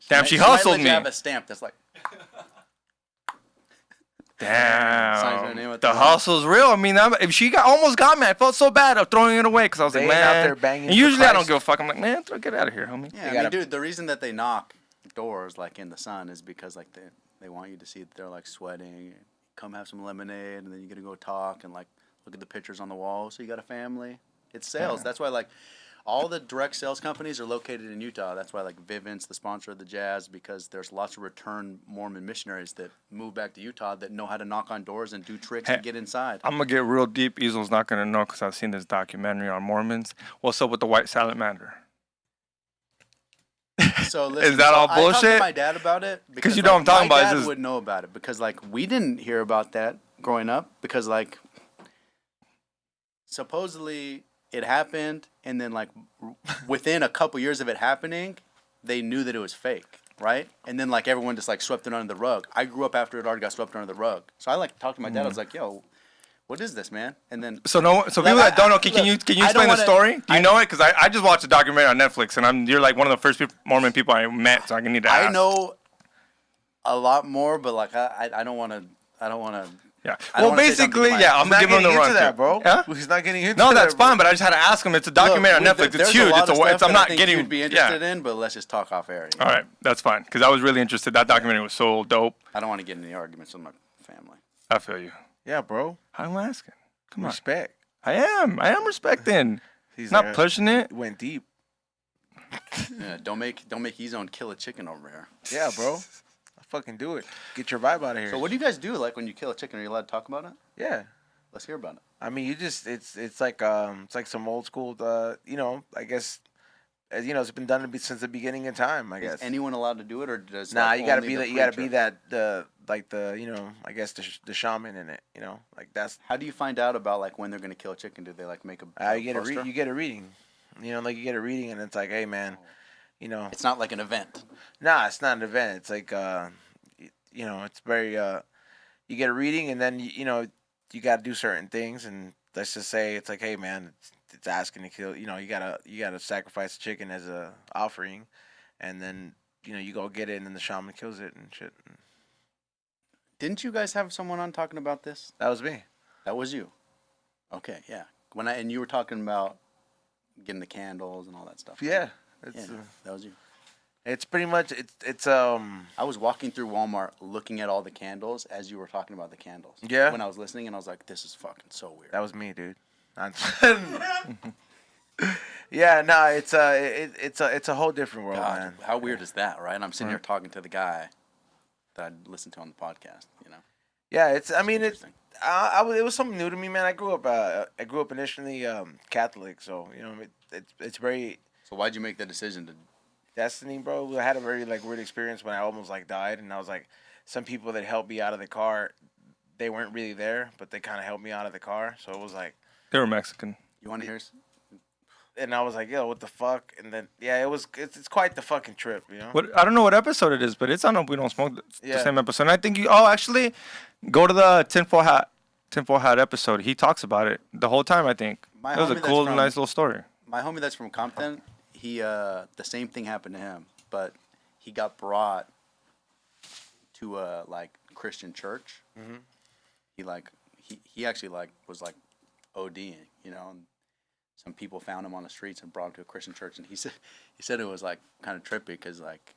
Damn, she might hustled let you me. have a stamp that's like, Signs her name Damn, at the the hustle's real. I mean, if she almost got me, I felt so bad of throwing it away because I was They like, ain't out man. there banging And for usually I don't Christ. give a fuck. I'm like, man, get out of here, homie. yeah, I gotta- mean, dude, the reason that they knock doors like in the sun is because like they want you to see that they're like sweating. Come have some lemonade, and then you're gonna go talk and like look at the pictures on the wall. So you got a family. It's sales. That's why like all the direct sales companies are located in Utah. That's why like Vivint's the sponsor of the Jazz, because there's lots of return Mormon missionaries that move back to Utah that know how to knock on doors and do tricks and get inside. I'm going to get real deep. Easel's not going to know because I've seen this documentary on Mormons. What's up with the white silent matter? So listen, that all I talked bullshit? to my dad about it because you know what I'm talking my about, it's dad just- would know about it because like we didn't hear about that growing up because like supposedly it happened and then like within a couple years of it happening, they knew that it was fake, right? And then like everyone just like swept it under the rug. I grew up after it already got swept under the rug, so I like talked to my dad. I was like, "Yo, what is this, man?" And then So people that don't know, can you I don't explain the wanna- story? Do you know it? Because I just watched a documentary on Netflix, and you're like one of the first Mormon people I met, so I need to ask. I know a lot more, but like I don't want to. I don't want to. Yeah. I don't Well, wanna say something basically, to my- yeah, I'm He's not gonna give him getting the into run. that, bro. Huh? He's not getting into No, that. that's bro. fine, but I just had to ask him. It's a documentary on Look, Netflix. It's there's a huge. lot of stuff I'm that I not think getting. you'd be interested in, but let's just talk off air. All right, that's fine. Because I was really interested. That documentary was so dope. I don't want to get in any arguments with my family. I feel you. Yeah, bro. I'm asking. Come on. Respect. I am respecting. He's Not like, pushing it. Went deep. Yeah, don't make Ezone kill a chicken over here. Yeah, bro. I fucking do it. Get your vibe out of here. So what do you guys do like when you kill a chicken? Are you allowed to talk about it? Yeah. Let's hear about it. I mean, you just it's like some old school. I guess, it's been done since the beginning of time. I guess. Is anyone allowed to do it, or does Nah, like, you gotta only be the that. You gotta be preacher? that. I guess the shaman in it. Like that's. How do you find out about like when they're gonna kill a chicken? Do they like make a You get a poster? you get a reading. Like you get a reading, and it's like, hey man, It's not like an event. nah, it's not an event. It's like it's very you get a reading, and then you got to do certain things, and let's just say it's like, hey man, it's asking to kill. You gotta sacrifice a chicken as a offering, and then you go get it, and then the shaman kills it and shit. Didn't you guys have someone on talking about this? That was me. That was you. Okay, yeah. And you were talking about getting the candles and all that stuff. Yeah, Yeah, that was you. it's pretty much it's I was walking through Walmart looking at all the candles as you were talking about the candles. Yeah. When I was listening, and I was like, "This is fucking so weird." that was me, dude. Yeah, no, it's a whole different world, God, man. how weird is that, right? I'm sitting here talking to the guy that I listened to on the podcast. Yeah, I mean, it Interesting. was something new to me, man. I grew up initially Catholic, so it's very So why'd you make the decision to? destiny, bro. I had a very weird experience when I almost died, and I was like, some people that helped me out of the car, they weren't really there, but they kind of helped me out of the car. So it was like, They were Mexican. You want to hear? and I was like, yo, what the fuck? And then it's quite the fucking trip, you know. What I don't know what episode it is, but it's on a We Don't Smoke the Yeah. same episode. And I think actually, go to the tinfoil hat episode. He talks about it the whole time. I think My it was a homie that's cool, from- nice little story. My homie that's from Compton, he the same thing happened to him, but he got brought to a like Christian church. Mhm. He actually was ODing, you know. And some people found him on the streets and brought him to a Christian church, and he said it was like kind of trippy because like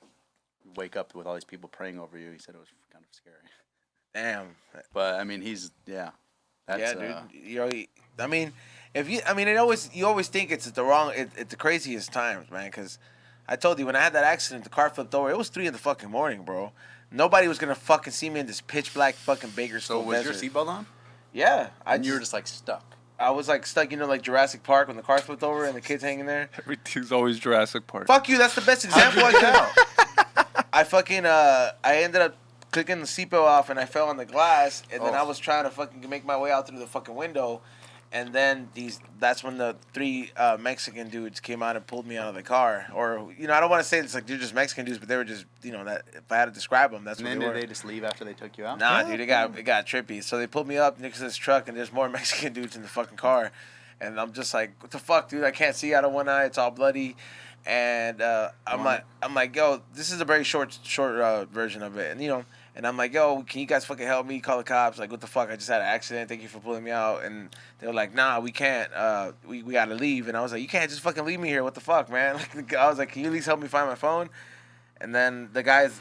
you wake up with all these people praying over you. He said it was kind of scary. Damn. But I mean, that's, Dude. I mean, you always think it's the craziest times, man. Because I told you when I had that accident, the car flipped over. It was 3 in the fucking morning, bro. Nobody was gonna fucking see me in this pitch black fucking So Bakersfield was desert. your seatbelt on? Yeah, And you were just like stuck. I was like stuck, like Jurassic Park when the car flipped over and the kid's hanging there. Everything's always Jurassic Park. Fuck you, that's the best example I got. I ended up clicking the seatbelt off and I fell on the glass, and then I was trying to fucking make my way out through the fucking window, and then that's when the 3 Mexican dudes came out and pulled me out of the car. Or I don't want to say it's like they're just Mexican dudes, but they were just that if I had to describe them, that's And what then they were. did they just leave after they took you out? Nah, dude, it got trippy. So they pulled me up next to this truck, and there's more Mexican dudes in the fucking car, and I'm just like, what the fuck, dude? I can't see out of one eye. It's all bloody, and I'm like, yo, this is a very short version of it, and I'm like, yo, can you guys fucking help me? Call the cops. Like, what the fuck? I just had an accident. Thank you for pulling me out. And they were like, nah, we can't. We gotta leave. And I was like, you can't just fucking leave me here. What the fuck, man? Like, I was like, can you at least help me find my phone? And then dude, Did I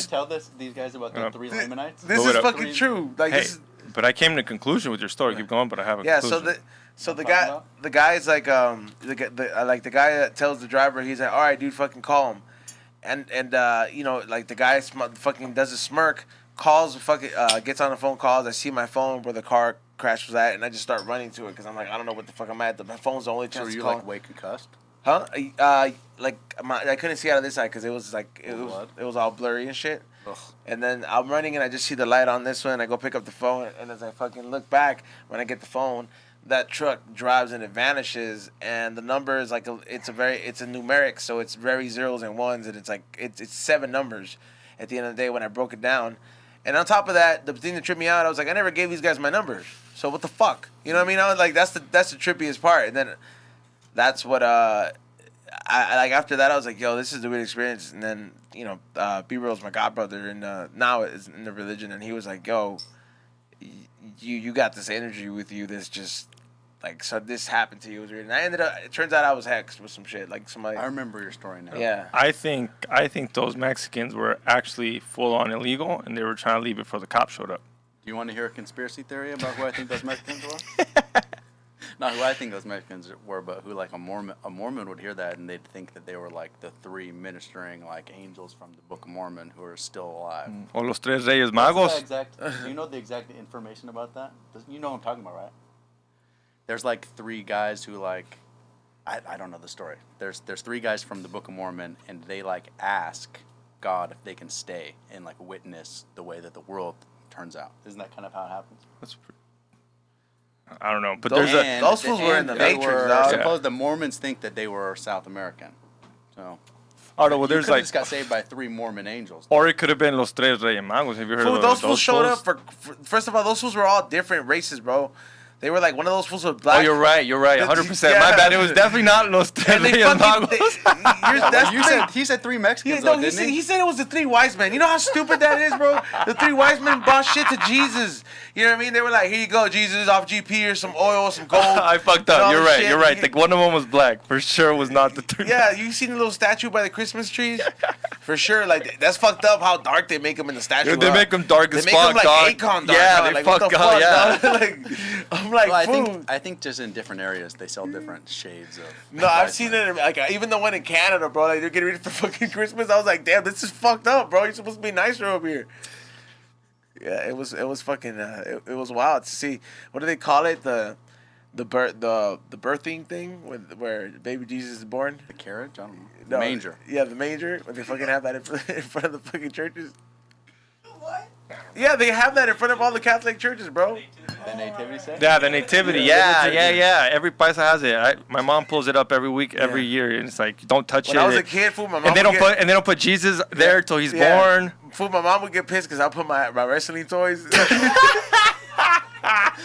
tell these guys about the 3 Lamanites? This Blow is it up. fucking true. Like, Hey, this is, but I came to a conclusion with your story. Keep going, but I have a yeah. conclusion. So the Talking guy, about? the guy's like, the guy that tells the driver, he's like, all right, dude, fucking call him. And like the guy fucking does a smirk, calls fucking gets on the phone, calls. I see my phone where the car crash was at, and I just start running to it because I'm like, I don't know what the fuck I'm at. My phone's the only So chance were to you call. like way concussed? Huh? I couldn't see out of this side because it was like Blood? it was all blurry and shit. Ugh. And then I'm running and I just see the light on this one. I go pick up the phone, and as I fucking look back, when I get the phone, that truck drives and it vanishes, and the number is like it's a numeric, so it's very zeros and ones, and it's like it's 7 numbers at the end of the day when I broke it down. And on top of that, the thing that tripped me out, I was like, I never gave these guys my numbers, so what the fuck, you know what I mean? I was like, that's the trippiest part. And then that's what I like after that I was like, yo, this is the weird experience. And then B-Real's my godbrother, and now is in the religion, and he was like, yo, you got this energy with you. This just like, so this happened to you. It was weird. And it turns out I was hexed with some shit. Like somebody. I remember your story now. Yeah. I think those Mexicans were actually full on illegal, and they were trying to leave before the cops showed up. Do you want to hear a conspiracy theory about who I think those Mexicans were? Not who I think those Mexicans were, but who like a Mormon would hear that and they'd think that they were like the 3 ministering like angels from the Book of Mormon who are still alive. O los tres Reyes What's Magos. do you know the exact information about that? You know what I'm talking about, right? There's like 3 guys who like, I don't know the story. There's 3 guys from the Book of Mormon, and they like ask God if they can stay and like witness the way that the world turns out. Isn't that kind of how it happens? I don't know, but Those- there's a those fools were in the Matrix, dog. Suppose the Mormons think that they were South American. So oh no, well you there's could've like, just got saved by 3 Mormon angels. or it could have been los tres Reyes Magos. Have you heard Fool, of those fools showed fools? up for first of all, those fools were all different races, bro. They were like, one of those fools was black. Oh, you're right, 100%. My Yeah. bad. It was definitely not los tres And they Reyes fucking, Magos. that's He said 3 Mexicans, though, didn't he? he said it was the 3 wise men. You know how stupid that is, bro? The 3 wise men brought shit to Jesus. You know what I mean? They were like, here you go, Jesus, off GP or some oil, some gold. I fucked and up. all You're this right. shit. You're right. Like, one of them was black. For sure was not the three. Yeah, you seen the little statue by the Christmas trees? For sure. Like, that's fucked up how dark they make them in the statue. Dude, they make them dark as They make fuck, them like dog. Akon dark. Yeah, dog. they like, what fuck the up, yeah. dog? Like, I'm like, Well, fool. I think just in different areas they sell different shades of. No, I've wise seen men. it. Like, even the one in Canada, bro. Like, they're getting ready for fucking Christmas. I was like, damn, this is fucked up, bro. You're supposed to be nicer over here. Yeah, it was fucking. It was wild to see. What do they call it? The birthing thing where baby Jesus is born. The carriage? I don't know. No, Manger. Yeah, the manger. When they fucking have that in front of the fucking churches. What? Yeah, they have that in front of all the Catholic churches, bro. The nativity set? Yeah, the nativity. Yeah. Every paisa has it. My mom pulls it up every week, every year, and it's like, don't touch When it. I was a kid, fool, my mom and they would don't put Jesus there till he's born. Fool, my mom would get pissed because I put my wrestling toys.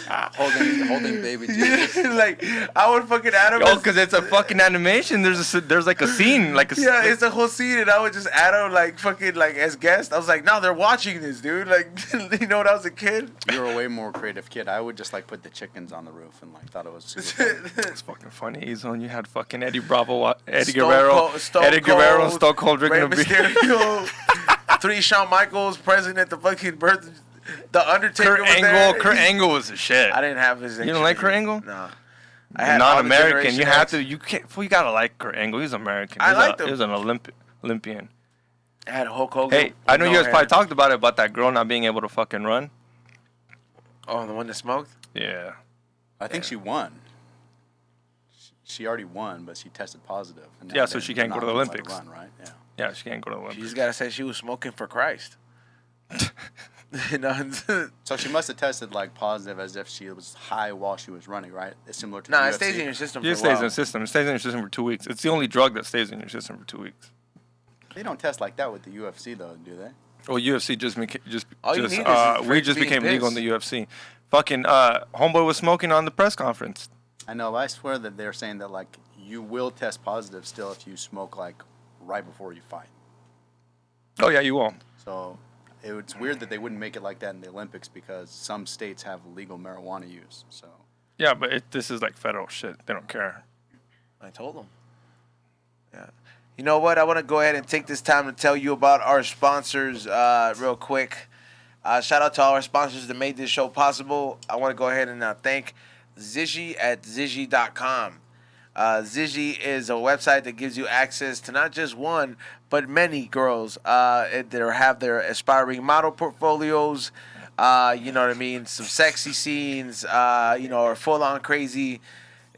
holding baby Jesus. Like, I would fucking add them. Oh, because it's a fucking animation. There's like a scene. Yeah, it's a whole scene, and I would just add them, like, fucking, like, as guests. I was like, no, they're watching this, dude. Like, you know, when I was a kid. You were a way more creative kid. I would just, like, put the chickens on the roof and, like, thought it was super fun. It's fucking funny. When you had fucking Eddie Bravo, Eddie Stone Guerrero, Cold, Eddie Guerrero, and Stone Cold Rey drinking a beer. Mysterio, 3 Shawn Michaels present at the fucking birth. The Undertaker was there. Kurt Angle was the shit. I didn't have his. You don't like Kurt Angle? No. I had all the non-American. You Generation have X. to. You can't. Well, you gotta like Kurt Angle. He's American. I liked him. He was an Olympian. I had Hulk Hogan. Hey, I know with you no guys probably hair. talked about it, about that girl not being able to fucking run. Oh, the one that smoked? Yeah. I think she won. She already won, but she tested positive. And now Yeah, so they're she can't go not to the gonna let her Olympics. Run, right? Yeah. Yeah, she can't go to the She Olympics. just gotta say she was smoking for Christ. You know? So she must have tested like positive as if she was high while she was running, right? It's similar to Nah, the it UFC. stays in your system It for a stays in while. the system. It stays in your system for 2 weeks. It's the only drug that stays in your system for 2 weeks. They don't test like that with the UFC though, do they? Well, UFC All you need is for we it just to be became legal in pissed. the UFC. Fucking homeboy was smoking on the press conference. I know. But I swear that they're saying that like you will test positive still if you smoke like right before you fight. Oh yeah, you will. So it's weird that they wouldn't make it like that in the Olympics because some states have legal marijuana use. So Yeah, but this is like federal shit. They don't care. I told them. Yeah. You know what? I want to go ahead and take this time to tell you about our sponsors real quick. Shout out to all our sponsors that made this show possible. I want to go ahead and thank Zishy at Zishy.com. Zishy is a website that gives you access to not just one, but many girls that have their aspiring model portfolios. You know what I mean? Some sexy scenes, or full-on crazy,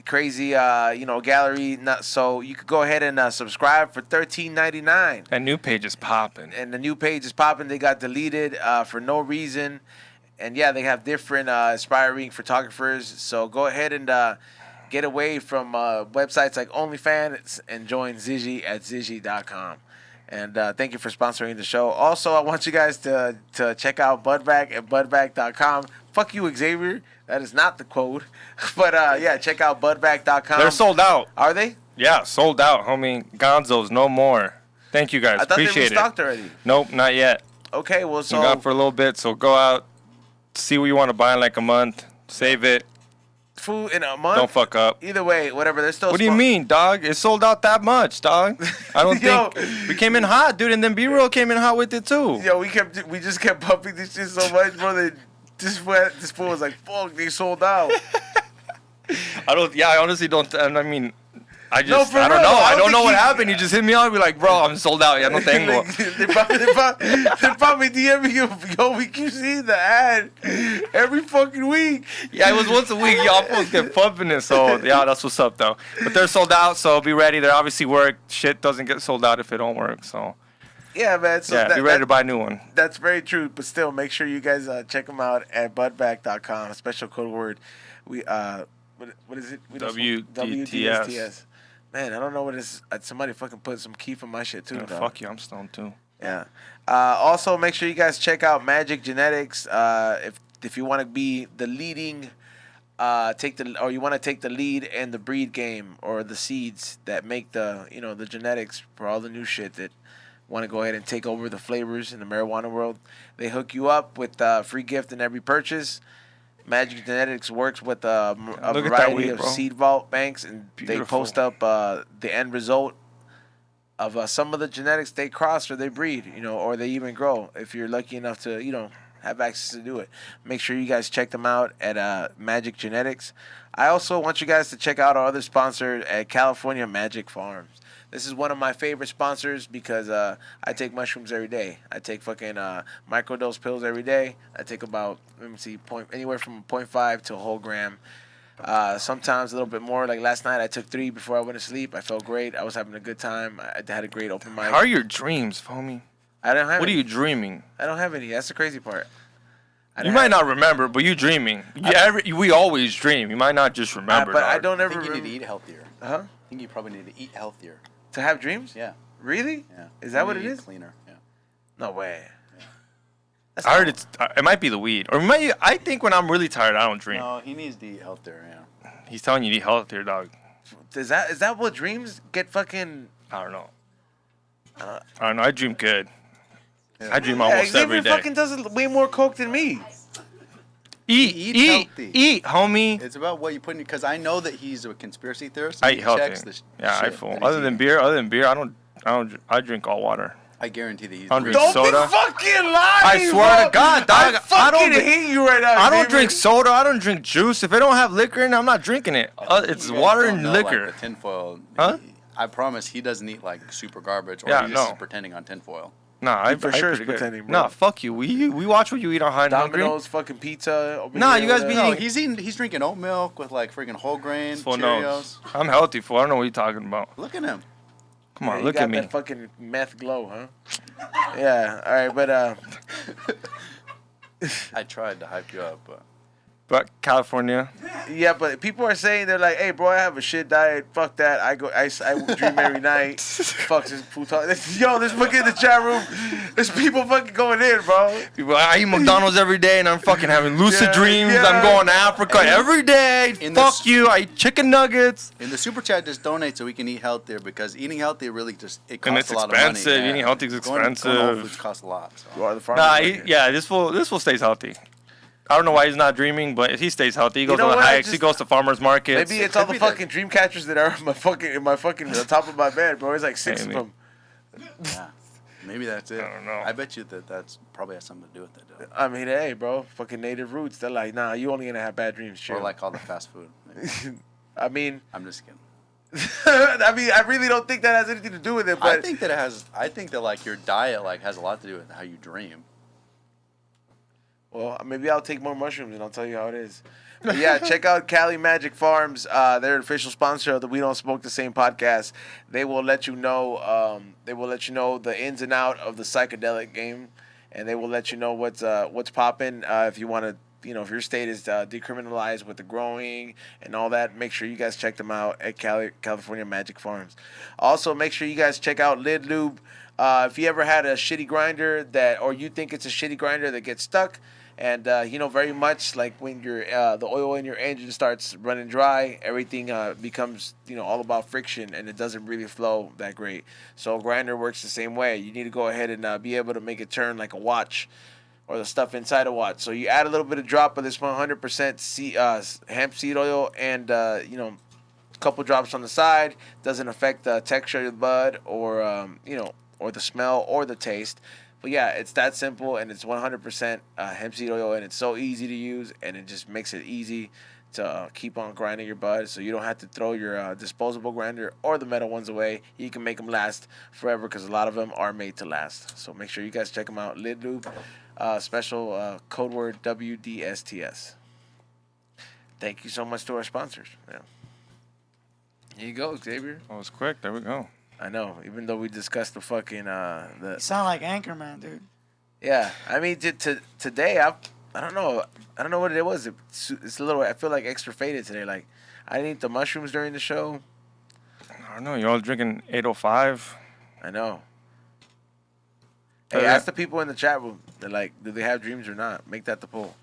gallery. So you could go ahead and subscribe for $13.99. That new page is popping. And the new page is popping. They got deleted for no reason. And yeah, they have different aspiring photographers. So go ahead and get away from websites like OnlyFans and join Zishy at Zishy.com. And thank you for sponsoring the show. Also, I want you guys to check out Budvac at Budvac.com. Fuck you, Xavier. That is not the quote. But yeah, check out Budvac.com. They're sold out. Are they? Yeah, sold out, homie. Gonzo's, no more. Thank you guys. I thought Appreciate they restocked already. Nope, not yet. Okay, well, Been so gone for a little bit, so go out, see what you want to buy in like a month, save it, food in a month. don't fuck up. Either way, whatever. They're still. What do you mean, dog? It sold out that much, dog. I don't Yo. think we came in hot, dude, and then B-roll came in hot with it too. Yo, we just kept pumping this shit so much, bro. That this fool was like, "Fuck, they sold out." I honestly don't. I mean, I No, just, for I don't real, know. I I don't don't know think what he- happened. You just hit me up, be like, bro, I'm sold out. Ya no tengo. They probably DM me, yo, we keep seeing the ad every fucking week. Yeah, it was once a week. Y'all supposed to get pumping it. So, yeah, that's what's up, though. But they're sold out, so be ready. They obviously work. Shit doesn't get sold out if it don't work. So, Yeah, man. So yeah, be ready to buy a new one. That's very true. But still, make sure you guys check them out at budback.com. Special code word. We what is it? We don't smoke- WDTS. Man, I don't know what it is. Somebody fucking put some keef on my shit too. Yeah, dog. fuck you. I'm stoned, too. Yeah. Also, make sure you guys check out Magic Genetics. If you want to be the leading, you want to take the lead in the breed game or the seeds that make the genetics for all the new shit that want to go ahead and take over the flavors in the marijuana world. They hook you up with free gift in every purchase. Magic Genetics works with a Look at that variety weed, of bro. seed vault banks, and they Beautiful. post up the end result of some of the genetics they cross or they breed, or they even grow. If you're lucky enough to, have access to do it, make sure you guys check them out at Magic Genetics. I also want you guys to check out our other sponsor at California Magic Farms. This is one of my favorite sponsors because I take mushrooms every day. I take fucking microdose pills every day. I take about, anywhere from 0.5 to a whole gram. Sometimes a little bit more. Like last night, I took 3 before I went to sleep. I felt great. I was having a good time. I had a great open mic. How are your dreams, homie? I don't have What are any. you dreaming? I don't have any. That's the crazy part. You might not remember, but you dreaming. We always dream. You might not just remember. But I dog. don't I ever think you need remember. to eat healthier. Huh? I think you probably need to eat healthier. To have dreams? Yeah. Really? Yeah. Is that You what need it to eat is? Cleaner. Yeah. No way. That's I heard not- it might be the weed, or I think when I'm really tired, I don't dream. No, he needs to eat healthier. Yeah. He's telling you to eat healthier, dog. Is that what dreams get fucking? I don't know. I don't know. I dream good. Yeah. I dream Yeah, almost Xavier every day. fucking does way more coke than me. Eat, healthy. eat, homie. It's about what you put in, because I know that he's a conspiracy theorist. I He eat healthy. checks the Yeah, I shit full. that he's Other than eating. beer, I drink all water. I guarantee that he's. I don't drink Don't soda. be fucking lying. I swear to God, dog, I fucking I don't- hate you right now. I don't Xavier. drink soda. I don't drink juice. If it don't have liquor in it, I'm not drinking it. It's You guys water don't and know, liquor. Like, the tinfoil. Huh? I promise he doesn't eat like super garbage, or Yeah, he just no. is pretending on tinfoil. Nah, I for I sure is pretty good. pretending, bro. Nah, fuck you. We watch what you eat on High and Hungry. Domino's fucking pizza. over Nah, here, you guys be whatever. No, he's drinking oat milk with like freaking whole grain Full Cheerios. nose. I'm healthy, fool. I don't know what you're talking about. Look at him. Come on, Yeah, you look got at me. That fucking meth glow, huh? Yeah. All right, but I tried to hype you up, but But California. yeah, but people are saying they're like, "Hey, bro, I have a shit diet. Fuck that. I dream every night. Fuck this puto." Yo, this fucking in the chat room. There's people fucking going in, bro. People, I eat McDonald's every day, and I'm fucking having lucid Yeah, dreams. yeah. I'm going to Africa every day. In Fuck this- you. I eat chicken nuggets. in the super chat, just donate so we can eat healthier, because eating healthy really just it costs And it's a lot expensive. of money. Eating healthy is Going Whole expensive. Foods costs a lot. So. You are the farmer's Nah, market. yeah, this fool stays healthy. I don't know why he's not dreaming, but he stays healthy. He goes know to the what? I hikes. He just- goes to farmers markets. Maybe it's It all could the be that- fucking dream catchers that are in my fucking the top of my bed, bro. There's like 6 of Maybe. them. Yeah, maybe that's it. I don't know. I bet you that's probably has something to do with it. Though. I mean, hey, bro, fucking native roots. They're like, nah, you only gonna have bad dreams. Chill. Or like all the fast food. Maybe. I mean, I'm just kidding. I really don't think that has anything to do with it. But I think that it has. I think that like your diet like has a lot to do with how you dream. well, maybe I'll take more mushrooms and I'll tell you how it is. But yeah, check out Cali Magic Farms. They're an official sponsor of the We Don't Smoke the Same podcast. They will let you know. They will let you know the ins and out of the psychedelic game, and they will let you know what's popping. If you want to, if your state is decriminalized with the growing and all that, make sure you guys check them out at California Magic Farms. Also, make sure you guys check out Lid Lube. If you ever had a shitty grinder or you think it's a shitty grinder that gets stuck, and very much like when the oil in your engine starts running dry, everything becomes all about friction, and it doesn't really flow that great. So grinder works the same way. You need to go ahead and be able to make it turn like a watch, or the stuff inside a watch. So you add a little bit of drop of this 100% hemp seed oil, and a couple drops on the side. Doesn't affect the texture of the bud, or or the smell or the taste. But yeah, it's that simple, and it's 100% hemp seed oil, and it's so easy to use, and it just makes it easy to keep on grinding your bud, so you don't have to throw your disposable grinder or the metal ones away. You can make them last forever, because a lot of them are made to last. So make sure you guys check them out. Lid Lube, special code word WDSTS. Thank you so much to our sponsors. Yeah. Here you go, Xavier. Oh, it's quick. There we go. I know, even though we discussed the fucking You sound like Anchorman, dude. yeah. I mean, today I don't know what it was. It's a little. I feel like extra faded today. Like I didn't eat the mushrooms during the show. I don't know. You're all drinking 805. I know. Hey, ask the people in the chat room. They're like, do they have dreams or not? Make that the poll.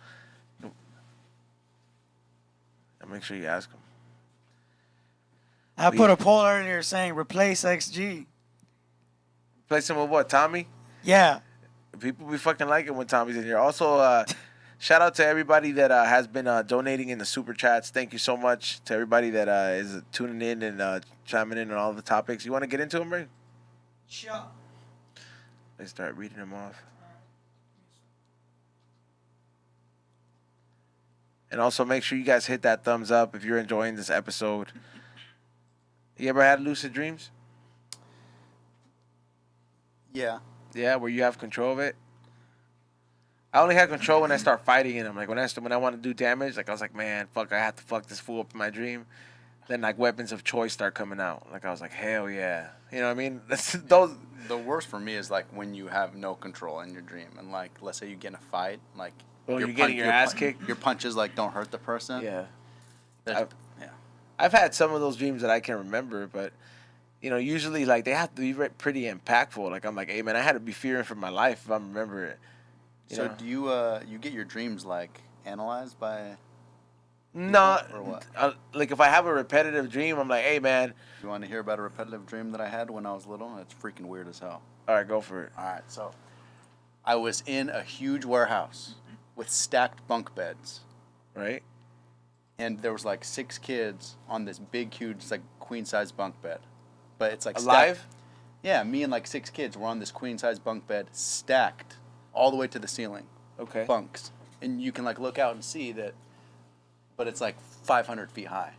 And make sure you ask them. I put a poll earlier saying replace XG. Play some with what? Tommy? Yeah. People be fucking liking when Tommy's in here. Also, shout out to everybody that has been donating in the super chats. Thank you so much to everybody that is tuning in and chiming in on all the topics. You want to get into them, Ray? Sure. Let's start reading them off. And also make sure you guys hit that thumbs up if you're enjoying this episode. You ever had lucid dreams? Yeah. Yeah, where you have control of it? I only have control when I start fighting in them. Like when I want to do damage, like I was like, man, fuck, I have to fuck this fool up in my dream. then like weapons of choice start coming out. Like I was like, hell yeah. You know what I mean? Those. The worst for me is like when you have no control in your dream, and like let's say you get in a fight, like You're getting your ass kicked. Your punches like don't hurt the person. Yeah. Yeah. I've had some of those dreams that I can remember, but usually like they have to be pretty impactful. Like I'm like, hey man, I had to be fearing for my life if I remember it. So do you you get your dreams like analyzed by? No, or what? Like if I have a repetitive dream, I'm like, hey man. You want to hear about a repetitive dream that I had when I was little? It's freaking weird as hell. All right, go for it. All right, so I was in a huge warehouse with stacked bunk beds, Right. and there was like 6 kids on this big, huge, like queen size bunk bed, but it's like Alive? stacked. Yeah, me and like 6 kids were on this queen size bunk bed, stacked all the way to the ceiling. Okay. Bunks, and you can like look out and see that, but it's like 500 feet high,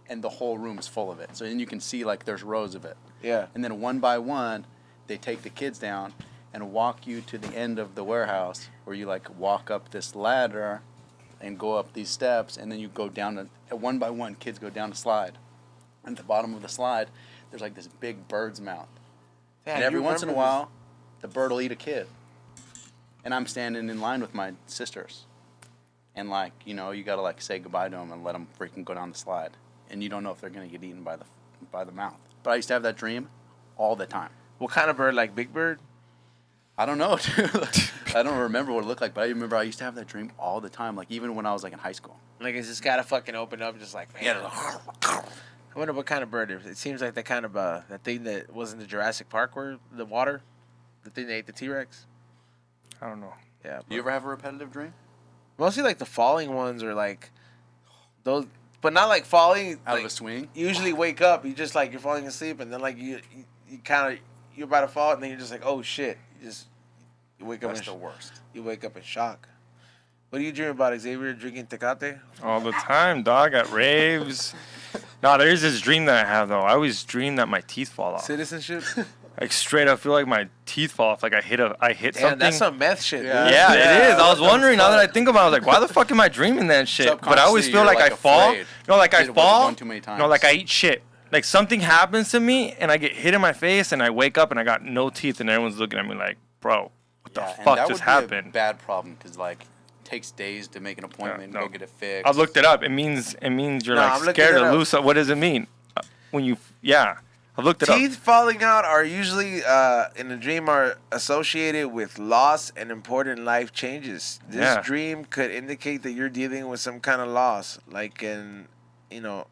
and the whole room is full of it. So then you can see like there's rows of it. Yeah. And then one by one, they take the kids down and walk you to the end of the warehouse, where you like walk up this ladder and go up these steps, and then you go down one by one, kids go down a slide. And at the bottom of the slide, there's like this big bird's mouth. Damn, And every you once in a remember while, the bird will eat a kid. And I'm standing in line with my sisters. And like, you gotta like say goodbye to them and let them freaking go down the slide. And you don't know if they're gonna get eaten by the mouth. But I used to have that dream all the time. What kind of bird? Like big bird? I don't know, dude. I don't remember what it looked like, but I remember I used to have that dream all the time, like even when I was like in high school. Like it's just gotta fucking open up, just like man. I wonder what kind of bird it is. It seems like that kind of that thing that was in the Jurassic Park where the water, the thing that ate the T-Rex. I don't know. Yeah. Do you ever have a repetitive dream? Mostly like the falling ones or like those, but not like falling Out like, of a swing? You usually wake up, you just like you're falling asleep, and then like you kind of you're about to fall, and then you're just like, oh shit, you wake up. That's the worst. You wake up in shock. What do you dream about, Xavier? Drinking Tecate? All the time, dog, at raves. No, there's this dream that I have, though. I always dream that my teeth fall off. Citizenship? Like, straight up, feel like my teeth fall off. Like, I hit Damn, something. that's some meth shit, Yeah. dude. Yeah, Yeah, it is. I was what the wondering, now that I fuck? think about it, I was like, why the fuck am I dreaming that shit? But I always Subconsciously, feel you're, like like, I fall. afraid. No, like I Did fall. one too many times. No, like I eat shit. Like, something happens to me, and I get hit in my face, and I wake up, and I got no teeth, and everyone's looking at me like, bro, what the and fuck that just would be a happened? bad problem, because like it takes days to make an appointment, no. go get it fixed. I looked it up. It means you're No, like I'm looking scared it to up. lose. What does it mean? When you, I've looked it up. Teeth falling out are usually in a dream are associated with loss and important life changes. This Yeah. dream could indicate that you're dealing with some kind of loss, like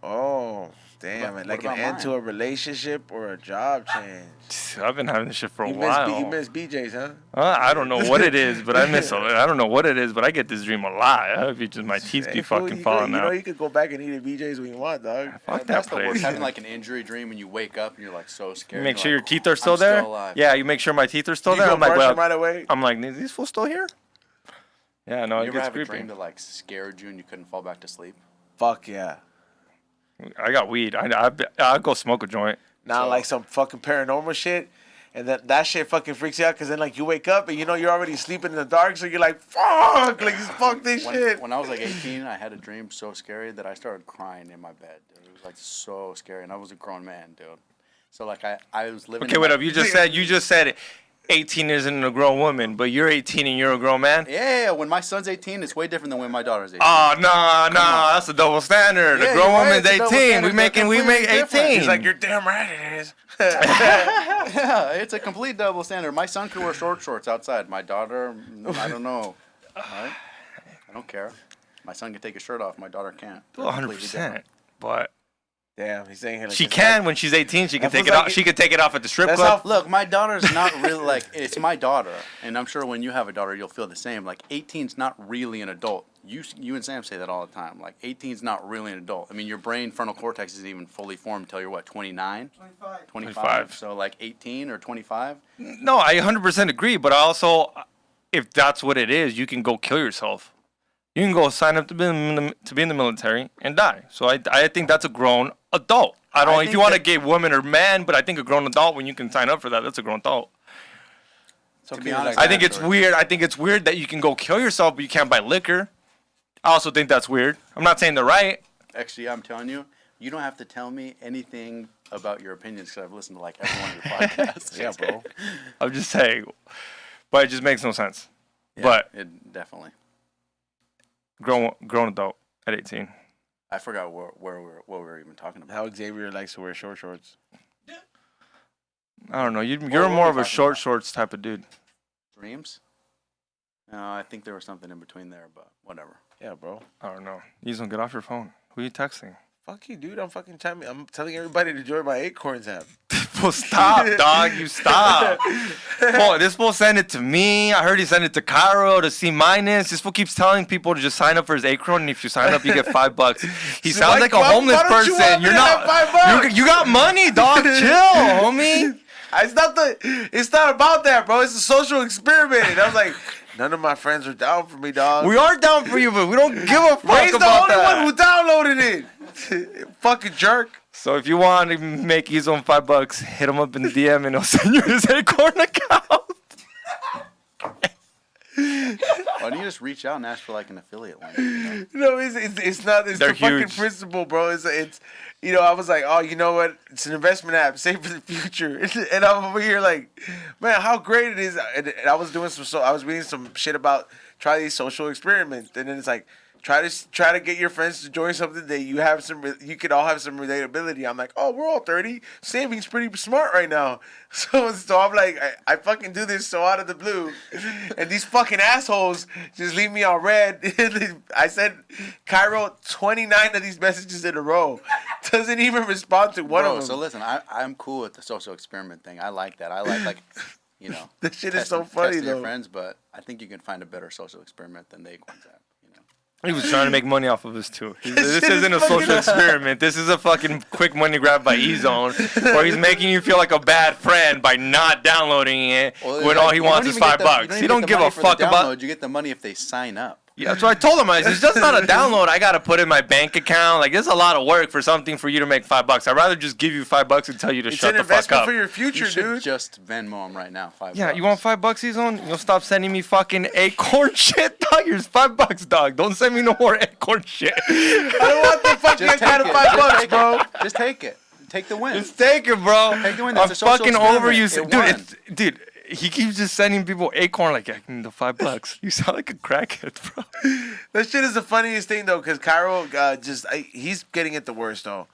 oh damn What it, like an about end to mine? a relationship or a job change. I've been having this shit for a You while. miss BJ's, huh? I don't know what it is, but I miss it. I don't know what it is, but I get this dream a lot. If it's just my teeth be Hey, fool, fucking you falling could, out. You could go back and eat at BJ's when you want, dog. Fuck that That's the worst. place. Having like an injury dream when you wake up and you're like so You scared. make You're sure like, your teeth are still I'm there. alive. Yeah, you make sure my teeth are still You there. go I'm like, brush well, them right away. I'm like, is these fools still here? Yeah, no, You it ever gets have a creepy. dream that like scared you and you couldn't fall back to sleep? Fuck yeah. I got weed. I'll go smoke a joint. Now So- like some fucking paranormal shit, and that shit fucking freaks you out, because then like you wake up and you're already sleeping in the dark, so you're like fuck this shit. When I was like 18, I had a dream so scary that I started crying in my bed. Dude. It was like so scary, and I was a grown man, dude. So like I was living. Okay, in wait my- up. You just said 18 isn't a grown woman, but you're 18 and you're a grown man. Yeah, when my son's 18, it's way different than when my daughter's 18. Oh no, that's a double standard. Yeah, The grown you're right, woman's it's a double 18. standard. We make They're 18. completely He's like, you're damn right it is. Yeah, it's a complete double standard. My son can wear short shorts outside. My daughter, I don't know. Right? I don't care. My son can take his shirt off. My daughter can't. They're completely 100%. different. But Damn, he's saying here like she it's can when she's 18. She can That take feels it like off. it- She can take it off at the strip That's club. how- Look, my daughter's not really like, it's my daughter. And I'm sure when you have a daughter, you'll feel the same. Like, 18's not really an adult. You and Sam say that all the time. Like, 18's not really an adult. I mean, your brain frontal cortex isn't even fully formed until you're, what, 29? 25. 25. So, like, 18 or 25? No, I 100% agree. But also, if that's what it is, you can go kill yourself. You can go sign up to be in the military and die. So I think that's a grown adult. I don't know if think you want to that- get woman or man, but I think a grown adult, when you can sign up for that, that's a grown adult. So To be honest, I think that's it's right. weird. I think it's weird that you can go kill yourself, but you can't buy liquor. I also think that's weird. I'm not saying they're right. Actually, I'm telling you, You don't have to tell me anything about your opinions because I've listened to like every one of your podcasts. Yeah, bro. I'm just saying, but it just makes no sense. Yeah, but it definitely. grown adult at 18. I forgot what we were even talking about. How Xavier likes to wear short shorts. I don't know. You're What more were of we a talking short about? shorts type of dude. Dreams? No, I think there was something in between there, but whatever. Yeah, bro. I don't know. You just don't get off your phone. Who are you texting? Fuck you, dude. I'm telling everybody to join my Acorns app. Well, stop, dog. You stop. Paul, this fool sent it to me. I heard he sent it to Cairo to C-. This fool keeps telling people to just sign up for his Acorn, and if you sign up, you get $5. He sounds like a homeless why don't you person. want me You're to have not. $5? You got money, dog. Chill, homie. It's not about that, bro. It's a social experiment. And I was like, none of my friends are down for me, dog. We are down for you, but we don't give a fuck Ray's the about only that. one who downloaded it. Fucking jerk. So if you want to make Ezo $5, hit him up in the DM and he'll send you his Acorn account. Why don't you just reach out and ask for like an affiliate link? No, it's not. It's They're the fucking huge. principle, bro. It's I was like, oh, you know what? It's an investment app, save for the future. And I'm over here like, man, how great it is. And I was doing I was reading some shit about try these social experiments, and then it's like, try to get your friends to join something that you could all have some relatability. I'm like, oh, we're all 30. Saving's pretty smart right now. So I'm like, I fucking do this so out of the blue, and these fucking assholes just leave me on red. I sent Cairo 29 of these messages in a row. Doesn't even respond to one of them. So listen, I'm cool with the social experiment thing. I like that. I like This shit is so funny testing though. your friends, but I think you can find a better social experiment than the Acorns app. He was trying to make money off of us too. This shit is isn't a fucking- social experiment. This is a fucking quick money grab by E-Zone, where he's making you feel like a bad friend by not downloading it when all he wants is $5. He don't give a fuck about. You get the money if they sign up. Yeah, that's what I told him. It's just not a download. I gotta put in my bank account. Like, there's a lot of work for something for you to make $5. I'd rather just give you $5 and tell you to It's shut an the fuck investment up. for your future, You should dude. just Venmo him right now. $5. Yeah, you want $5, E-Zone? You'll stop sending me fucking Acorn shit, dog. Here's $5, dog. Don't send me no more Acorn shit. I don't want the fucking Just kind take of it. $5, bro. Just take it. Take the win. Just take it, bro. Take the win. I'm It's a social fucking over you, experiment. It dude. He keeps just sending people Acorn like, I need the $5. You sound like a crackhead, bro. That shit is the funniest thing though, because Cairo he's getting it the worst though.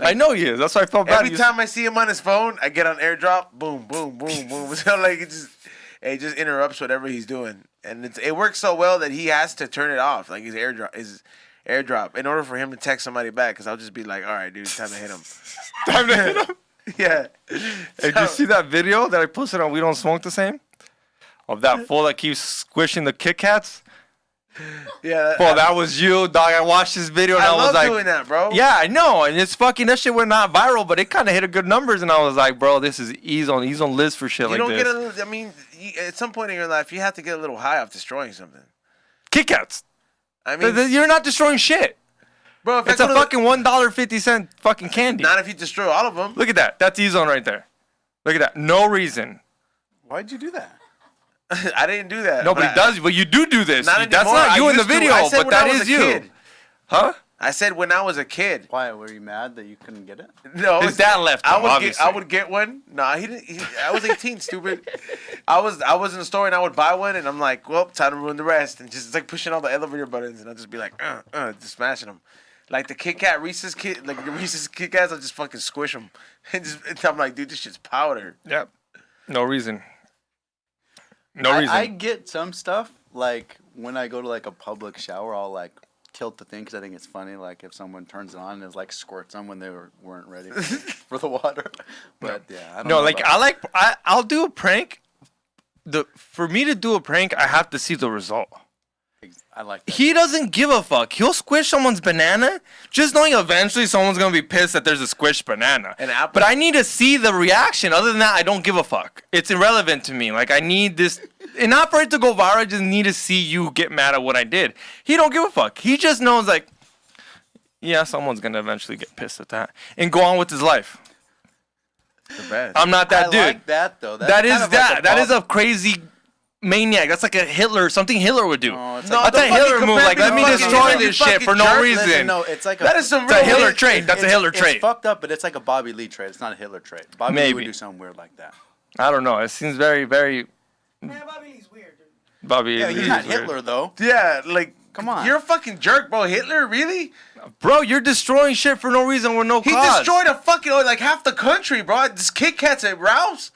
I know he is. That's why I felt bad. Every time I see him on his phone, I get on AirDrop, boom, boom, boom, boom. So like it just interrupts whatever he's doing, and it works so well that he has to turn it off, like his AirDrop, in order for him to text somebody back. Because I'll just be like, all right, dude, time to hit him. Time to hit him. Yeah. Hey, did you see that video that I posted on We Don't Smoke the Same? Of that fool that keeps squishing the Kit Kats? Yeah. Well, that was you, dog. I watched this video and I I was love like, doing that, bro. yeah, I know. And it's fucking, that shit went not viral, but it kind of hit a good numbers. And I was like, bro, this is E-Zone. E-Zone lives for shit You like don't this. get at some point in your life, you have to get a little high off destroying something. Kit Kats. I mean, You're not destroying shit. bro, if It's I a go to fucking $1.50 fucking candy. not if you destroy all of them. Look at that. That's E-Zone right there. Look at that. No reason. Why'd you do that? I didn't do that. Nobody but does, but you do this. Not That's anymore. not you I in the used to. video, I said but when I that was is a you. kid. Huh? I said when I was a kid. Why? Were you mad that you couldn't get it? No, His dad left him, obviously. I would get one. Nah, he didn't. I was 18, stupid. I was in the store and I would buy one and I'm like, well, time to ruin the rest, and just it's like pushing all the elevator buttons and I'll just be like, just smashing them. Like the Kit Kat Reese's Kit, like the Reese's Kit Kats, I'll just fucking squish them. And I'm like, dude, this shit's powder. Yep. No reason. No reason. I get some stuff like when I go to like a public shower, I'll like tilt the thing because I think it's funny. Like if someone turns it on and it's like squirts them when they weren't ready for the water. But yeah, I don't No, know like about- I'll do a prank. For me to do a prank, I have to see the result. I like that. He doesn't give a fuck. He'll squish someone's banana, just knowing eventually someone's gonna be pissed that there's a squished banana. An apple. But I need to see the reaction. Other than that, I don't give a fuck. It's irrelevant to me. Like I need this, and not for it to go viral. I just need to see you get mad at what I did. He don't give a fuck. He just knows like, yeah, someone's gonna eventually get pissed at that and go on with his life. The best. I'm not that I dude. like that though. That's That is kind of like that. That is a crazy maniac. That's like a Hitler, something Hitler would do. No, it's No, like That's a the fucking Hitler move. Like, let me fucking destroy Hitler, this you shit fucking for no jerk. reason. Listen, no, it's like That is some It's a real Hitler hate. trait. That's a Hitler It's trait. fucked up, but it's like a Bobby Lee trait. It's not a Hitler trait. Bobby Lee Maybe. would do something weird like that. I don't know. It seems very, very Man, Bobby Lee's weird, dude. Bobby. Yeah, Lee he's is not weird. Hitler though. Yeah, like, Come on. you're a fucking jerk, bro. Hitler, really? Bro, you're destroying shit for no reason with no He cause. destroyed a fucking like half the country, bro. This Kit Kats at Ralph's.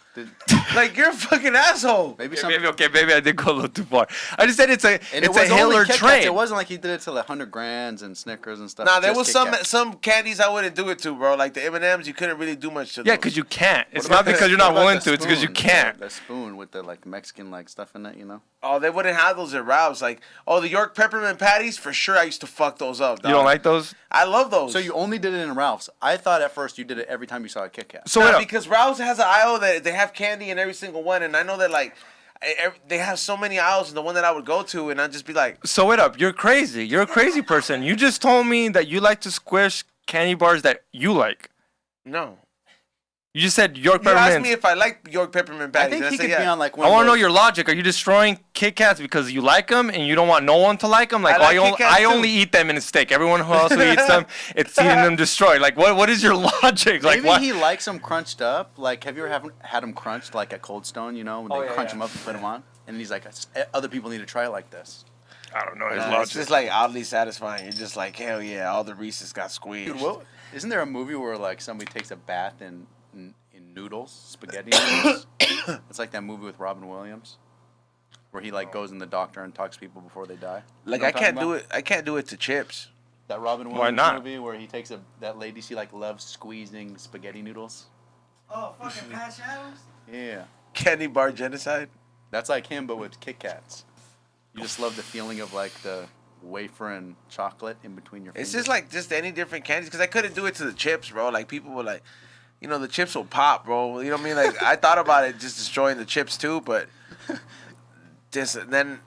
Like, you're a fucking asshole. Maybe Okay, some. maybe I did go a little too far. I just said it's a And it's it a was only Hitler Kit Kats. trait. It wasn't like he did it to like 100 Grands and Snickers and stuff. Nah, there Just was Kit Kats. some candies I wouldn't do it to, bro. Like the M&Ms, you couldn't really do much to. Yeah, those. because you can't. It's What not about because you're what not about willing the to. It's because you spoon? can't. The spoon with the like Mexican like stuff in it, you know. Oh, they wouldn't have those at Ralph's. Like, oh, the York peppermint patties for sure. I used to fuck those up. Dog. You don't like those? I love those. So you only did it in Ralph's. I thought at first you did it every time you saw a Kit Kat. So Nah, wait up. because Ralph's has an aisle that they have candy in every single one, and I know that like they have so many aisles, and the one that I would go to, and I'd just be like, So wait up. You're crazy. You're a crazy person. You just told me that you like to squish candy bars that you like. no. You just said York You asked peppermint. me if I like York peppermint I patties. think and he said could yeah. be on like one. I of want to know those- your logic. Are you destroying Kit Kats because you like them and you don't want no one to like them? Like, I like oh, Kit Kats I too. only eat them in a steak. Everyone who else who eats them, it's eating them destroyed. Like, what is your logic? Like, Maybe what? he likes them crunched up. Like, have you ever had them crunched like at Cold Stone? You know, when they crunch them up and put them on, and he's like, other people need to try it like this. I don't know his It's logic. just like oddly satisfying. You're just like, hell yeah, all the Reese's got squeezed. Dude, what? Isn't there a movie where like somebody takes a bath in noodles, spaghetti noodles? It's like that movie with Robin Williams, where he like goes in the doctor and talks to people before they die. Like You know I what I'm can't talking do about? it. I can't do it to chips. That Robin Why Williams not? movie where he takes that lady she like loves squeezing spaghetti noodles. Oh, fucking Patch Adams? Yeah, Candy bar genocide. that's like him but with Kit Kats. You just love the feeling of like the wafer and chocolate in between your fingers. It's just like just any different candies because I couldn't do it to the chips, bro. Like people were like, you know, the chips will pop, bro. You know what I mean? Like I thought about it just destroying the chips too, but just then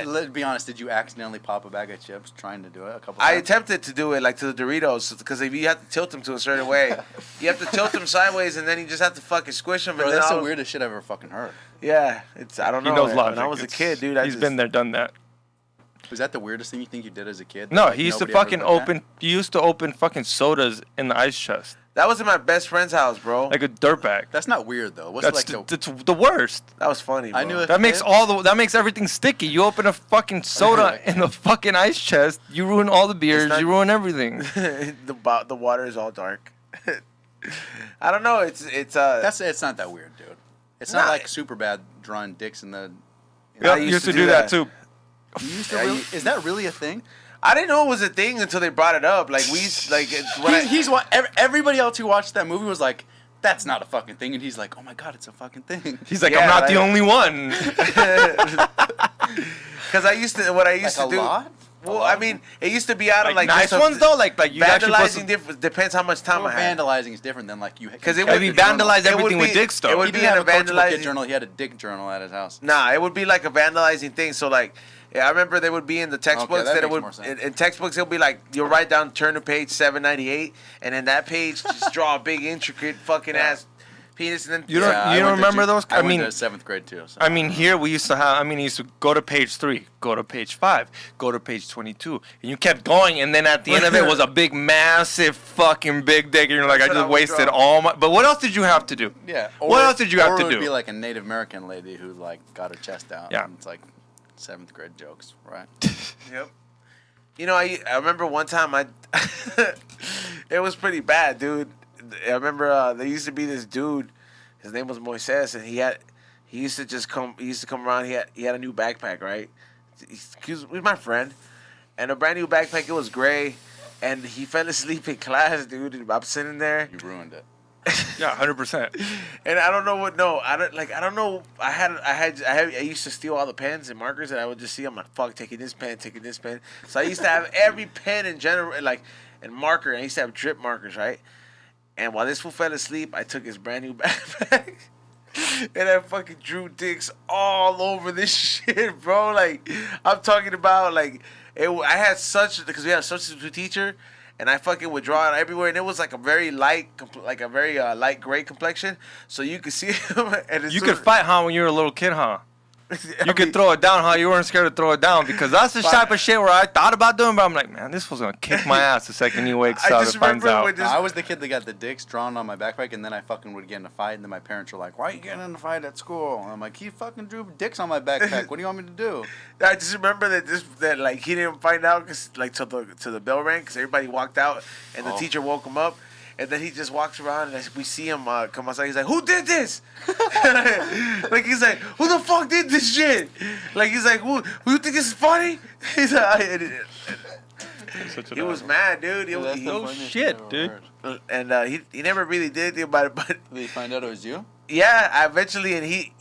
Let's be honest. Did you accidentally pop a bag of chips trying to do it a couple I times? attempted to do it like to the Doritos because if you have to tilt them to a certain way, you have to tilt them sideways and then you just have to fucking squish them. Bro, and that's then the all- weirdest shit I've ever fucking heard. Yeah, it's I don't He know. knows man. logic. When I was a It's- kid, dude, He's been there, done that. Was that the weirdest thing you think you did as a kid? No, Like, he used to nobody ever fucking did that? open. He used to open fucking sodas in the ice chest That was in my best friend's house, bro. like a dirtbag. That's not weird though. What's That's like that's the worst. That was funny. Bro. I knew it. That makes that makes everything sticky. You open a fucking soda in the fucking ice chest, you ruin all the beers, not- you ruin everything. the water is all dark. I don't know. It's It's not that weird, dude. It's not Nah. like super bad drawing dicks in the. Yeah, I you used used to to do do that that. too. You used to Yeah, really, you- is that really a thing? I didn't know it was a thing until they brought it up. Like we used, like it's when I, He's what everybody else who watched that movie was like, that's not a fucking thing, and he's like, oh my god, it's a fucking thing. He's like, Yeah, I'm not the like- only one. because I used to what I used Like to a do. lot. Well, I mean, it used to be out of Like like nice just ones though, like you actually put vandalizing some, different depends how much time Well, I had. vandalizing is different than like you. 'Cause it you would kept be a journal. vandalized It would everything with be- dick stuff. it would He be didn't have in a a coachable kid vandalizing. journal. He had a dick journal at his house. Nah, it would be like a vandalizing thing. So like, yeah, I remember they would be in the textbooks that that it makes would more sense. in textbooks it'll be like you'll write down turn to page 798, and in that page just draw a big intricate fucking ass penis, and then You don't- I you don't went to remember those? I I went mean- to 7th grade too. So. I mean, here we used to have. I mean, he used to go to page 3, go to page 5, go to page 22, and you kept going. And then at the end of it was a big, massive, fucking big dick. And you're like, I That's what I just would wasted draw. all my. But what else did you have to do? yeah. What else did you have or to it would be do? like a Native American lady who like got her chest out. Yeah. And it's like 7th grade jokes, right? Yep. You know, I remember one time it was pretty bad, dude. I remember there used to be this dude. His name was Moises, and he used to come around. He had a new backpack, right? He was my friend, and a brand new backpack. It was gray, and he fell asleep in class, dude. And I'm sitting there, You ruined it. Yeah, 100%. and I don't know what. No, I don't know. I used to steal all the pens and markers, and I would just see. I'm like, fuck, taking this pen. So I used to have every pen in general, like, and marker. And I used to have drip markers, right? And while this fool fell asleep, I took his brand new backpack, and I fucking drew dicks all over this shit, bro. Like, I'm talking about like, I had because we had a substitute teacher. And I fucking would draw it everywhere, and it was like a very light, light gray complexion, so you could see him. And You could fight, huh, when you were a little kid, huh? You could throw it down how you weren't scared to throw it down, because that's the type of shit where I thought about doing, but I'm like, man, this was gonna kick my ass the second he wakes up and finds out. I was the kid that got the dicks drawn on my backpack, and then I fucking would get in a fight, and then my parents were like, "Why are you getting in a fight at school?" And I'm like, "He fucking drew dicks on my backpack. What do you want me to do?" I just remember that like he didn't find out because like till the bell rang, because everybody walked out and the teacher woke him up. And then he just walks around, and we see him come outside. He's like, "Who did this?" Like he's like, "Who the fuck did this shit?" Like he's like, "Who you think this is funny?" He's like, he was mad, dude. No shit, dude. And he never really did anything about it, but Did he find out it was you? yeah, I eventually, and he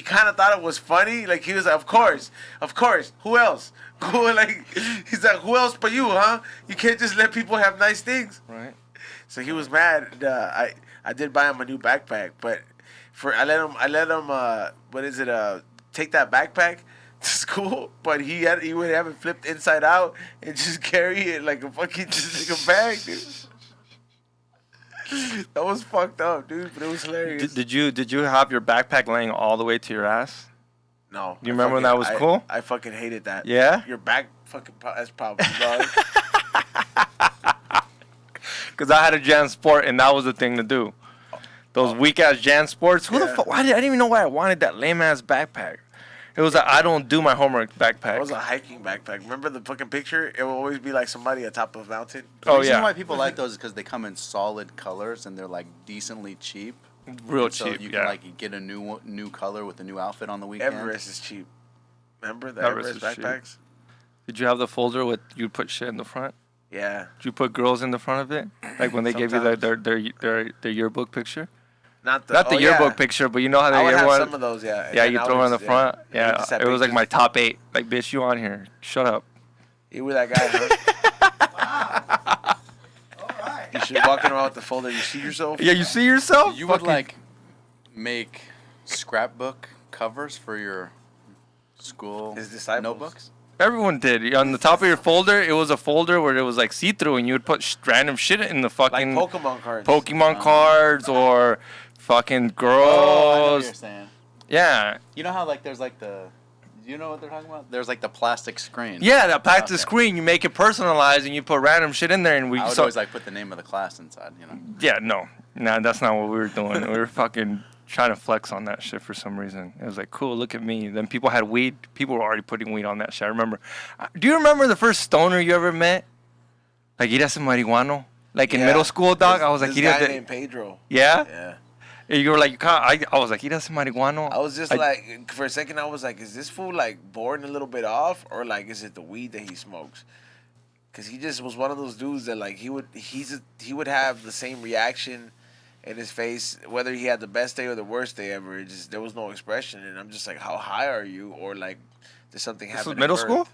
kind of thought it was funny. Like he was like, of course. Who else? Like he's like, who else but you, huh? You can't just let people have nice things. Right. So he was mad. And, I did buy him a new backpack, but I let him take that backpack to school, but he would have it flipped inside out and just carry it like a fucking just like a bag, dude. That was fucked up, dude, but it was hilarious. Did you have your backpack laying all the way to your ass? No. You remember when that was cool? I fucking hated that. Yeah? Your back fucking that's probably dog. Because I had a Jan Sport, and that was the thing to do. Those weak-ass Jan Sports. Who the fuck? I didn't even know why I wanted that lame-ass backpack. It was I don't do my homework backpack. It was a hiking backpack. Remember the fucking picture? It will always be like somebody at top of a mountain. The reason why people like those is because they come in solid colors, and they're like decently cheap. Real so cheap, you can like get a new color with a new outfit on the weekend. Everest is cheap. Remember the Everest backpacks? Cheap. Did you have the folder with you put shit in the front? Yeah. Did you put girls in the front of it? Like when they gave you their yearbook picture? Not the yearbook picture, but you know how they have some of those, yeah. Yeah, you throw it on the front. Yeah, it was like my top 8. Like, bitch, you on here? Shut up. You were that guy, huh? All right. You should walking around with the folder. You see yourself? Yeah, you see yourself? You would like make scrapbook covers for your school notebooks? Everyone did. On the top of your folder, it was a folder where it was like see-through, and you would put random shit in the fucking like Pokemon cards. Pokemon cards or fucking girls. Oh, I know what you're saying. Yeah. You know how like there's like the, you know what they're talking about? There's like the plastic screen. Yeah, that plastic screen. You make it personalized, and you put random shit in there, and I would always like put the name of the class inside. You know. Yeah, no, that's not what we were doing. We were fucking trying to flex on that shit for some reason. It was like, cool, look at me. Then people had weed. People were already putting weed on that shit. I remember. Do you remember the first stoner you ever met? Like, ¿iras a marihuano? Like in middle school, dog? I was like, this guy named Pedro. Yeah? Yeah. And you were like, I was like, ¿iras a marihuano? I was just like, for a second, I was like, is this fool like born a little bit off, or like, is it the weed that he smokes? Because he just was one of those dudes that like he would have the same reaction in his face, whether he had the best day or the worst day ever. It just, there was no expression, and I'm just like, how high are you? Or like, did something happen? This was middle school?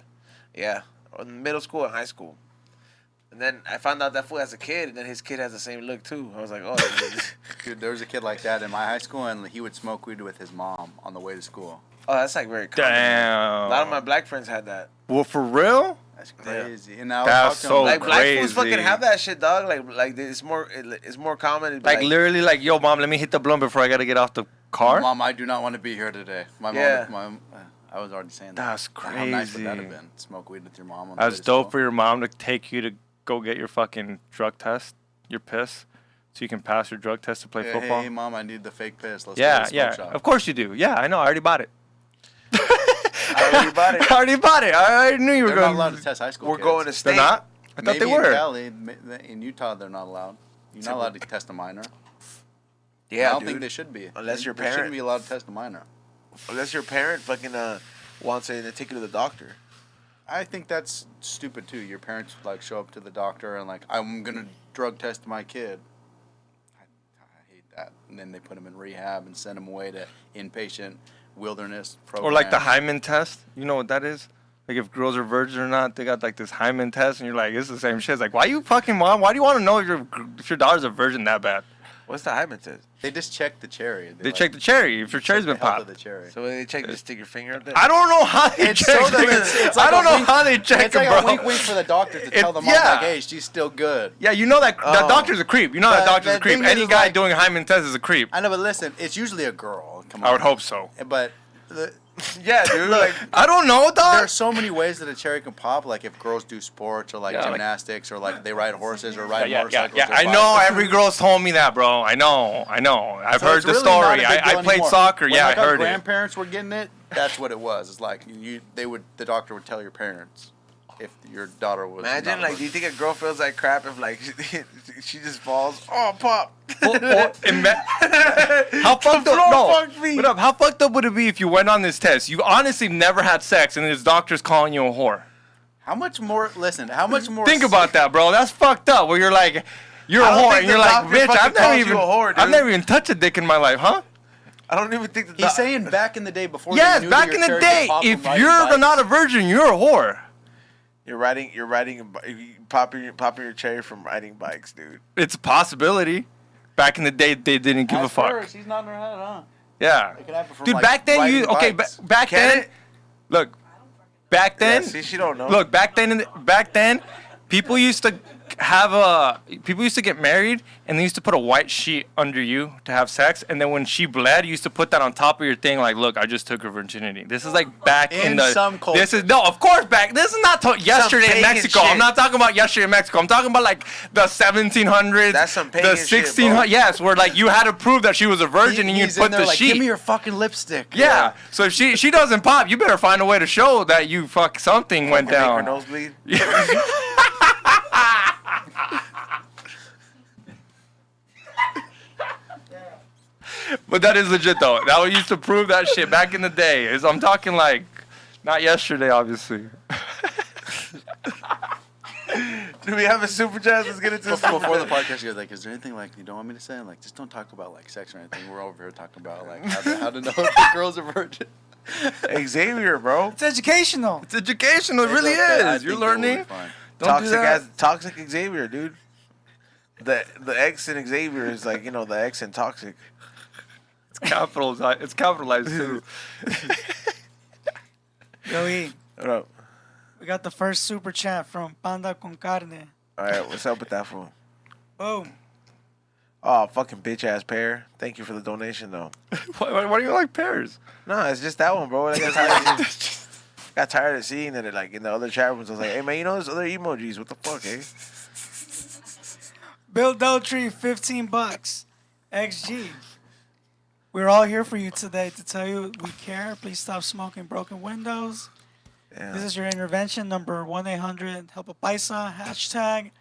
Yeah, or middle school and high school. And then I found out that fool has a kid, and then his kid has the same look too. I was like, oh. Dude, there was a kid like that in my high school, and he would smoke weed with his mom on the way to school. Oh, that's like very common. Damn. A lot of my black friends had that. Well, for real? That's crazy. Yeah. And now that's so like crazy. black fools fucking have that shit, dog. Like it's more common. Like literally, like, yo, mom, let me hit the blunt before I gotta get off the car. Mom, I do not want to be here today. My mom, I was already saying that. That's crazy. How nice would that have been? Smoke weed with your mom. On That's dope for your mom to take you to go get your fucking drug test, your piss, so you can pass your drug test to play football. Hey, mom, I need the fake piss. Let's yeah, go to the smoke shop. Of course you do. Yeah, I know. I already bought it. I already bought it. I knew you were They're going. not allowed to test high school. We're kids. going to state. They're not. I thought Maybe they were. In Cali, in Utah, they're not allowed. You're not allowed to test a minor. Yeah, I don't think they should be. Unless your They parent shouldn't be allowed to test a minor. Unless your parent fucking wants to take you to the doctor. I think that's stupid too. Your parents like show up to the doctor and like, I'm gonna drug test my kid. I hate that. And then they put him in rehab and send him away to inpatient wilderness program. Or like the hymen test. You know what that is? Like if girls are virgin or not, they got like this hymen test, and you're like, it's the same shit. It's like, why you fucking mom? Why do you want to know if your daughter's a virgin that bad? What's the hymen test? They just check the cherry. They check the cherry if your cherry's been popped. The cherry. So they check, just stick your finger up there. I don't know how they check. I don't know how they check it, bro. It's like a wink for the doctor to tell the mom, like, hey, she's still good. Yeah, you know that doctor's a creep. You know that doctor's a creep. Any guy doing hymen test is a creep. I know, but listen, it's usually a girl. Come on. I would hope so. But Yeah, dude. Like, I don't know, There are dog. so many ways that a cherry can pop. Like if girls do sports or like Yeah, like- gymnastics or like they ride horses or ride Yeah. motorcycles. or I bike. know every girl's told me that, bro. I know. I've So heard it's the really not story. a big deal I played anymore. soccer. When, Yeah, like, I our heard it. grandparents were getting it. That's what it was. It's like the doctor would tell your parents if your daughter was. imagine, not like, do you think a girl feels like crap if, like, she just falls? Oh, pop. How fucked up? floor No. fucked me. What up? How fucked up would it be if you went on this test? You honestly never had sex, and this doctor's calling you a whore. How much more? Listen, how much more? Think about that, bro. That's fucked up. Where you're like, you're a I don't whore, think and the you're like, doctor bitch, fucking I've never calls you even, a whore, I've dude. never even touched a dick in my life, huh? I don't even think He's saying back in the day before. Yes, they knew back that in your the cherry could day, pop from if riding you're bikes. not a virgin, you're a whore. you're popping your cherry from riding bikes, dude. It's a possibility. Back in the day, they didn't give a At fuck. first, he's nodding her head, huh? Yeah. It could happen from, Dude, like, back then riding okay, bikes. back Can then, it? look, back then, Yeah, see, she don't know. look, back then, people used to get married and they used to put a white sheet under you to have sex, and then when she bled, you used to put that on top of your thing, like, look, I just took her virginity. This is like back in, In the. some This is cultures. no, of course back. This is not yesterday in pagan Mexico. shit. I'm not talking about yesterday in Mexico. I'm talking about like the 1700s. That's some the pagan shit, 1600s. bro. Yes, where like you had to prove that she was a virgin, and you He's in put there the like, sheet. Give me your fucking lipstick. Yeah. So if she doesn't pop, you better find a way to show that you something went Make her down. nosebleed. But that is legit though. That was used to prove that shit back in the day. I'm talking like not yesterday, obviously. Do we have a super chat? Let's get into this. Before the podcast, you're like, is there anything like you don't want me to say? I'm like, just don't talk about like sex or anything. We're over here talking about like how to know if the girl's a virgin. Xavier, bro. It's educational. It's educational. It really It's okay. I is. You're think that will be learning. fine. Don't do that. Toxic Xavier, dude. The X in Xavier is like, the X in toxic. It's capitalized too. Joey, What up? we got the first super chat from Panda Con Carne. All right, what's up with that fool? Boom. Oh, fucking bitch ass pair. Thank you for the donation though. Why do you like pears? No, it's just that one, bro. I got tired of seeing that. Like in the other chat rooms, I was like, hey man, there's other emojis. What the fuck, eh? Bill Deltree, $15. XG. We're all here for you today to tell you we care. Please stop smoking broken windows. Yeah. This is your intervention. Number 1-800-HELP-A-PAISA. Hashtag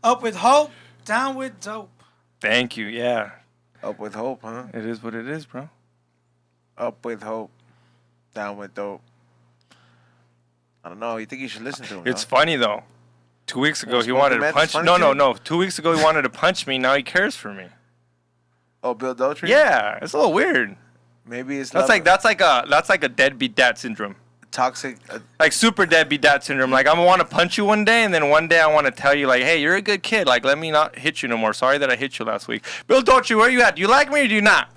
up with hope, down with dope. Thank you. Yeah. Up with hope, huh? It is what it is, bro. Up with hope, down with dope. I don't know. You think you should listen to him? It's huh? funny though. 2 weeks ago Well, he wanted smoking to meth is punch. funny No. too? 2 weeks ago he wanted to punch me. Now he cares for me. Oh, Bill Deltree? Yeah, it's a little weird. Maybe it's That's like a deadbeat dad syndrome. toxic. Like super deadbeat dad syndrome. Like I want to punch you one day, and then one day I want to tell you like, hey, you're a good kid. Like let me not hit you no more. Sorry that I hit you last week. Bill Deltree, where you at? Do you like me or do you not?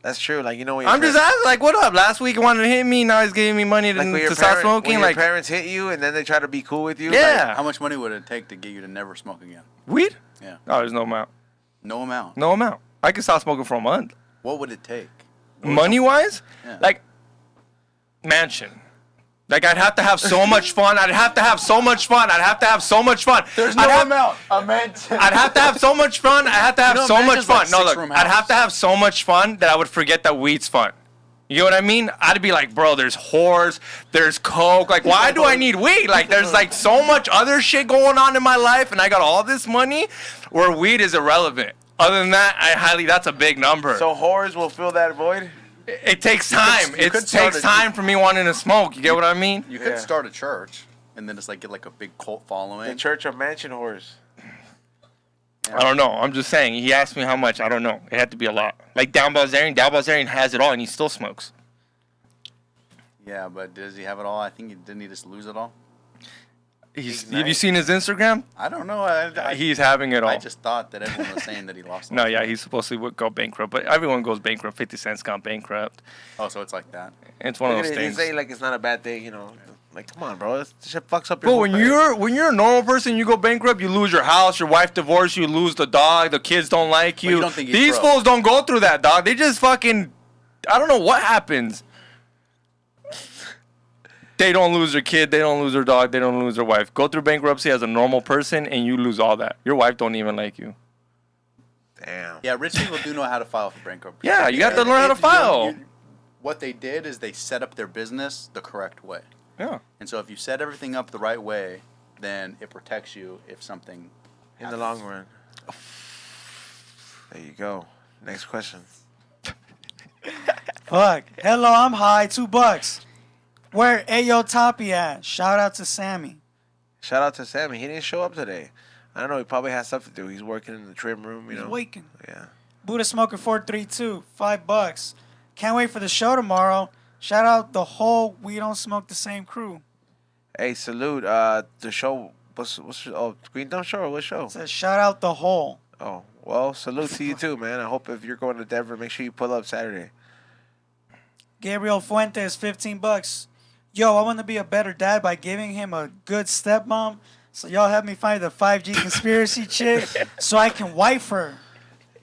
That's true. Like when I'm just asking. Like what up? Last week he wanted to hit me. Now he's giving me money like when your to stop parent- smoking. When Like your parents hit you and then they try to be cool with you. yeah. How much money would it take to get you to never smoke again? Weed? Yeah. No, there's no amount. No amount. No amount. I could stop smoking for a month. What would it take? Money wise, Yeah. like mansion. Like I'd have to have so much fun. I'd have to have so much fun. I'd have to have so much fun. There's I'd no have- amount. A mansion. I'd have to have so much fun. I'd have to have know, so much mansion's fun. like No, look, six-room I'd have house. to have so much fun that I would forget that weed's fun. You know what I mean? I'd be like, bro, there's whores, there's coke. Like, why do I need weed? Like, there's like so much other shit going on in my life, and I got all this money where weed is irrelevant. Other than that, that's a big number. So whores will fill that void. It takes time. you It could start takes a- time for me wanting to smoke. You get what I mean? You could Yeah. start a church and then just like get like a big cult following. The Church of Mansion Whores. I don't know. I'm just saying. He asked me how much. I don't know. It had to be a lot. Like Down Balzarian. Down Balzarian has it all, and he still smokes. Yeah, but does he have it all? I think didn't he just lose it all? Have you seen his Instagram? I don't know. I He's having it all. I just thought that everyone was saying that he lost. all No, his yeah, money. he's supposed to go bankrupt, but everyone goes bankrupt. 50 Cent's gone bankrupt. Oh, so it's like that. It's one of Look those at it, they things. say like it's not a bad thing, Like, come on, bro. This shit fucks up your Bro, whole when career. you're a normal person, you go bankrupt, you lose your house, your wife divorces you, lose the dog, the kids don't like you you. don't think he's These broke. fools don't go through that, dog. They just fucking, I don't know what happens. they don't lose their kid, they don't lose their dog, they don't lose their wife. Go through bankruptcy as a normal person, and you lose all that. Your wife don't even like you. Damn. Yeah, rich people do know how to file for bankruptcy. Yeah, you got to learn how to file. What they did is they set up their business the correct way. Yeah. And so if you set everything up the right way, then it protects you if something In the long run. There you go. Next question. Fuck. Hello, I'm high. $2. Where Ayo Toppy at? Shout out to Sammy. Shout out to Sammy. He didn't show up today. I don't know. He probably has stuff to do. He's working in the trim room, you He's know. waking. Yeah. Buddha Smoker 432, $5. Can't wait for the show tomorrow. Shout out the whole We Don't Smoke the Same crew. Hey, salute. The show. What's Green Thumb show or what show? It says shout out the whole. Oh, well, salute to you too, man. I hope if you're going to Denver, make sure you pull up Saturday. Gabriel Fuentes, $15. Yo, I want to be a better dad by giving him a good stepmom. So y'all help me find the 5G conspiracy chick so I can wife her.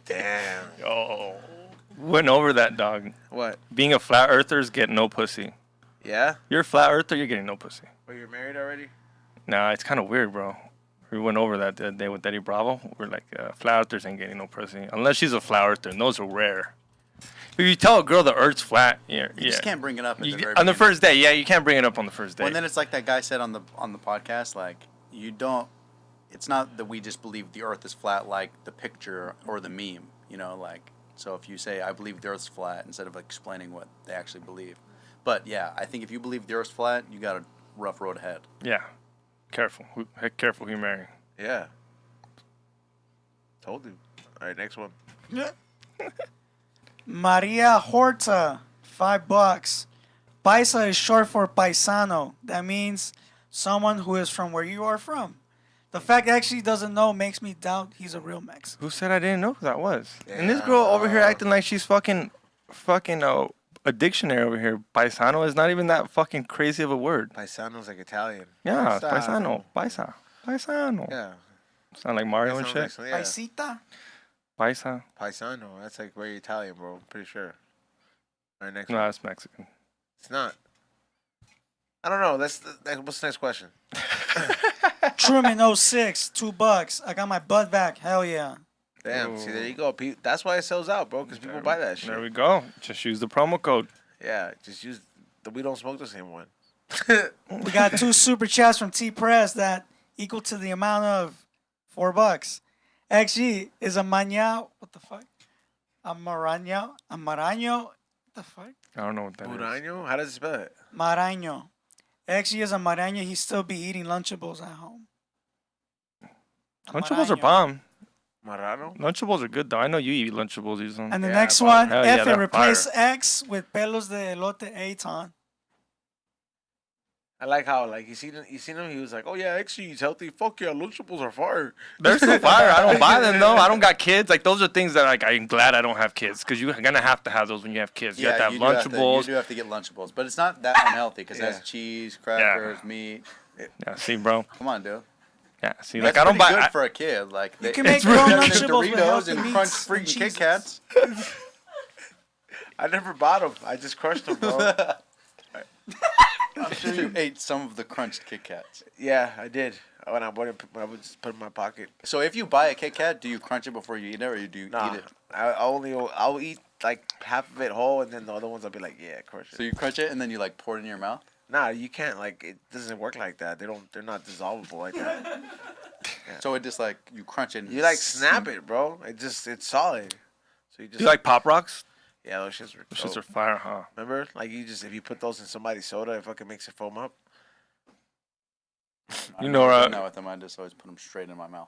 Damn. Oh. Went over that, dog. What? Being a flat earther is getting no pussy. Yeah? You're a flat earther, you're getting no pussy. Well, you're married already? Nah, it's kind of weird, bro. We went over that the other day with Eddie Bravo. We're like, flat earthers ain't getting no pussy. Unless she's a flat earther, and those are rare. If you tell a girl the earth's flat, You just can't bring it up at the very on the beginning. first day, yeah, you can't bring it up on the first day. Well, and then it's like that guy said on the podcast, like, you don't, it's not that we just believe the earth is flat like the picture or the meme, you know, like, so if you say, I believe the earth's flat, instead of explaining what they actually believe. But yeah, I think if you believe the earth's flat, you got a rough road ahead. Yeah. Careful. Careful who you're marrying. Yeah. Told you. All right, next one. Maria Horta, $5. Paisa is short for paisano. That means someone who is from where you are from. The fact that actually doesn't know makes me doubt he's a real Mexican. Who said I didn't know who that was? And this girl over here acting like she's fucking a dictionary over here. Paisano is not even that fucking crazy of a word. Paisano's like Italian. Yeah, paisano. Paisano. Yeah. Sound like Mario and Sounds shit. like, yeah. Paisita? Paisa. Paisano. That's like very Italian, bro. I'm pretty sure. All right, next No, one. that's Mexican. It's not. I don't know. What's the next question? Truman 06, $2. I got my butt back. Hell yeah. Damn. See, there you go. That's why it sells out, bro, because people buy that shit. There we go. Just use the promo code. Yeah, just use the We Don't Smoke the Same one. We got 2 super chats from T Press that equal to the amount of $4. XG is a maña. What the fuck? A maraño. What the fuck? I don't know what that is. Buraño? How does it spell it? Maraño. XG is a maraño. He still be eating Lunchables at home. A Lunchables are maraño. bomb. Marrano? Lunchables are good though. I know you eat Lunchables, Ethan. And the Yeah, next bro. one, Hell yeah, F they're replace fire. X with pelos de elote Aton. I like how, like, you seen him, he was like, oh, yeah, actually, he's healthy. Fuck yeah, Lunchables are fire. They're still fire. I don't buy them though. I don't got kids. Like those are things that like I'm glad I don't have kids because you're gonna have to have those when you have kids. You have to have Lunchables. You do have to get Lunchables, but it's not that unhealthy because it has cheese, crackers, meat. Yeah, see, bro. Come on, dude. Yeah, see, That's like I don't pretty buy. good for a kid. Like You can it's make your own really- Lunchables with Doritos healthy and meats crunch and freaking Kit cheeses. Kats. I never bought them. I just crushed them, bro. I'm sure you ate some of the crunched Kit Kats. Yeah, I did. When I bought it, I would just put it in my pocket. So if you buy a Kit Kat, do you crunch it before you eat it, or do you Nah, eat it? I'll eat like half of it whole, and then the other ones I'll be like, yeah, crush it. So you crunch it and then you like pour it in your mouth? Nah, you can't. Like, it doesn't work like that. They're not dissolvable like that. So it just like you crunch it. And You like snap it, bro. It's solid. So you just Do you like Pop Rocks? yeah, those shits are. Those shits are dope. fire, huh? Remember, like if you put those in somebody's soda, it fucking makes it foam up. I You know, never done that with them. I just always put them straight in my mouth.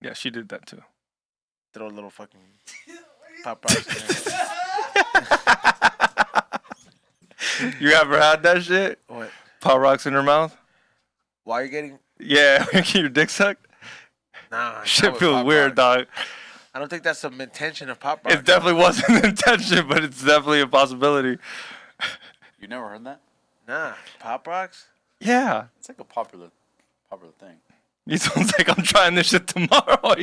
Yeah, she did that too. Throw a little fucking pop rocks in there. You ever had that shit? What? Pop Rocks in her mouth? Why are you getting? Yeah, get your dick sucked. Nah, it's Shit not with feels Pop weird, Rocks. dog. I don't think that's the intention of pop rocks. It definitely wasn't the intention, but it's definitely a possibility. You never heard that? Nah, pop rocks. Yeah. It's like a popular thing. It sounds like I'm trying this shit tomorrow.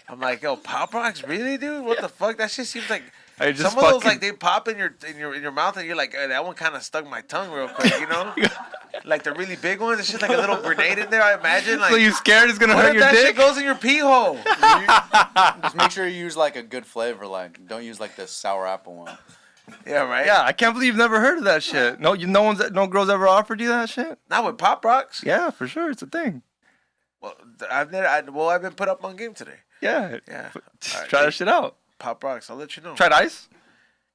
I'm like, yo, pop rocks, really, dude? What the fuck? That shit seems like I just Some of those fucking- like they pop in your mouth and you're like, that one kind of stuck my tongue real quick, you know? Like the really big ones, it's just like a little grenade in there. I imagine. Like, So you scared it's gonna what hurt if your that dick? shit goes in your pee hole? Just make sure you use like a good flavor. Like, don't use like the sour apple one. Yeah, right. Yeah, I can't believe you've never heard of that shit. No, no girls ever offered you that shit. Not with Pop Rocks. Yeah, for sure, it's a thing. Well, I've been put up on game today. Yeah, Yeah. Just All right, try that shit out. Pop Rocks. I'll let you know. Tried ice.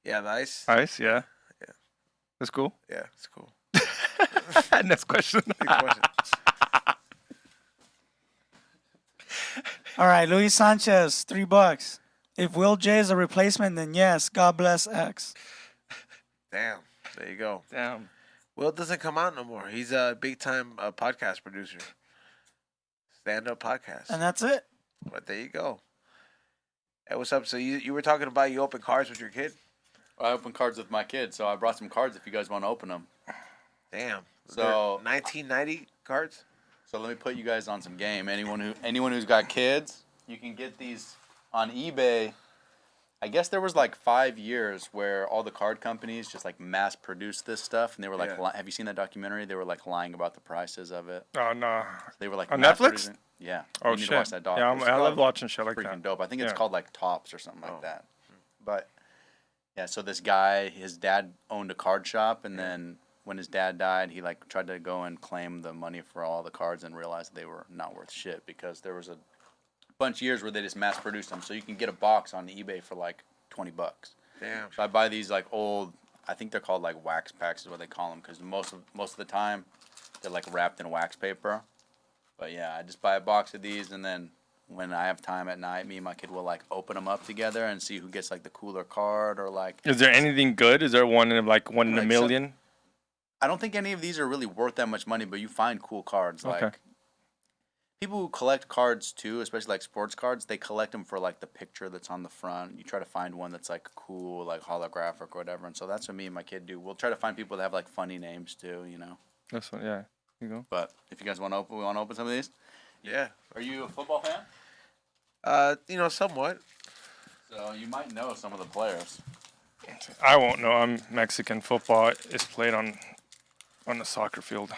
Yeah, the ice. Ice, yeah. Yeah. That's cool. Yeah, it's cool. Next question. Good question. All right, Luis Sanchez, $3. If Will J is a replacement, then yes. God bless X. Damn. There you go. Damn. Will doesn't come out no more. He's a big time podcast producer. Stand up podcast. And that's it. But there you go. Hey, what's up? So you were talking about you open cards with your kid? I open cards with my kids, so I brought some cards if you guys want to open them. Damn. So- 1990 cards? So let me put you guys on some game. Anyone who's got kids, you can get these on eBay. I guess there was like 5 years where all the card companies just like mass produced this stuff, and they were like, Yeah. have you seen that documentary? They were like lying about the prices of it. Oh no. They were like On mass Netflix? producing- Yeah. Oh you need shit. to watch that doc. Yeah, It's I love called- watching shit like freaking that. dope. I think it's Yeah. called like Tops or something Oh. like that. But yeah, so this guy, his dad owned a card shop, and then when his dad died, he like tried to go and claim the money for all the cards and realized they were not worth shit because there was a bunch of years where they just mass produced them. So you can get a box on eBay for like $20. Damn. So I buy these like old, I think they're called like wax packs is what they call them, because most of the time they're like wrapped in wax paper. But yeah, I just buy a box of these, and then when I have time at night, me and my kid will like open them up together and see who gets like the cooler card or like. Is there anything good? Is there one in Like a million? I don't think any of these are really worth that much money, but you find cool cards. Okay. Like people who collect cards too, especially like sports cards, they collect them for like the picture that's on the front. You try to find one that's like cool, like holographic or whatever. And so that's what me and my kid do. We'll try to find people that have like funny names too, you know. That's one. Yeah. Here you go. But if you guys want to open some of these. Yeah. Are you a football fan? Somewhat. So you might know some of the players. I won't know. I'm Mexican. Football is played on the soccer field.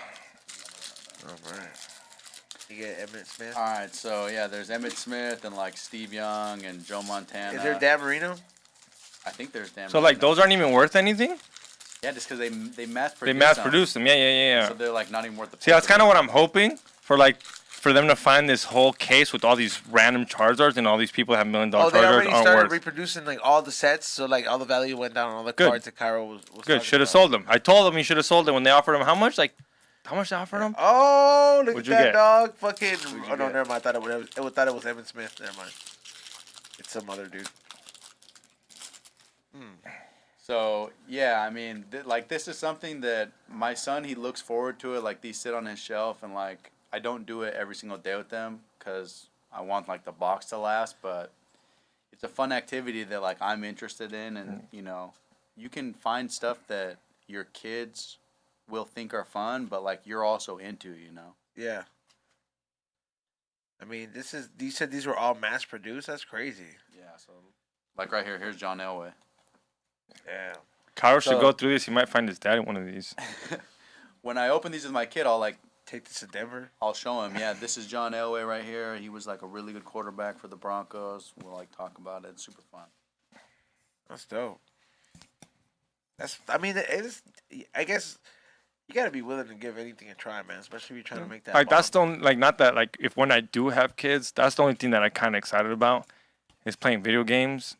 All right. You get Emmett Smith. All right, so yeah, there's Emmitt Smith and like Steve Young and Joe Montana. Is there Dan Marino? I think there's Dan. So like Marino. those aren't even worth anything? Yeah, just because they mass produce. They mass them. produce them. Yeah. So they're like not even worth the. See, that's paper. kind of what I'm hoping for them to find this whole case with all these random Charizards and all these people that have $1 million Oh, they Charizards already aren't started worth. reproducing like all the sets, so like all the value went down on all the Good. cards that Cairo was Good. talking Should have about. sold them. I told them he should have sold them when they offered him how much? Like, how much they offered him? Oh, look What'd at you that get? dog! Fucking. you Oh no, get? never mind. I thought it was Evan Smith. Never mind. It's some other dude. So yeah, I mean, like this is something that my son, he looks forward to it. Like these sit on his shelf, and like I don't do it every single day with them because I want like the box to last. But it's a fun activity that like I'm interested in, and you know, you can find stuff that your kids will think are fun, but like you're also into, you know. Yeah. I mean, you said these were all mass produced. That's crazy. Yeah. So like right here, here's John Elway. Yeah. Kyle should So- go through this. He might find his dad in one of these. When I open these with my kid, Take this to Denver. I'll show him. Yeah, this is John Elway right here. He was like a really good quarterback for the Broncos. We'll like talk about it. It's super fun. That's dope. It's. I guess you gotta be willing to give anything a try, man. Especially if you're trying to make that. Like that's the bomb. only, like not that like if when I do have kids, that's the only thing that I kind of excited about is playing video games.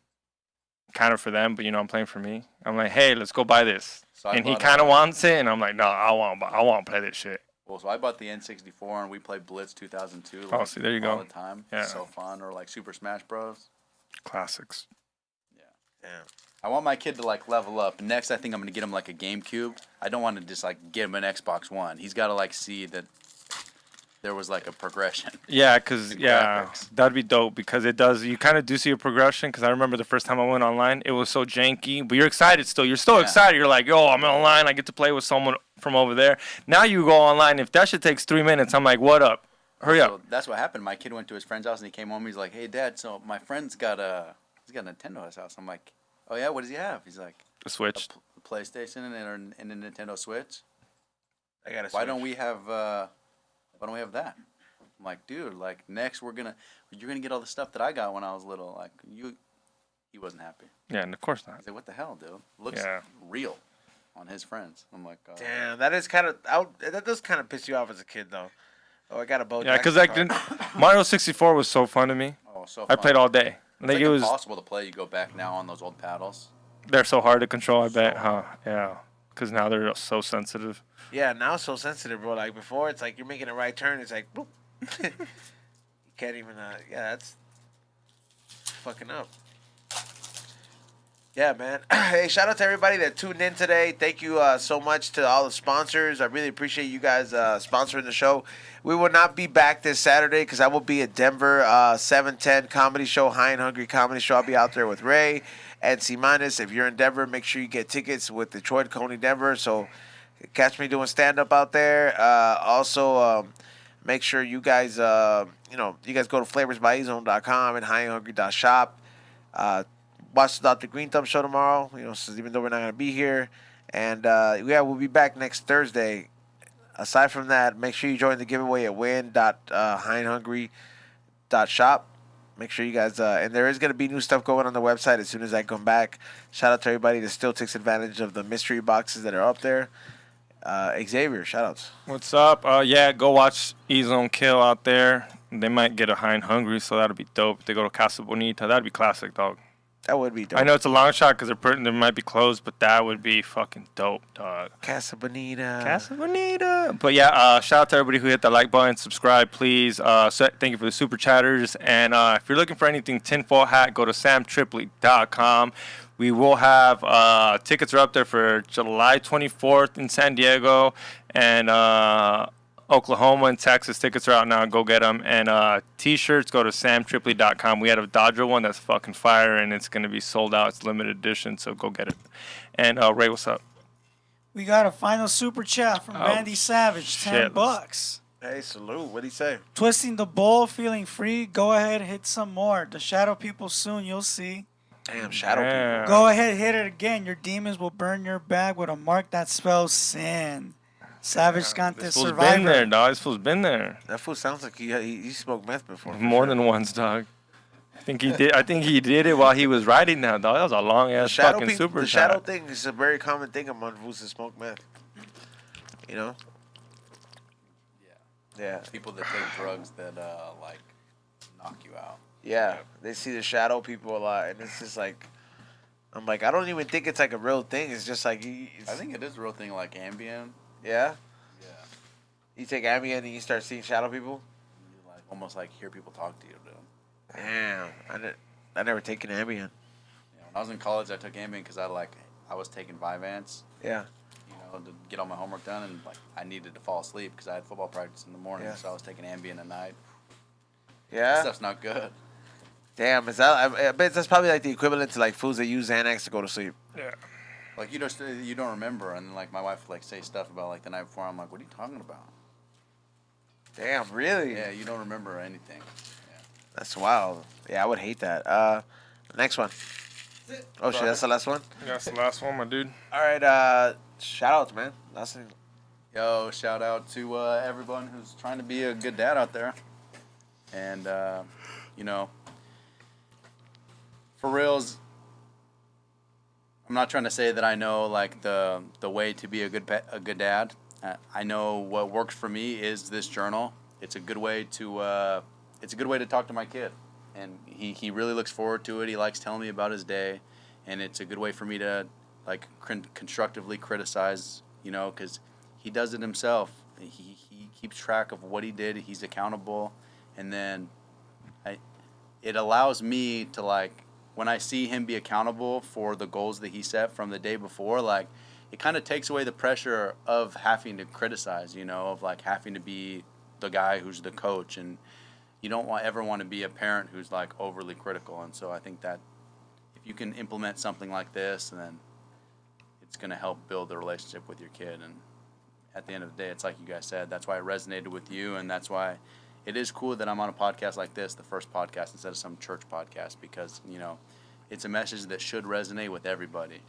Kind of for them, but I'm playing for me. I'm like, hey, let's go buy this, So I and he bought, kind of wants it, and I'm like, no, I want to play this shit. Well, so I bought the N64 and we played Blitz 2002. Oh, Like, see, there you all go. the time. Yeah. So fun. Or like Super Smash Bros. Classics. Damn. I want my kid to like level up. Next, I think I'm gonna get him like a GameCube. I don't want to just like get him an Xbox One. He's got to like see that there was like a progression. Yeah, cause The yeah, graphics. that'd be dope because it does. You kind of do see a progression. Cause I remember the first time I went online, it was so janky, but you're excited still. You're still Yeah. excited. You're like, yo, I'm online. I get to play with someone from over there. Now you go online. If that shit takes 3 minutes, I'm like, what up? Hurry up. So that's what happened. My kid went to his friend's house and he came home. He's like, "Hey, Dad, so my friend's got a Nintendo at his house." I'm like, Oh yeah, what does he have? He's like The Switch. a PlayStation and a Nintendo Switch. I gotta. Why don't we have that? I'm like, dude, like next you're gonna get all the stuff that I got when I was little. Like he wasn't happy. Yeah, and of course not. He's like, what the hell, dude? Looks real on his friends. I'm like, Damn, that is kind of that does kind of piss you off as a kid though. Oh, I got a boat. Yeah, because like Mario 64 was so fun to me. oh, so I fun. played all day. It's Like like it was, impossible to play. You go back now on those old paddles. they're so hard to control. I bet, So huh? Yeah, because now they're so sensitive. Yeah, now it's so sensitive, bro. Like before, it's like you're making a right turn. It's like, boop. You can't even. Yeah, that's fucking up. Yeah, man. Hey, shout out to everybody that tuned in today. Thank you so much to all the sponsors. I really appreciate you guys sponsoring the show. We will not be back this Saturday because I will be at Denver 710 comedy show, High and Hungry comedy show. I'll be out there with Ray and C Minus. If you're in Denver, make sure you get tickets with Detroit, Coney, Denver. So catch me doing stand up out there. Also, make sure you guys you guys go to flavorsbyezone.com and highandhungry.shop. Watch the Dr. Green Thumb show tomorrow, so even though we're not going to be here. And, we'll be back next Thursday. Aside from that, make sure you join the giveaway at win.highandhungry.shop. Make sure you guys, and there is going to be new stuff going on the website as soon as I come back. Shout out to everybody that still takes advantage of the mystery boxes that are up there. Xavier, shout outs. What's up? Yeah, go watch E-Zone Kill out there. They might get a High and Hungry, so that'll be dope. If they go to Casa Bonita, that'd be classic, dog. That would be dope. I know it's a long shot because they might be closed, but that would be fucking dope, dog. Casa Bonita. Casa Bonita. But yeah, shout out to everybody who hit the like button, subscribe, please. Thank you for the super chatters. And if you're looking for anything tinfoil hat, go to samtripley.com. We will have tickets are up there for July 24th in San Diego and Oklahoma and Texas. Tickets are out now. Go get them. And T-shirts, go to samtripley.com. We had a Dodger one that's fucking fire, and it's going to be sold out. It's limited edition, so go get it. And Ray, what's up? We got a final super chat from Randy Savage, $10. Hey, salute. What'd he say? Twisting the bowl, feeling free. Go ahead, hit some more. The shadow people soon, you'll see. Damn, shadow people. Go ahead, hit it again. Your demons will burn your bag with a mark that spells sin. Savage Gante This fool's Survivor. been there, dog. This fool's been there. That fool sounds like he smoked meth before. More than once, dog. I think he did it while he was riding that, dog. That was a long ass fucking super The shot. shadow thing is a very common thing among fools that smoke meth. You know? Yeah. People that take drugs that like knock you out. Yeah. They see the shadow people a lot, and it's just like, I'm like, I don't even think it's like a real thing. It's just like, I think it is a real thing, like Ambien. Yeah? Yeah. You take Ambien and you start seeing shadow people? You like almost like hear people talk to you, dude. Damn. I never taken Ambien. Yeah, when I was in college, I took Ambien because I was taking Vyvanse. Yeah. To get all my homework done, and like I needed to fall asleep because I had football practice in the morning, Yeah. so I was taking Ambien at night. That Yeah? stuff's not good. Damn. I bet that's probably like the equivalent to like fools that use Xanax to go to sleep. Yeah. Like you don't remember, and like my wife would, like say stuff about like the night before. I'm like, what are you talking about? Damn, really? Yeah, you don't remember anything. Yeah. That's wild. Yeah, I would hate that. Next one. Oh shit, that's the last one? That's the last one, my dude. All right, shout outs, man. Last thing. Yo, shout out to everyone who's trying to be a good dad out there, and for reals. I'm not trying to say that I know like the way to be a good dad. I know what works for me is this journal. It's a good way to talk to my kid, and he really looks forward to it. He likes telling me about his day, and it's a good way for me to like constructively criticize, because he does it himself. He keeps track of what he did. He's accountable, and then it allows me to like. When I see him be accountable for the goals that he set from the day before, like it kind of takes away the pressure of having to criticize, of like having to be the guy who's the coach, and you don't ever want to be a parent who's like overly critical. And so I think that if you can implement something like this, then it's going to help build the relationship with your kid. And at the end of the day, it's like you guys said, that's why it resonated with you, and that's why it is cool that I'm on a podcast like this, the first podcast instead of some church podcast, because, it's a message that should resonate with everybody.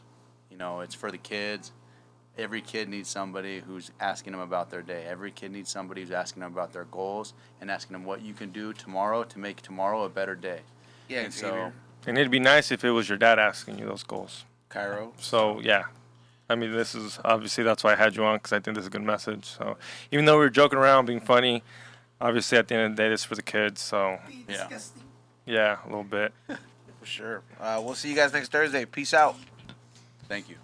You know, it's for the kids. Every kid needs somebody who's asking them about their day. Every kid needs somebody who's asking them about their goals and asking them what you can do tomorrow to make tomorrow a better day. Yeah, And so, And it'd be nice if it was your dad asking you those goals. Cairo. So yeah, I mean, this is obviously that's why I had you on, because I think this is a good message. So even though we were joking around, being funny, obviously at the end of the day, this is for the kids. So yeah. yeah, a little bit. For sure. We'll see you guys next Thursday. Peace out. Thank you.